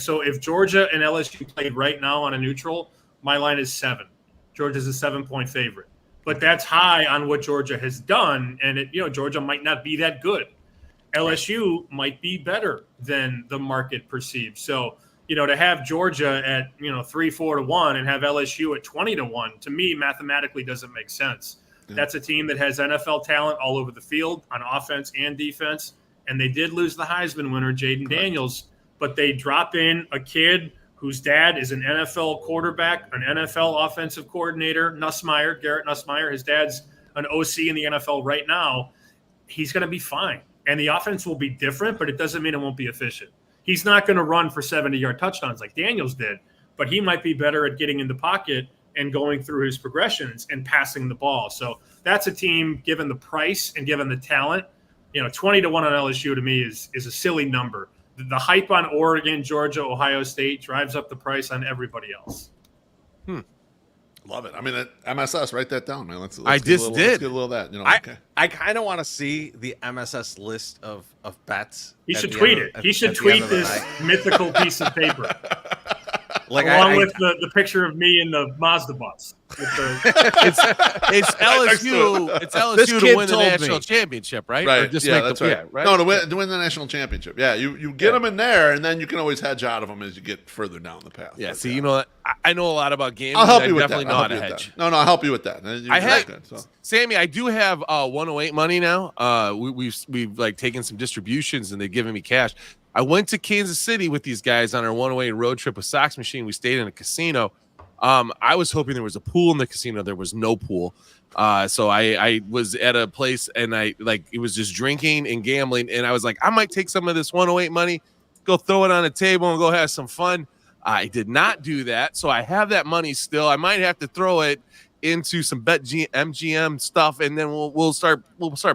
[SPEAKER 7] So if Georgia and LSU played right now on a neutral, my line is 7. Georgia's a 7-point favorite, but that's high on what Georgia has done. And Georgia might not be that good. LSU might be better than the market perceives. So, to have Georgia at, 3-4-1 and have LSU at 20-1, to me, mathematically doesn't make sense. Yeah. That's a team that has NFL talent all over the field on offense and defense. And they did lose the Heisman winner, Jaden Daniels, but they drop in a kid whose dad is an NFL quarterback, an NFL offensive coordinator, Garrett Nussmeier. His dad's an OC in the NFL right now. He's going to be fine. and the offense will be different, but it doesn't mean it won't be efficient. He's not going to run for 70-yard touchdowns like Daniels did, but he might be better at getting in the pocket and going through his progressions and passing the ball. So that's a team, given the price and given the talent, 20 to 1 on LSU to me is a silly number. The hype on Oregon, Georgia, Ohio State drives up the price on everybody else.
[SPEAKER 4] Love it. I mean, MSS, write that down, man. Let's
[SPEAKER 1] I
[SPEAKER 4] get
[SPEAKER 1] just
[SPEAKER 4] a little,
[SPEAKER 1] did.
[SPEAKER 4] Let's get a little of that. Okay.
[SPEAKER 6] I kind of want to see the MSS list of bets.
[SPEAKER 7] He should tweet it. He should tweet this mythical piece of paper. Along with the picture of me in the Mazda bus.
[SPEAKER 1] It's LSU. It's LSU to win the national championship, right?
[SPEAKER 4] Right.
[SPEAKER 1] Or just
[SPEAKER 4] that's right.
[SPEAKER 1] Yeah, right.
[SPEAKER 4] No, to win the national championship. Yeah, you get them in there, and then you can always hedge out of them as you get further down the path.
[SPEAKER 1] Yeah. See, I know a lot about games.
[SPEAKER 4] I'll help you with
[SPEAKER 1] definitely
[SPEAKER 4] that.
[SPEAKER 1] know how to hedge.
[SPEAKER 4] No, I'll help you with that.
[SPEAKER 1] Sammy, I do have 108 money now. We've like taken some distributions, and they've given me cash. I went to Kansas City with these guys on our 108 road trip with Sox Machine. We stayed in a casino. I was hoping there was a pool in the casino. There was no pool. So I was at a place, and it was just drinking and gambling. And I was like, I might take some of this 108 money, go throw it on a table and go have some fun. I did not do that. So I have that money still. I might have to throw it into some MGM stuff, and then we'll start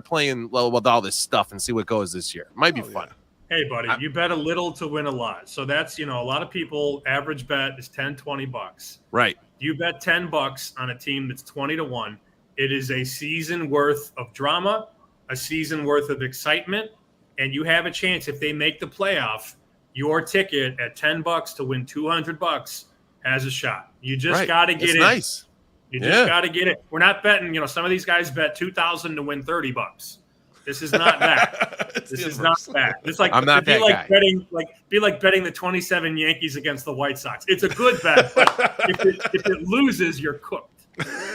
[SPEAKER 1] playing with all this stuff and see what goes this year. Might be fun.
[SPEAKER 4] Yeah.
[SPEAKER 7] Hey, buddy, you bet a little to win a lot. So that's, a lot of people, average bet is $10-20.
[SPEAKER 1] Right.
[SPEAKER 7] You bet $10 on a team that's 20 to 1. It is a season worth of drama, a season worth of excitement, and you have a chance if they make the playoff. Your ticket at $10 to win $200 has a shot. You just got to get it.
[SPEAKER 1] Nice.
[SPEAKER 7] You just got to get it. We're not betting. Some of these guys bet $2,000 to win $30. This is not that. This is not that. It's like
[SPEAKER 1] I'm not that guy.
[SPEAKER 7] Be like betting the 27 Yankees against the White Sox. It's a good bet, but if it loses, you're cooked.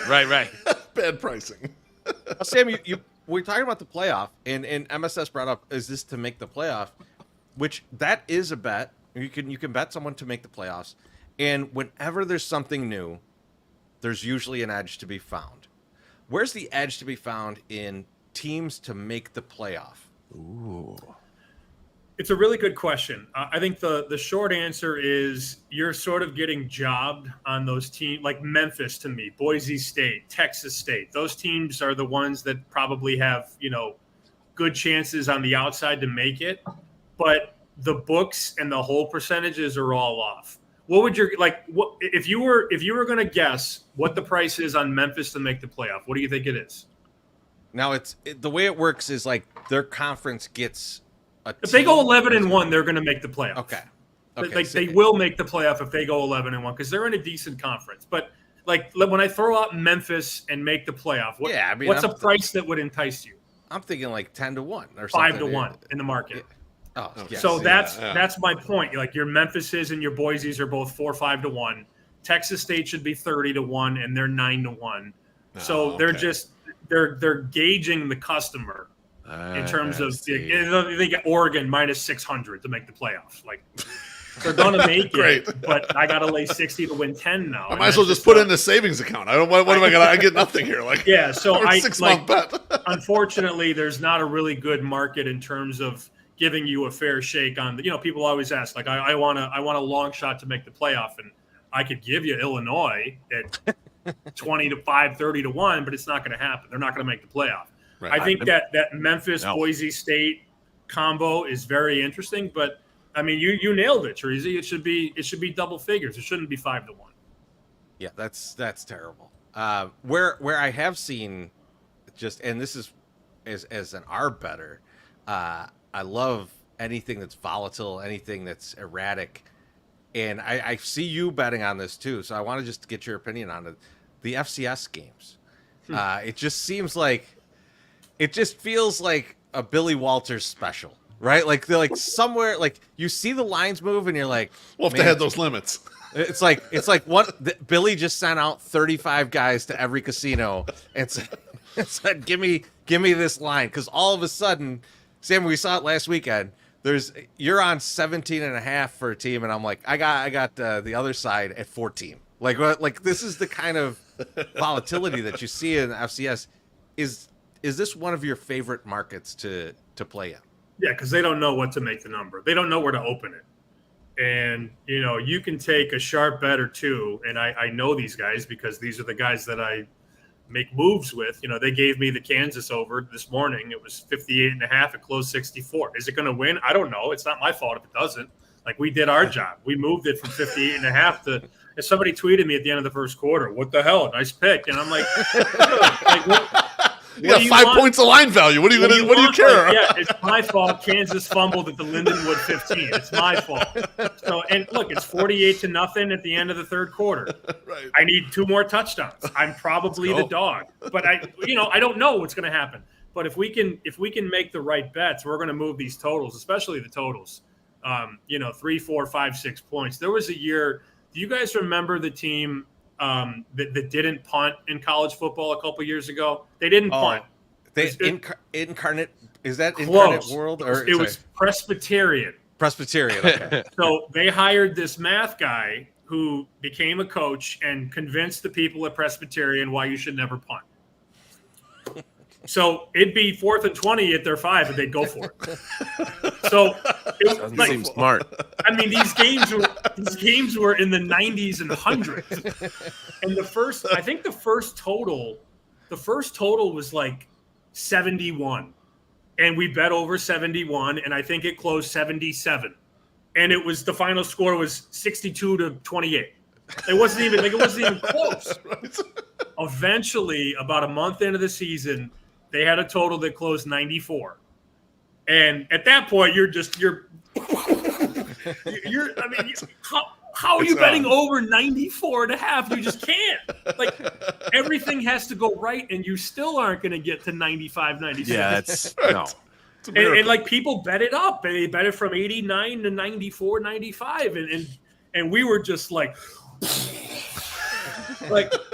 [SPEAKER 1] Right.
[SPEAKER 4] Bad pricing.
[SPEAKER 6] Sam, we're talking about the playoff, and MSS brought up, is this to make the playoff? Which that is a bet. You can bet someone to make the playoffs, and whenever there's something new, there's usually an edge to be found. Where's the edge to be found in teams to make the playoff?
[SPEAKER 1] Ooh.
[SPEAKER 7] It's a really good question. I think the short answer is you're sort of getting jobbed on those teams, like Memphis to me, Boise State, Texas State. Those teams are the ones that probably have, good chances on the outside to make it, but the books and the whole percentages are all off. What would if you were going to guess what the price is on Memphis to make the playoff? What do you think it is?
[SPEAKER 6] Now the way it works is like their conference gets
[SPEAKER 7] if they go 11-1, they're going to make the playoff.
[SPEAKER 6] Okay.
[SPEAKER 7] They will make the playoff if they go 11-1 because they're in a decent conference. But when I throw out Memphis and make the playoff, what's a price that would entice you?
[SPEAKER 6] I'm thinking like 10-1 or something.
[SPEAKER 7] 5-1 in the market.
[SPEAKER 6] Yeah. Oh, yes.
[SPEAKER 7] So that's my point. Like your Memphises and your Boise's are both 4-5-1. Texas State should be 30-1, and they're 9-1. So they're just they're gauging the customer in terms of they get Oregon minus 600 to make the playoffs. Like they're gonna make it, but I gotta lay 60 to win 10 now.
[SPEAKER 4] I might as well just put in the savings account. I don't. What am I gonna? I get nothing here.
[SPEAKER 7] So I
[SPEAKER 4] 6-month bet.
[SPEAKER 7] Unfortunately, there's not a really good market in terms of giving you a fair shake on the. People always ask I want a long shot to make the playoff, and I could give you Illinois at 20-5, 30-1, but it's not going to happen. They're not going to make the playoff. Right. I think that Memphis Boise State combo is very interesting, but I mean you nailed it, Treasy. It should be double figures. It shouldn't be 5-1.
[SPEAKER 6] Yeah, that's terrible. Where I have seen and this is as an arb better, I love anything that's volatile, anything that's erratic. And I see you betting on this too, so I want to just get your opinion on it. The FCS games. It just feels like a Billy Walters special, right? Like they're like somewhere, like you see the lines move, and you're like,
[SPEAKER 4] "Well, if they had those limits."
[SPEAKER 6] It's like what Billy just sent out 35 guys to every casino and said, "Give me this line," because all of a sudden, Sam, we saw it last weekend. You're on 17.5 for a team, and I'm like, I got the other side at 14. Like this is the kind of volatility that you see in the FCS. Is this one of your favorite markets to play in?
[SPEAKER 7] Yeah, because they don't know what to make the number. They don't know where to open it. And, you can take a sharp bet or two, and I know these guys because these are the guys that I make moves with. They gave me the Kansas over this morning. It was 58.5. It closed 64. Is it going to win? I don't know. It's not my fault if it doesn't. Like, we did our job. We moved it from 58.5 to – if somebody tweeted me at the end of the first quarter, what the hell? Nice pick. And I'm like,
[SPEAKER 4] you got 5 points of line value. What do you care?
[SPEAKER 7] Like, yeah, it's my fault. Kansas fumbled at the Lindenwood 15. It's my fault. So, and look, it's 48-0 at the end of the third quarter.
[SPEAKER 4] Right.
[SPEAKER 7] I need 2 more touchdowns. I'm probably the dog, but I don't know what's going to happen. But if we can make the right bets, we're going to move these totals, especially the totals. 3, 4, 5, 6 points. There was a year. Do you guys remember the team that didn't punt in college football a couple years ago? They didn't punt.
[SPEAKER 6] Incarnate is that
[SPEAKER 7] close.
[SPEAKER 6] Incarnate World or
[SPEAKER 7] it was Presbyterian?
[SPEAKER 6] Presbyterian. Okay.
[SPEAKER 7] So they hired this math guy who became a coach and convinced the people at Presbyterian why you should never punt. So it'd be 4th and 20 at their 5, and they'd go for it. So
[SPEAKER 1] Doesn't seem smart.
[SPEAKER 7] I mean, these games were in the 90s and 100s, and the first total was like 71, and we bet over 71, and I think it closed 77, and the final score was 62-28. It wasn't even close. Eventually, about a month into the season, they had a total that closed 94. And at that point, how are you betting over 94.5? You just can't. Like, everything has to go right, and you still aren't going to get to 95, 96.
[SPEAKER 1] Yeah, it's no.
[SPEAKER 7] And like, people bet it up. They bet it from 89 to 94, 95. And we were just like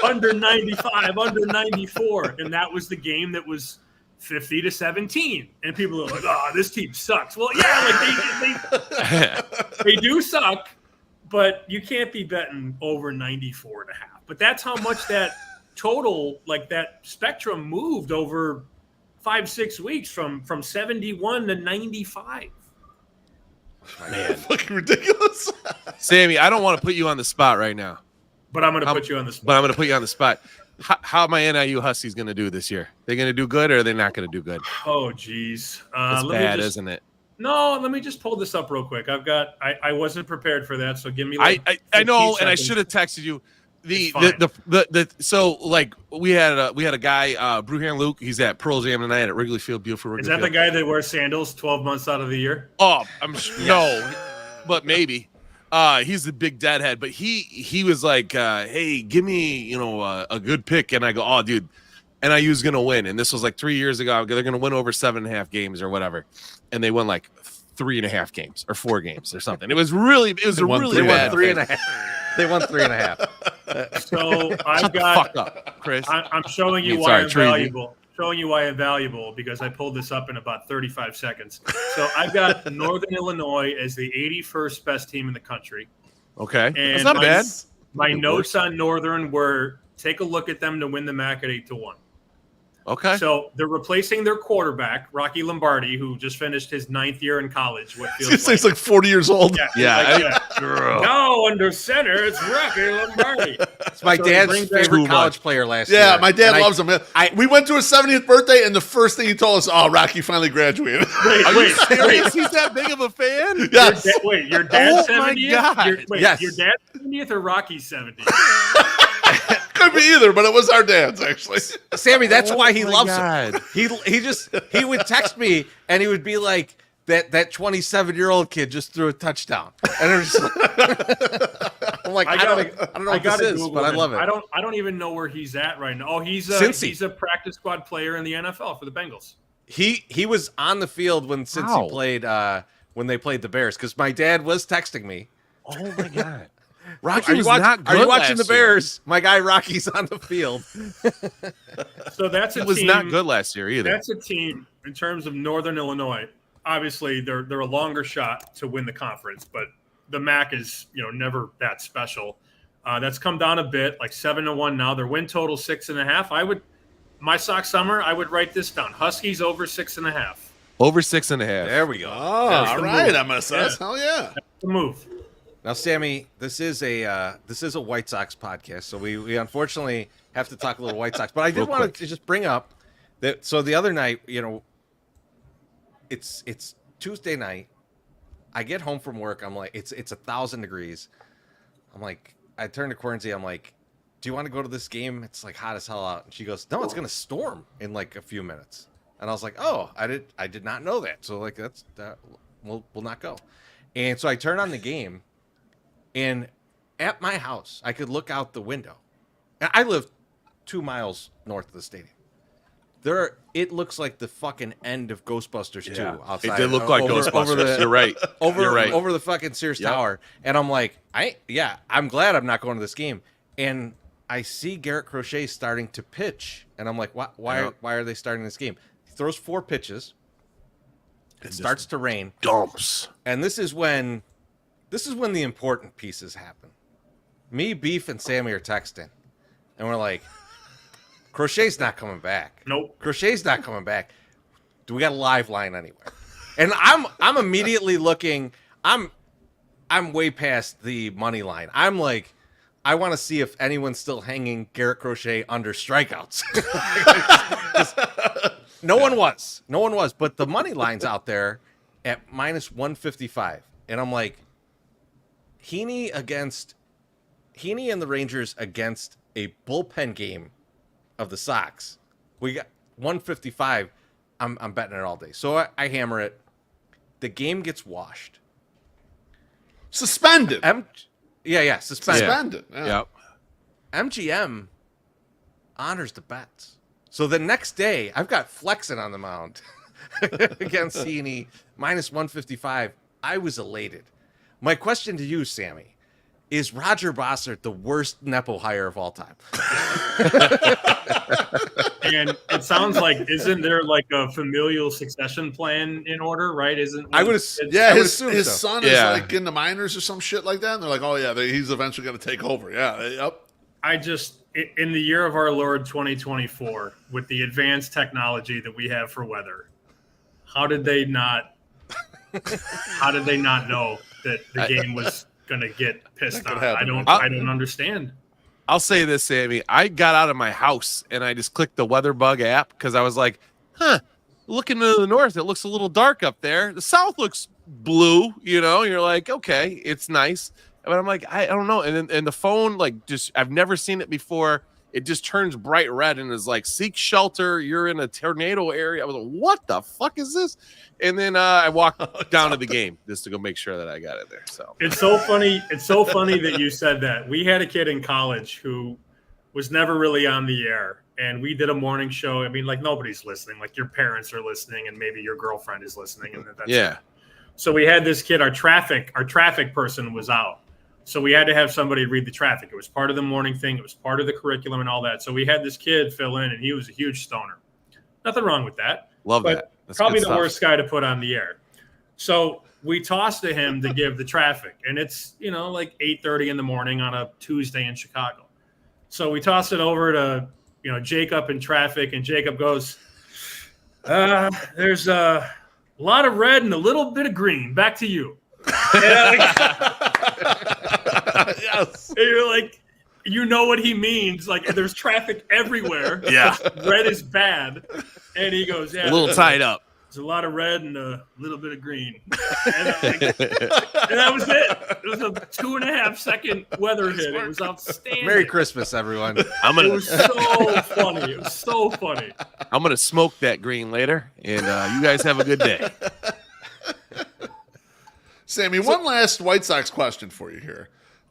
[SPEAKER 7] under 95, under 94. And that was the game that was 50-17. And people are like, oh, this team sucks. Well, yeah, like they do suck, but you can't be betting over 94.5. But that's how much that total, like that spectrum, moved over 5-6 weeks from 71 to 95.
[SPEAKER 1] Man,
[SPEAKER 4] fucking ridiculous.
[SPEAKER 1] Sammy, I don't want to put you on the spot right now.
[SPEAKER 7] But I'm going to put you on the spot.
[SPEAKER 1] But I'm going to put you on the spot. How are my NIU Huskies going to do this year? They going to do good, or are they not going to do good?
[SPEAKER 7] Oh, geez.
[SPEAKER 1] It's bad, isn't it?
[SPEAKER 7] No, let me just pull this up real quick. I wasn't prepared for that, so give me.
[SPEAKER 1] I know, and I should have texted you. So like we had a guy, Bruhan Luke. He's at Pearl Jam tonight at Wrigley Field. Beautiful Wrigley
[SPEAKER 7] Is that
[SPEAKER 1] Field.
[SPEAKER 7] the guy that wears sandals 12 months out of the year?
[SPEAKER 1] Oh, no, but maybe. He's the big deadhead, but he was like, hey, give me a good pick, and I go, oh, dude, NIU's gonna win, and this was like 3 years ago. They're gonna win over 7.5 games or whatever, and they won like 3.5 games or 4 games or something. It was really bad.
[SPEAKER 6] They won 3.5. They won 3.5.
[SPEAKER 7] So I've
[SPEAKER 1] got fuck up, Chris.
[SPEAKER 7] I'm showing you why I'm valuable. Showing you why I'm valuable because I pulled this up in about 35 seconds. So I've got Northern Illinois as the 81st best team in the country.
[SPEAKER 1] Okay,
[SPEAKER 7] and
[SPEAKER 1] that's not bad.
[SPEAKER 7] My notes on Northern were take a look at them to win the MAC at 8-1.
[SPEAKER 1] Okay.
[SPEAKER 7] So they're replacing their quarterback, Rocky Lombardi, who just finished his 9th year in college. What feels
[SPEAKER 4] He's like 40 years old.
[SPEAKER 1] Yeah.
[SPEAKER 7] Now under center, it's Rocky Lombardi.
[SPEAKER 6] It's my dad's favorite college player last year.
[SPEAKER 4] Yeah, my dad loves him. We went to his 70th birthday, and the first thing he told us, oh, Rocky finally graduated.
[SPEAKER 1] Wait, serious? He's that big of a fan?
[SPEAKER 4] Yes.
[SPEAKER 7] Your dad's 70th?
[SPEAKER 1] Oh, my God.
[SPEAKER 7] Yes. Your dad's 70th or Rocky's 70th?
[SPEAKER 4] Could be either, but it was our dad's, actually.
[SPEAKER 6] Sammy, that's why he loves
[SPEAKER 1] God.
[SPEAKER 6] him. He would text me and he would be like, that 27-year-old kid just threw a touchdown. And it was I'm like, I don't know what this is, but I love it.
[SPEAKER 7] I don't even know where he's at right now. Oh, he's a practice squad player in the NFL for the Bengals.
[SPEAKER 6] He was on the field when Cincy played when they played the Bears because my dad was texting me.
[SPEAKER 1] Oh my God. Rocky
[SPEAKER 6] are
[SPEAKER 1] was not good.
[SPEAKER 6] Are you watching the Bears? My guy Rocky's on the field.
[SPEAKER 7] So that's a team.
[SPEAKER 1] He was not good last year either.
[SPEAKER 7] That's a team in terms of Northern Illinois. Obviously, they're a longer shot to win the conference, but the MAC is never that special. That's come down a bit, like 7-1 now. Their win total 6.5. My sock summer, I would write this down: Huskies over 6.5.
[SPEAKER 1] Over 6.5.
[SPEAKER 6] There we go.
[SPEAKER 4] Oh, all right,
[SPEAKER 7] move.
[SPEAKER 4] MSS. Hell yeah.
[SPEAKER 7] The move.
[SPEAKER 6] Now, Sammy, this is a White Sox podcast, so we unfortunately have to talk a little White Sox. But I did want to just bring up that. So the other night, it's Tuesday night. I get home from work. I'm like, it's 1,000 degrees. I'm like, I turn to Quarantine. I'm like, do you want to go to this game? It's like hot as hell out. And she goes, no, it's gonna storm in like a few minutes. And I was like, oh, I did not know that. So like we'll not go. And so I turn on the game, and at my house, I could look out the window. And I live 2 miles north of the stadium. It looks like the fucking end of Ghostbusters 2 outside.
[SPEAKER 1] It did look like Ghostbusters. You're right. You're right.
[SPEAKER 6] Over the fucking Sears Tower. And I'm like, I'm glad I'm not going to this game. And I see Garrett Crochet starting to pitch. And I'm like, why are they starting this game? He throws 4 pitches. It starts to rain.
[SPEAKER 1] Dumps.
[SPEAKER 6] And this is when the important pieces happen. Me, Beef, and Sammy are texting. And we're like, Crochet's not coming back.
[SPEAKER 7] Nope.
[SPEAKER 6] Crochet's not coming back. Do we got a live line anywhere? And I'm immediately looking. I'm way past the money line. I'm like, I want to see if anyone's still hanging Garrett Crochet under strikeouts. No one was. But the money line's out there at -155. And I'm like, Heaney and the Rangers against a bullpen game of the Sox. We got 155. I'm betting it all day. So I hammer it. The game gets washed.
[SPEAKER 4] Suspended.
[SPEAKER 6] Suspended.
[SPEAKER 4] Suspended. Yeah.
[SPEAKER 1] Yep.
[SPEAKER 6] MGM honors the bets. So the next day, I've got Flexen on the mound against Heaney, -155. I was elated. My question to you, Sammy, is Roger Bossert the worst Nepo hire of all time?
[SPEAKER 7] And it sounds like, isn't there like a familial succession plan in order, right?
[SPEAKER 6] His
[SPEAKER 4] son is like in the minors or some shit like that. And they're like, oh yeah, he's eventually going to take over. Yeah. Yep.
[SPEAKER 7] In the year of our Lord 2024, with the advanced technology that we have for weather, how did they not know that the game was going to get pissed on? I don't understand.
[SPEAKER 1] I'll say this, Sammy. I got out of my house and I just clicked the Weather Bug app because I was like, looking to the north, it looks a little dark up there. The south looks blue, You're like, okay, it's nice. But I'm like, I don't know. And the phone, like, just I've never seen it before. It just turns bright red and is like, seek shelter. You're in a tornado area. I was like, what the fuck is this? And then I walked down to the game just to go make sure that I got it there. So
[SPEAKER 7] it's so funny. It's so funny that you said that. We had a kid in college who was never really on the air, and we did a morning show. I mean, like, nobody's listening. Like, your parents are listening, and maybe your girlfriend is listening, and that's it. So we had this kid. Our traffic person was out. So we had to have somebody read the traffic. It was part of the morning thing. It was part of the curriculum and all that. So we had this kid fill in, and he was a huge stoner. Nothing wrong with that.
[SPEAKER 1] Love that. That's
[SPEAKER 7] probably the worst guy to put on the air. So we tossed to him to give the traffic, and it's, like 8:30 in the morning on a Tuesday in Chicago. So we tossed it over to, Jacob in traffic, and Jacob goes, there's a lot of red and a little bit of green. Back to you. Yes. And you're like, what he means. Like, there's traffic everywhere.
[SPEAKER 1] Yeah.
[SPEAKER 7] Red is bad. And he goes,
[SPEAKER 1] a little tied up.
[SPEAKER 7] There's a lot of red and a little bit of green. And that was it. It was a 2.5 second weather hit. It was outstanding.
[SPEAKER 6] Merry Christmas, everyone.
[SPEAKER 7] It was so funny. It was so funny.
[SPEAKER 1] I'm going to smoke that green later, and you guys have a good day.
[SPEAKER 4] Sammy, one last White Sox question for you here.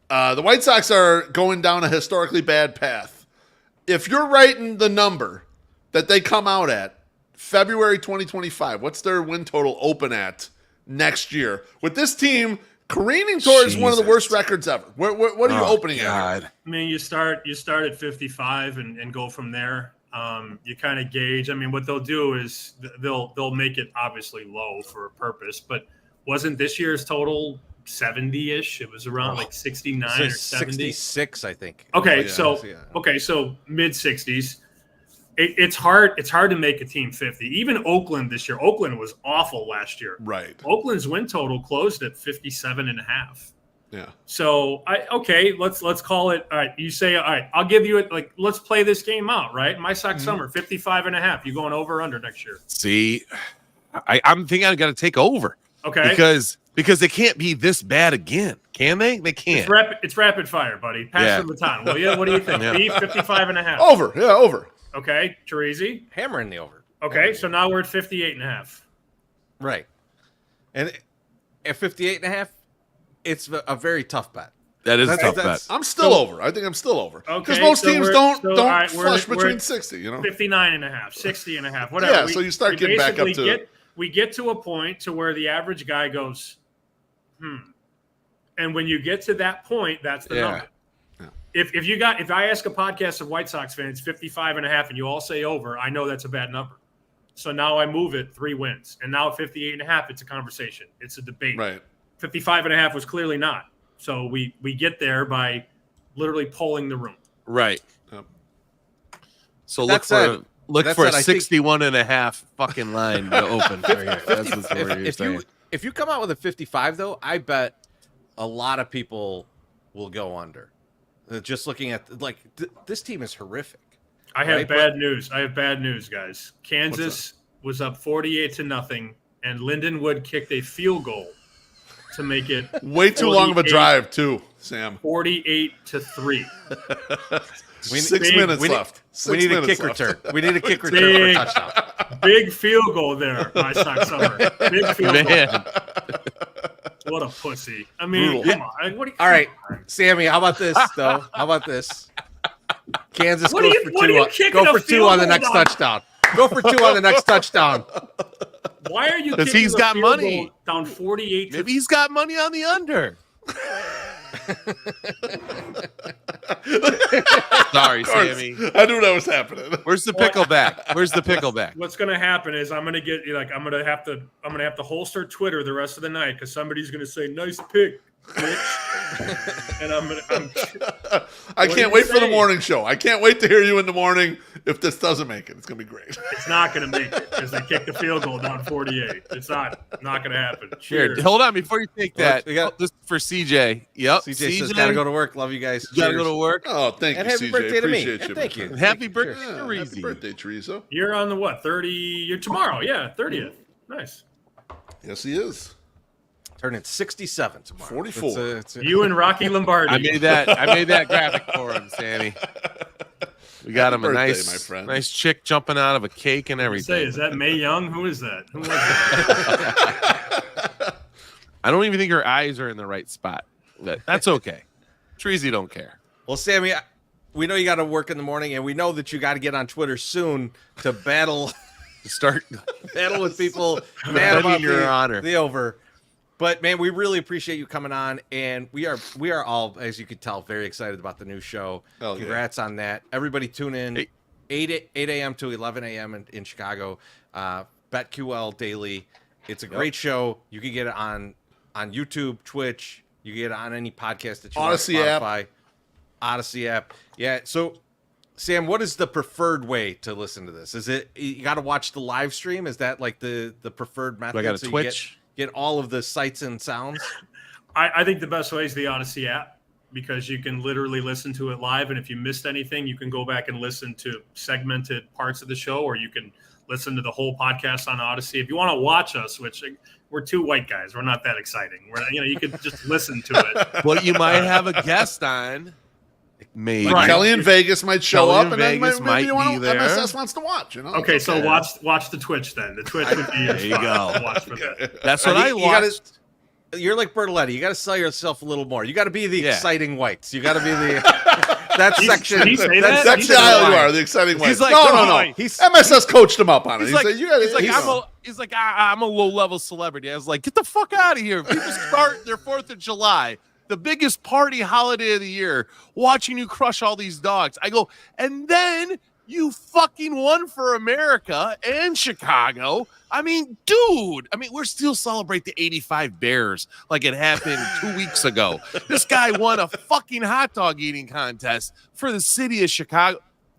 [SPEAKER 4] The White Sox are going down a historically bad path. If you're writing the number that they come out at February 2025, what's their win total open at next year? With this team careening towards one of the worst records ever. What are you opening at?
[SPEAKER 7] I mean, you start at 55 and go from there. You kind of gauge. I mean, what they'll do is they'll make it obviously low for a purpose, but wasn't this year's total 70-ish? It was around like 69 or 70.
[SPEAKER 6] 66, I think.
[SPEAKER 7] Okay, so mid 60s. It's hard. It's hard to make a team 50. Even Oakland this year. Oakland was awful last year.
[SPEAKER 4] Right.
[SPEAKER 7] Oakland's win total closed at 57.5.
[SPEAKER 4] Yeah.
[SPEAKER 7] So let's call it. All right. You say, all right, I'll give you it. Like, let's play this game out, right? My Sox Summer, 55.5. You going over or under next year?
[SPEAKER 1] See, I'm thinking I got to take over.
[SPEAKER 7] Okay.
[SPEAKER 1] Because they can't be this bad again, can they? They can't.
[SPEAKER 7] It's rapid fire, buddy. Pass the baton, will you? What do you think?
[SPEAKER 1] Yeah.
[SPEAKER 7] B, 55.5.
[SPEAKER 4] Over. Yeah, over.
[SPEAKER 7] Okay. Teresi.
[SPEAKER 6] Hammering the over.
[SPEAKER 7] Okay. So now we're at 58.5.
[SPEAKER 6] Right. And at 58.5, it's a very tough bet.
[SPEAKER 1] That is a tough bet.
[SPEAKER 4] I'm still over. I think I'm still over.
[SPEAKER 7] Okay,
[SPEAKER 4] Because most
[SPEAKER 7] so
[SPEAKER 4] teams
[SPEAKER 7] we're-
[SPEAKER 4] don't
[SPEAKER 7] so, all right,
[SPEAKER 4] flush
[SPEAKER 7] we're
[SPEAKER 4] between
[SPEAKER 7] at
[SPEAKER 4] 60,
[SPEAKER 7] 59.5, 60.5, whatever.
[SPEAKER 4] Yeah, so you start getting back up to
[SPEAKER 7] we get to a point to where the average guy goes, and when you get to that point, that's the number.
[SPEAKER 4] Yeah.
[SPEAKER 7] If I ask a podcast of White Sox fans 55.5 and you all say over, I know that's a bad number. So now I move it 3 wins, and now at 58.5, it's a conversation, it's a debate.
[SPEAKER 4] Right.
[SPEAKER 7] 55.5 was clearly not. So we get there by literally polling the room.
[SPEAKER 1] Right.
[SPEAKER 4] Yep.
[SPEAKER 1] So
[SPEAKER 6] That said,
[SPEAKER 1] look
[SPEAKER 6] that
[SPEAKER 1] for a
[SPEAKER 6] said, I think-
[SPEAKER 1] 61.5 fucking line to open. Right here. That's what you're saying.
[SPEAKER 6] If you come out with a 55, though, I bet a lot of people will go under. Just looking at this team is horrific.
[SPEAKER 7] I have
[SPEAKER 6] Right,
[SPEAKER 7] bad news. I have bad news, guys. Kansas was up 48-0, and Lindenwood kicked a field goal to make it
[SPEAKER 4] Way too long of a drive, too, Sam.
[SPEAKER 7] 48-3.
[SPEAKER 4] 6 minutes left.
[SPEAKER 6] We need a kick return. We need a kick return for a touchdown.
[SPEAKER 7] Big field goal there, my Sox Summer. Big field
[SPEAKER 1] Man.
[SPEAKER 7] goal. What a pussy. I mean,
[SPEAKER 4] Brutal.
[SPEAKER 7] come on. What do you,
[SPEAKER 6] All right, Sammy, how about this, though? How about this? Kansas
[SPEAKER 7] What
[SPEAKER 6] goes
[SPEAKER 7] are you-
[SPEAKER 6] for
[SPEAKER 7] what are
[SPEAKER 6] 2.
[SPEAKER 7] you kicking
[SPEAKER 6] Go
[SPEAKER 7] a
[SPEAKER 6] for 2
[SPEAKER 7] field
[SPEAKER 6] on the
[SPEAKER 7] goal
[SPEAKER 6] next
[SPEAKER 7] on?
[SPEAKER 6] touchdown. Go for 2 on the next touchdown.
[SPEAKER 7] Why are you
[SPEAKER 1] 'Cause
[SPEAKER 7] kicking
[SPEAKER 1] he's
[SPEAKER 7] a
[SPEAKER 1] got
[SPEAKER 7] field
[SPEAKER 1] money.
[SPEAKER 7] goal down 48
[SPEAKER 1] Maybe he's got money on the under. Sorry, Sammy.
[SPEAKER 4] I knew that was happening.
[SPEAKER 1] Where's the pickleback? Where's the pickleback?
[SPEAKER 7] What's going to happen is I'm going to have to holster Twitter the rest of the night because somebody's going to say nice pick, bitch. And
[SPEAKER 4] I
[SPEAKER 7] What
[SPEAKER 4] can't
[SPEAKER 7] are
[SPEAKER 4] wait
[SPEAKER 7] you
[SPEAKER 4] for the
[SPEAKER 7] saying?
[SPEAKER 4] morning show. I can't wait to hear you in the morning if this doesn't make it. It's going to be great.
[SPEAKER 7] it's not going to make it because they kicked the field goal down 48. It's not going to happen.
[SPEAKER 1] Here,
[SPEAKER 7] Cheers.
[SPEAKER 1] hold on before you take that.
[SPEAKER 6] We got-
[SPEAKER 1] This is for CJ. Yep.
[SPEAKER 6] CJ says, gotta go to work. Love you guys.
[SPEAKER 1] Gotta
[SPEAKER 6] Cheers.
[SPEAKER 1] go to work.
[SPEAKER 4] Oh, thank
[SPEAKER 6] And
[SPEAKER 4] you,
[SPEAKER 6] happy
[SPEAKER 4] CJ.
[SPEAKER 6] birthday to me.
[SPEAKER 4] Appreciate
[SPEAKER 6] And
[SPEAKER 4] you.
[SPEAKER 6] thank
[SPEAKER 4] my
[SPEAKER 6] you.
[SPEAKER 4] friend.
[SPEAKER 1] Happy birthday,
[SPEAKER 4] Yeah,
[SPEAKER 1] Reezy.
[SPEAKER 4] happy birthday, Teresa.
[SPEAKER 7] You're on the what? 30? You're tomorrow. Yeah, 30th. Nice.
[SPEAKER 4] Yes, he is.
[SPEAKER 6] Turning 67 tomorrow.
[SPEAKER 4] 44.
[SPEAKER 7] You and Rocky Lombardi.
[SPEAKER 1] I made that graphic for him, Sammy. We got
[SPEAKER 4] Happy
[SPEAKER 1] him a
[SPEAKER 4] birthday, my friend.
[SPEAKER 1] nice chick jumping out of a cake and
[SPEAKER 7] Say,
[SPEAKER 1] everything.
[SPEAKER 7] is that Mae Young? Who is that? Who was that?
[SPEAKER 1] I don't even think her eyes are in the right spot. But that's okay. Treasy don't care.
[SPEAKER 6] Well, Sammy, we know you got to work in the morning, and we know that you got to get on Twitter soon to battle with people mad about
[SPEAKER 1] Your Honor.
[SPEAKER 6] the over. But man, we really appreciate you coming on, and we are all, as you can tell, very excited about the new show.
[SPEAKER 4] Hell yeah.
[SPEAKER 6] Congrats on that! Everybody tune in
[SPEAKER 1] Hey.
[SPEAKER 6] 8 a.m. to 11 a.m. in Chicago. BetQL Daily. It's a great show. You can get it on YouTube, Twitch. You can get it on any podcast that you
[SPEAKER 4] Odyssey
[SPEAKER 6] want.
[SPEAKER 4] app.
[SPEAKER 6] Spotify, Odyssey app. Yeah. So, Sam, what is the preferred way to listen to this? Is it you got to watch the live stream? Is that like the preferred method?
[SPEAKER 1] Do I got a
[SPEAKER 6] So you
[SPEAKER 1] Twitch?
[SPEAKER 6] Get all of the sights and sounds.
[SPEAKER 7] I think the best way is the Odyssey app because you can literally listen to it live. And if you missed anything, you can go back and listen to segmented parts of the show, or you can listen to the whole podcast on Odyssey. If you want to watch us, which we're 2 white guys, we're not that exciting. You could just listen to it.
[SPEAKER 1] But you might have a guest on. Maybe.
[SPEAKER 7] Right.
[SPEAKER 4] Kelly in Vegas might show
[SPEAKER 1] Kelly
[SPEAKER 4] up,
[SPEAKER 1] in
[SPEAKER 4] and then
[SPEAKER 1] Vegas
[SPEAKER 4] maybe
[SPEAKER 1] might be there.
[SPEAKER 4] MSS wants to watch.
[SPEAKER 7] Okay, so watch the Twitch then. The Twitch would be your
[SPEAKER 1] There you
[SPEAKER 7] spot
[SPEAKER 1] go.
[SPEAKER 7] to watch for that.
[SPEAKER 1] That's what I
[SPEAKER 6] You gotta-
[SPEAKER 1] watched.
[SPEAKER 6] You're like Bertoletti. You got to sell yourself a little more. You got to be the
[SPEAKER 1] Yeah.
[SPEAKER 6] exciting whites. You got to be the that section.
[SPEAKER 7] did he say that?
[SPEAKER 6] section
[SPEAKER 4] That's the
[SPEAKER 6] of
[SPEAKER 4] aisle you
[SPEAKER 6] line.
[SPEAKER 4] are, the exciting way.
[SPEAKER 1] He's like,
[SPEAKER 4] no.
[SPEAKER 1] oh,
[SPEAKER 6] He's
[SPEAKER 4] MSS coached him up on it.
[SPEAKER 1] He's like,
[SPEAKER 4] you gotta,
[SPEAKER 1] I'm a low level celebrity. I was like, get the fuck out of here. People start their 4th of July, the biggest party holiday of the year, watching you crush all these dogs. I go, and then you fucking won for America and Chicago. I mean, dude, we're still celebrate the 85 Bears like it happened 2 weeks ago. This guy won a fucking hot dog eating contest for the city of Chicago.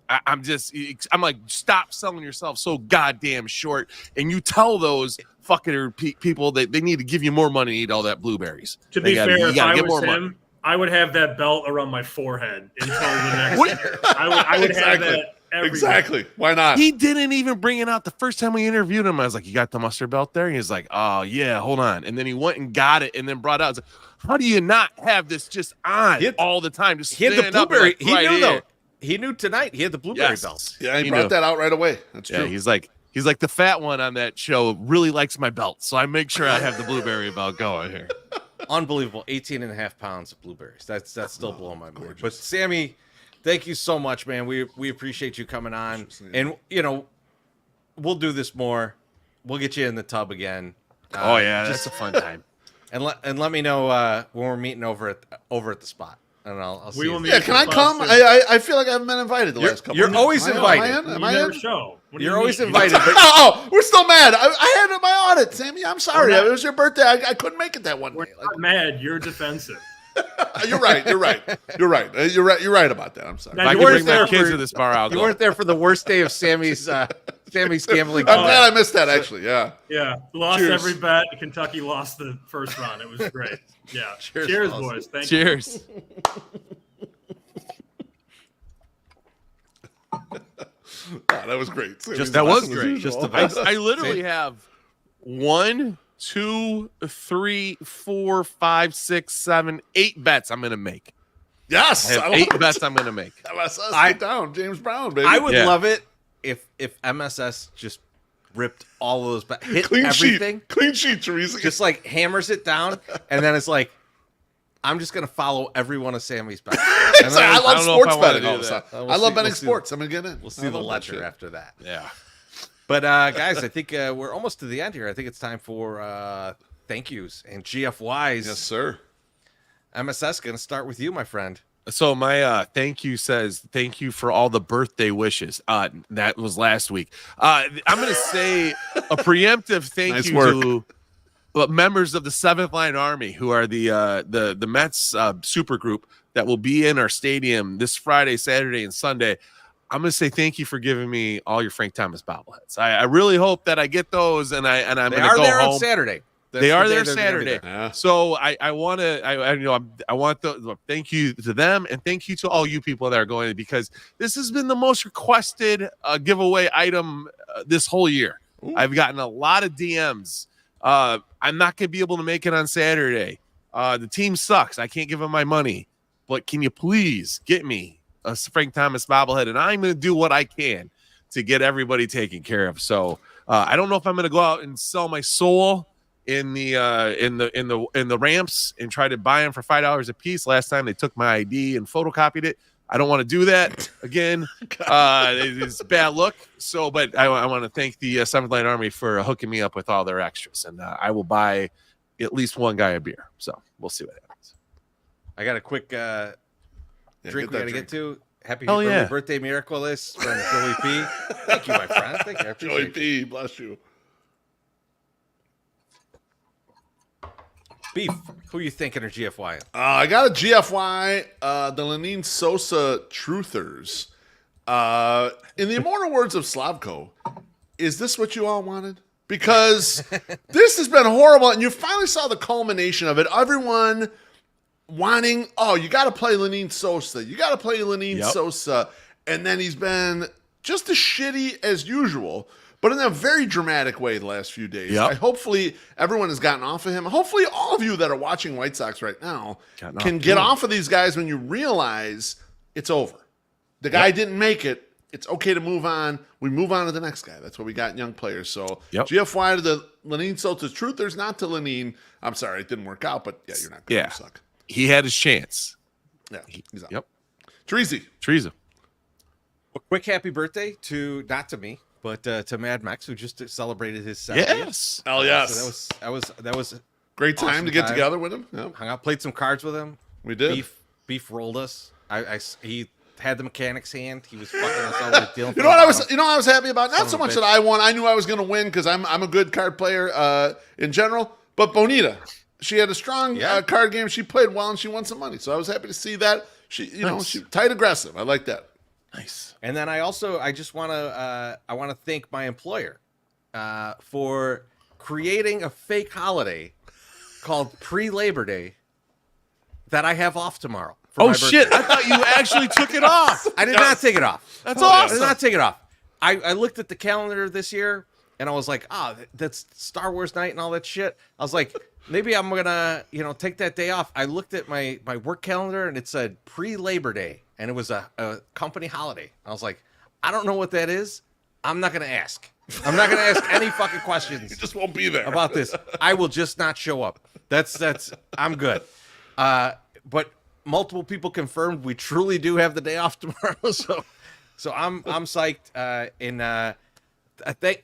[SPEAKER 1] I'm like, stop selling yourself so goddamn short. And you tell those fucking people that they need to give you more money to eat all that blueberries.
[SPEAKER 7] To be fair, if I was him,
[SPEAKER 1] money.
[SPEAKER 7] I would have that belt around my forehead until the next year. I would have that every week.
[SPEAKER 4] Why not?
[SPEAKER 1] He didn't even bring it out the first time we interviewed him. I was like, you got the mustard belt there? And he's like, oh, yeah, hold on. And then he went and got it and then brought it out. I was like, how do you not have this just on all the time? Just
[SPEAKER 6] he had the blueberry.
[SPEAKER 1] He knew,
[SPEAKER 6] though. He knew tonight. He had the blueberry belt.
[SPEAKER 4] Yeah, he brought that out right away. That's true.
[SPEAKER 1] He's like the fat one on that show really likes my belt. So I make sure I have the blueberry belt going here.
[SPEAKER 6] Unbelievable. 18.5 pounds of blueberries. That's still blowing my mind. But Sammy, thank you so much, man. We appreciate you coming on. And, we'll do this more. We'll get you in the tub again.
[SPEAKER 1] That's a fun time.
[SPEAKER 6] And let me know when we're meeting over at the spot. And I'll see you.
[SPEAKER 4] Yeah, can I come? I feel like I haven't been invited the last couple of
[SPEAKER 6] You're always invited.
[SPEAKER 4] Am I in?
[SPEAKER 7] Show.
[SPEAKER 6] You're always invited.
[SPEAKER 4] Oh, we're still mad. I had my audit, Sammy. I'm sorry. It was your birthday. I couldn't make it that one day.
[SPEAKER 7] We're not mad. You're defensive.
[SPEAKER 4] You're right. You're right about that. I'm sorry.
[SPEAKER 7] Now,
[SPEAKER 1] If I can bring my kids to this bar, I'll
[SPEAKER 6] You
[SPEAKER 1] go.
[SPEAKER 6] weren't there for the worst day of Sammy's gambling.
[SPEAKER 4] I'm glad I missed that, actually. Yeah.
[SPEAKER 7] Yeah. Lost
[SPEAKER 4] Cheers.
[SPEAKER 7] every bet. Kentucky lost the first round. It was great. Yeah. Cheers boys. Thank you.
[SPEAKER 1] Cheers.
[SPEAKER 4] That was great.
[SPEAKER 1] That was great.
[SPEAKER 6] Just the best.
[SPEAKER 1] I literally have 1, 2, 3, 4, 5, 6, 7, 8 bets I'm gonna make.
[SPEAKER 4] Yes.
[SPEAKER 1] I have 8 bets I'm gonna make.
[SPEAKER 4] Sit down, James Brown, baby.
[SPEAKER 6] I would love it if MSS just ripped all of those bets, hit
[SPEAKER 4] clean
[SPEAKER 6] everything,
[SPEAKER 4] clean sheet, Teresa.
[SPEAKER 6] just like hammers it down, and then it's like, I'm just gonna follow every one of Sammy's bets. And then
[SPEAKER 4] I love
[SPEAKER 1] don't know if
[SPEAKER 4] sports
[SPEAKER 1] I wanna
[SPEAKER 4] betting
[SPEAKER 1] do
[SPEAKER 4] all of a
[SPEAKER 1] that.
[SPEAKER 4] sudden.
[SPEAKER 6] We'll
[SPEAKER 4] I love
[SPEAKER 6] see-
[SPEAKER 4] betting
[SPEAKER 6] we'll see.
[SPEAKER 4] sports. I'm gonna get in.
[SPEAKER 6] We'll see
[SPEAKER 4] I
[SPEAKER 6] the
[SPEAKER 4] love that
[SPEAKER 6] ledger
[SPEAKER 4] shit.
[SPEAKER 6] after that.
[SPEAKER 1] Yeah.
[SPEAKER 6] But guys, I think we're almost to the end here. I think it's time for thank yous and GFYs.
[SPEAKER 4] Yes, sir.
[SPEAKER 6] MSS, gonna start with you, my friend.
[SPEAKER 1] So my thank you says thank you for all the birthday wishes. That was last week. I'm gonna say a preemptive thank
[SPEAKER 4] Nice
[SPEAKER 1] you
[SPEAKER 4] work.
[SPEAKER 1] to members of the 7th Line Army, who are the Mets super group that will be in our stadium this Friday, Saturday, and Sunday. I'm gonna say thank you for giving me all your Frank Thomas bobbleheads. I really hope that I get those, and I'm
[SPEAKER 6] They
[SPEAKER 1] gonna
[SPEAKER 6] are
[SPEAKER 1] go
[SPEAKER 6] there
[SPEAKER 1] home.
[SPEAKER 6] on Saturday.
[SPEAKER 1] They are there
[SPEAKER 6] they're gonna be
[SPEAKER 1] Saturday.
[SPEAKER 6] there.
[SPEAKER 4] Yeah.
[SPEAKER 1] So I want to thank you to them, and thank you to all you people that are going, because this has been the most requested giveaway item this whole year.
[SPEAKER 4] Ooh.
[SPEAKER 1] I've gotten a lot of DMs. I'm not going to be able to make it on Saturday. The team sucks. I can't give them my money, but can you please get me a Frank Thomas bobblehead? And I'm going to do what I can to get everybody taken care of. So I don't know if I'm going to go out and sell my soul in the ramps and try to buy them for $5 a piece. Last time they took my ID and photocopied it. I don't want to do that again. It's bad look. So, but I want to thank the 7th Line Army for hooking me up with all their extras, and I will buy at least one guy a beer. So we'll see what happens.
[SPEAKER 6] I got a quick drink we got to get to. Happy
[SPEAKER 1] Hell
[SPEAKER 6] early
[SPEAKER 1] yeah.
[SPEAKER 6] birthday miracle list from Joey P. Thank you, my friend. Thank you. I appreciate
[SPEAKER 4] Joey
[SPEAKER 6] it.
[SPEAKER 4] P, bless you.
[SPEAKER 6] Beef, who are you thinking are GFY?
[SPEAKER 4] I got a GFY, the Lenin Sosa Truthers. In the immortal words of Slavko, is this what you all wanted? Because this has been horrible, and you finally saw the culmination of it. Everyone wanting, you got to play Lenin Sosa. You got to play Lenin Sosa. And then he's been just as shitty as usual, but in a very dramatic way the last few days.
[SPEAKER 1] Yep.
[SPEAKER 4] Hopefully everyone has gotten off of him. Hopefully all of you that are watching White Sox right now
[SPEAKER 1] Gotten
[SPEAKER 4] can
[SPEAKER 1] off
[SPEAKER 4] get
[SPEAKER 1] too.
[SPEAKER 4] off of these guys when you realize it's over. The guy didn't make it. It's okay to move on. We move on to the next guy. That's what we got in young players. So GFY to the Lenin Sosa Truthers, not to Lenin. I'm sorry, it didn't work out, but yeah, you're not going to suck.
[SPEAKER 1] He had his chance.
[SPEAKER 4] Yeah, he's out.
[SPEAKER 1] Yep.
[SPEAKER 4] Teresa.
[SPEAKER 6] A quick happy birthday to, not to me, but to Mad Max, who just celebrated his 70th.
[SPEAKER 1] Yes.
[SPEAKER 4] Oh, yes.
[SPEAKER 6] So that was
[SPEAKER 4] Great time
[SPEAKER 6] awesome
[SPEAKER 4] to get
[SPEAKER 6] time.
[SPEAKER 4] together with him. Yep.
[SPEAKER 6] hung out, played some cards with him.
[SPEAKER 4] We did.
[SPEAKER 6] Beef rolled us. He had the mechanic's hand. He was fucking us over dealing.
[SPEAKER 4] You know what I was happy about? Not
[SPEAKER 6] Son
[SPEAKER 4] so
[SPEAKER 6] of a
[SPEAKER 4] much
[SPEAKER 6] bitch.
[SPEAKER 4] that I won. I knew I was going to win because I'm a good card player in general. But Bonita, she had a strong card game. She played well and she won some money. So I was happy to see that. She, she tight aggressive. I like that.
[SPEAKER 1] Nice.
[SPEAKER 6] And then I just want to thank my employer for creating a fake holiday called pre-Labor Day that I have off tomorrow.
[SPEAKER 1] Oh shit! I thought you actually took it off.
[SPEAKER 6] I did not take it off.
[SPEAKER 1] That's awesome.
[SPEAKER 6] I did not take it off. I looked at the calendar this year and I was like, that's Star Wars night and all that shit. I was like, maybe I'm gonna, take that day off. I looked at my work calendar and it said pre-Labor Day, and it was a company holiday. I was like, I don't know what that is. I'm not gonna ask. I'm not gonna ask any fucking questions.
[SPEAKER 4] You just won't be there
[SPEAKER 6] about this. I will just not show up. That's I'm good. But multiple people confirmed we truly do have the day off tomorrow. So I'm psyched.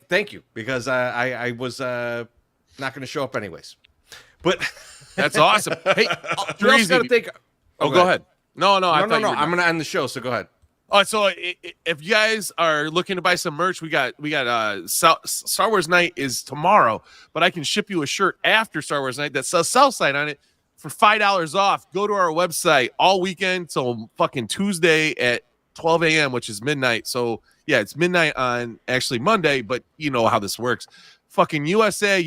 [SPEAKER 6] Thank you, because I was not going to show up anyways. But
[SPEAKER 1] that's awesome. Hey,
[SPEAKER 6] we also got to think.
[SPEAKER 1] Go ahead. No.
[SPEAKER 6] No. I'm going to end the show. So go ahead.
[SPEAKER 1] Oh, so if you guys are looking to buy some merch, we got Star Wars Night is tomorrow, but I can ship you a shirt after Star Wars Night that says Southside on it for $5 off. Go to our website all weekend till fucking Tuesday at 12 a.m., which is midnight. So yeah, it's midnight on actually Monday, but you know how this works. Fucking USA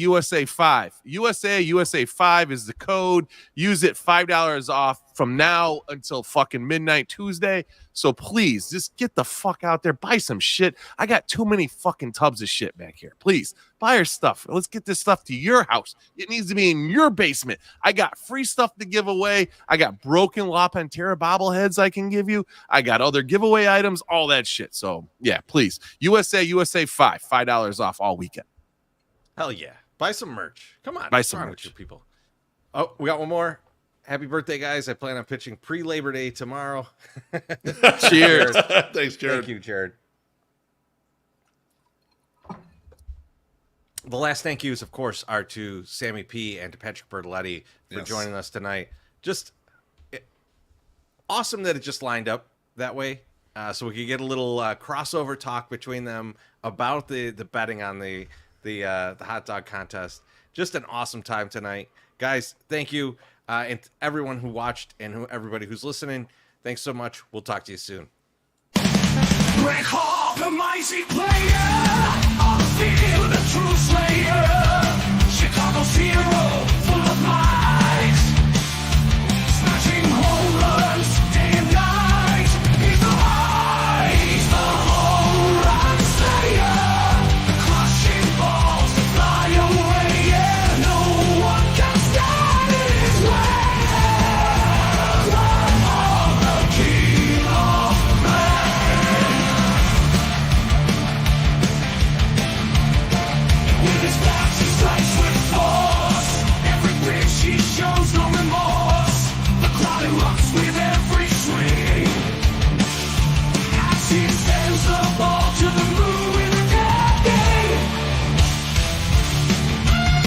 [SPEAKER 1] 5. USA 5 is the code. Use it, $5 off from now until fucking midnight Tuesday. So please, just get the fuck out there. Buy some shit. I got too many fucking tubs of shit back here. Please, buy our stuff. Let's get this stuff to your house. It needs to be in your basement. I got free stuff to give away. I got broken La Pantera bobbleheads I can give you. I got other giveaway items, all that shit. So yeah, please. USA 5, $5 off all weekend.
[SPEAKER 6] Hell yeah. Buy some merch. Come on.
[SPEAKER 1] Buy
[SPEAKER 6] what's
[SPEAKER 1] some
[SPEAKER 6] wrong
[SPEAKER 1] merch.
[SPEAKER 6] with you people? Oh, we got one more. Happy birthday, guys. I plan on pitching pre-Labor Day tomorrow.
[SPEAKER 1] Cheers.
[SPEAKER 4] Thanks, Jared.
[SPEAKER 6] Thank you, Jared. The last thank yous, of course, are to Sammy P and to Patrick Bertoletti for joining us tonight. Just awesome that it just lined up that way. So we could get a little crossover talk between them about the betting on the hot dog contest. Just an awesome time tonight, guys. Thank you, and to everyone who watched and everybody who's listening. Thanks so much. We'll talk to you soon.
[SPEAKER 8] Greg Hall, the mighty player, on the field, the true slayer, Chicago's hero.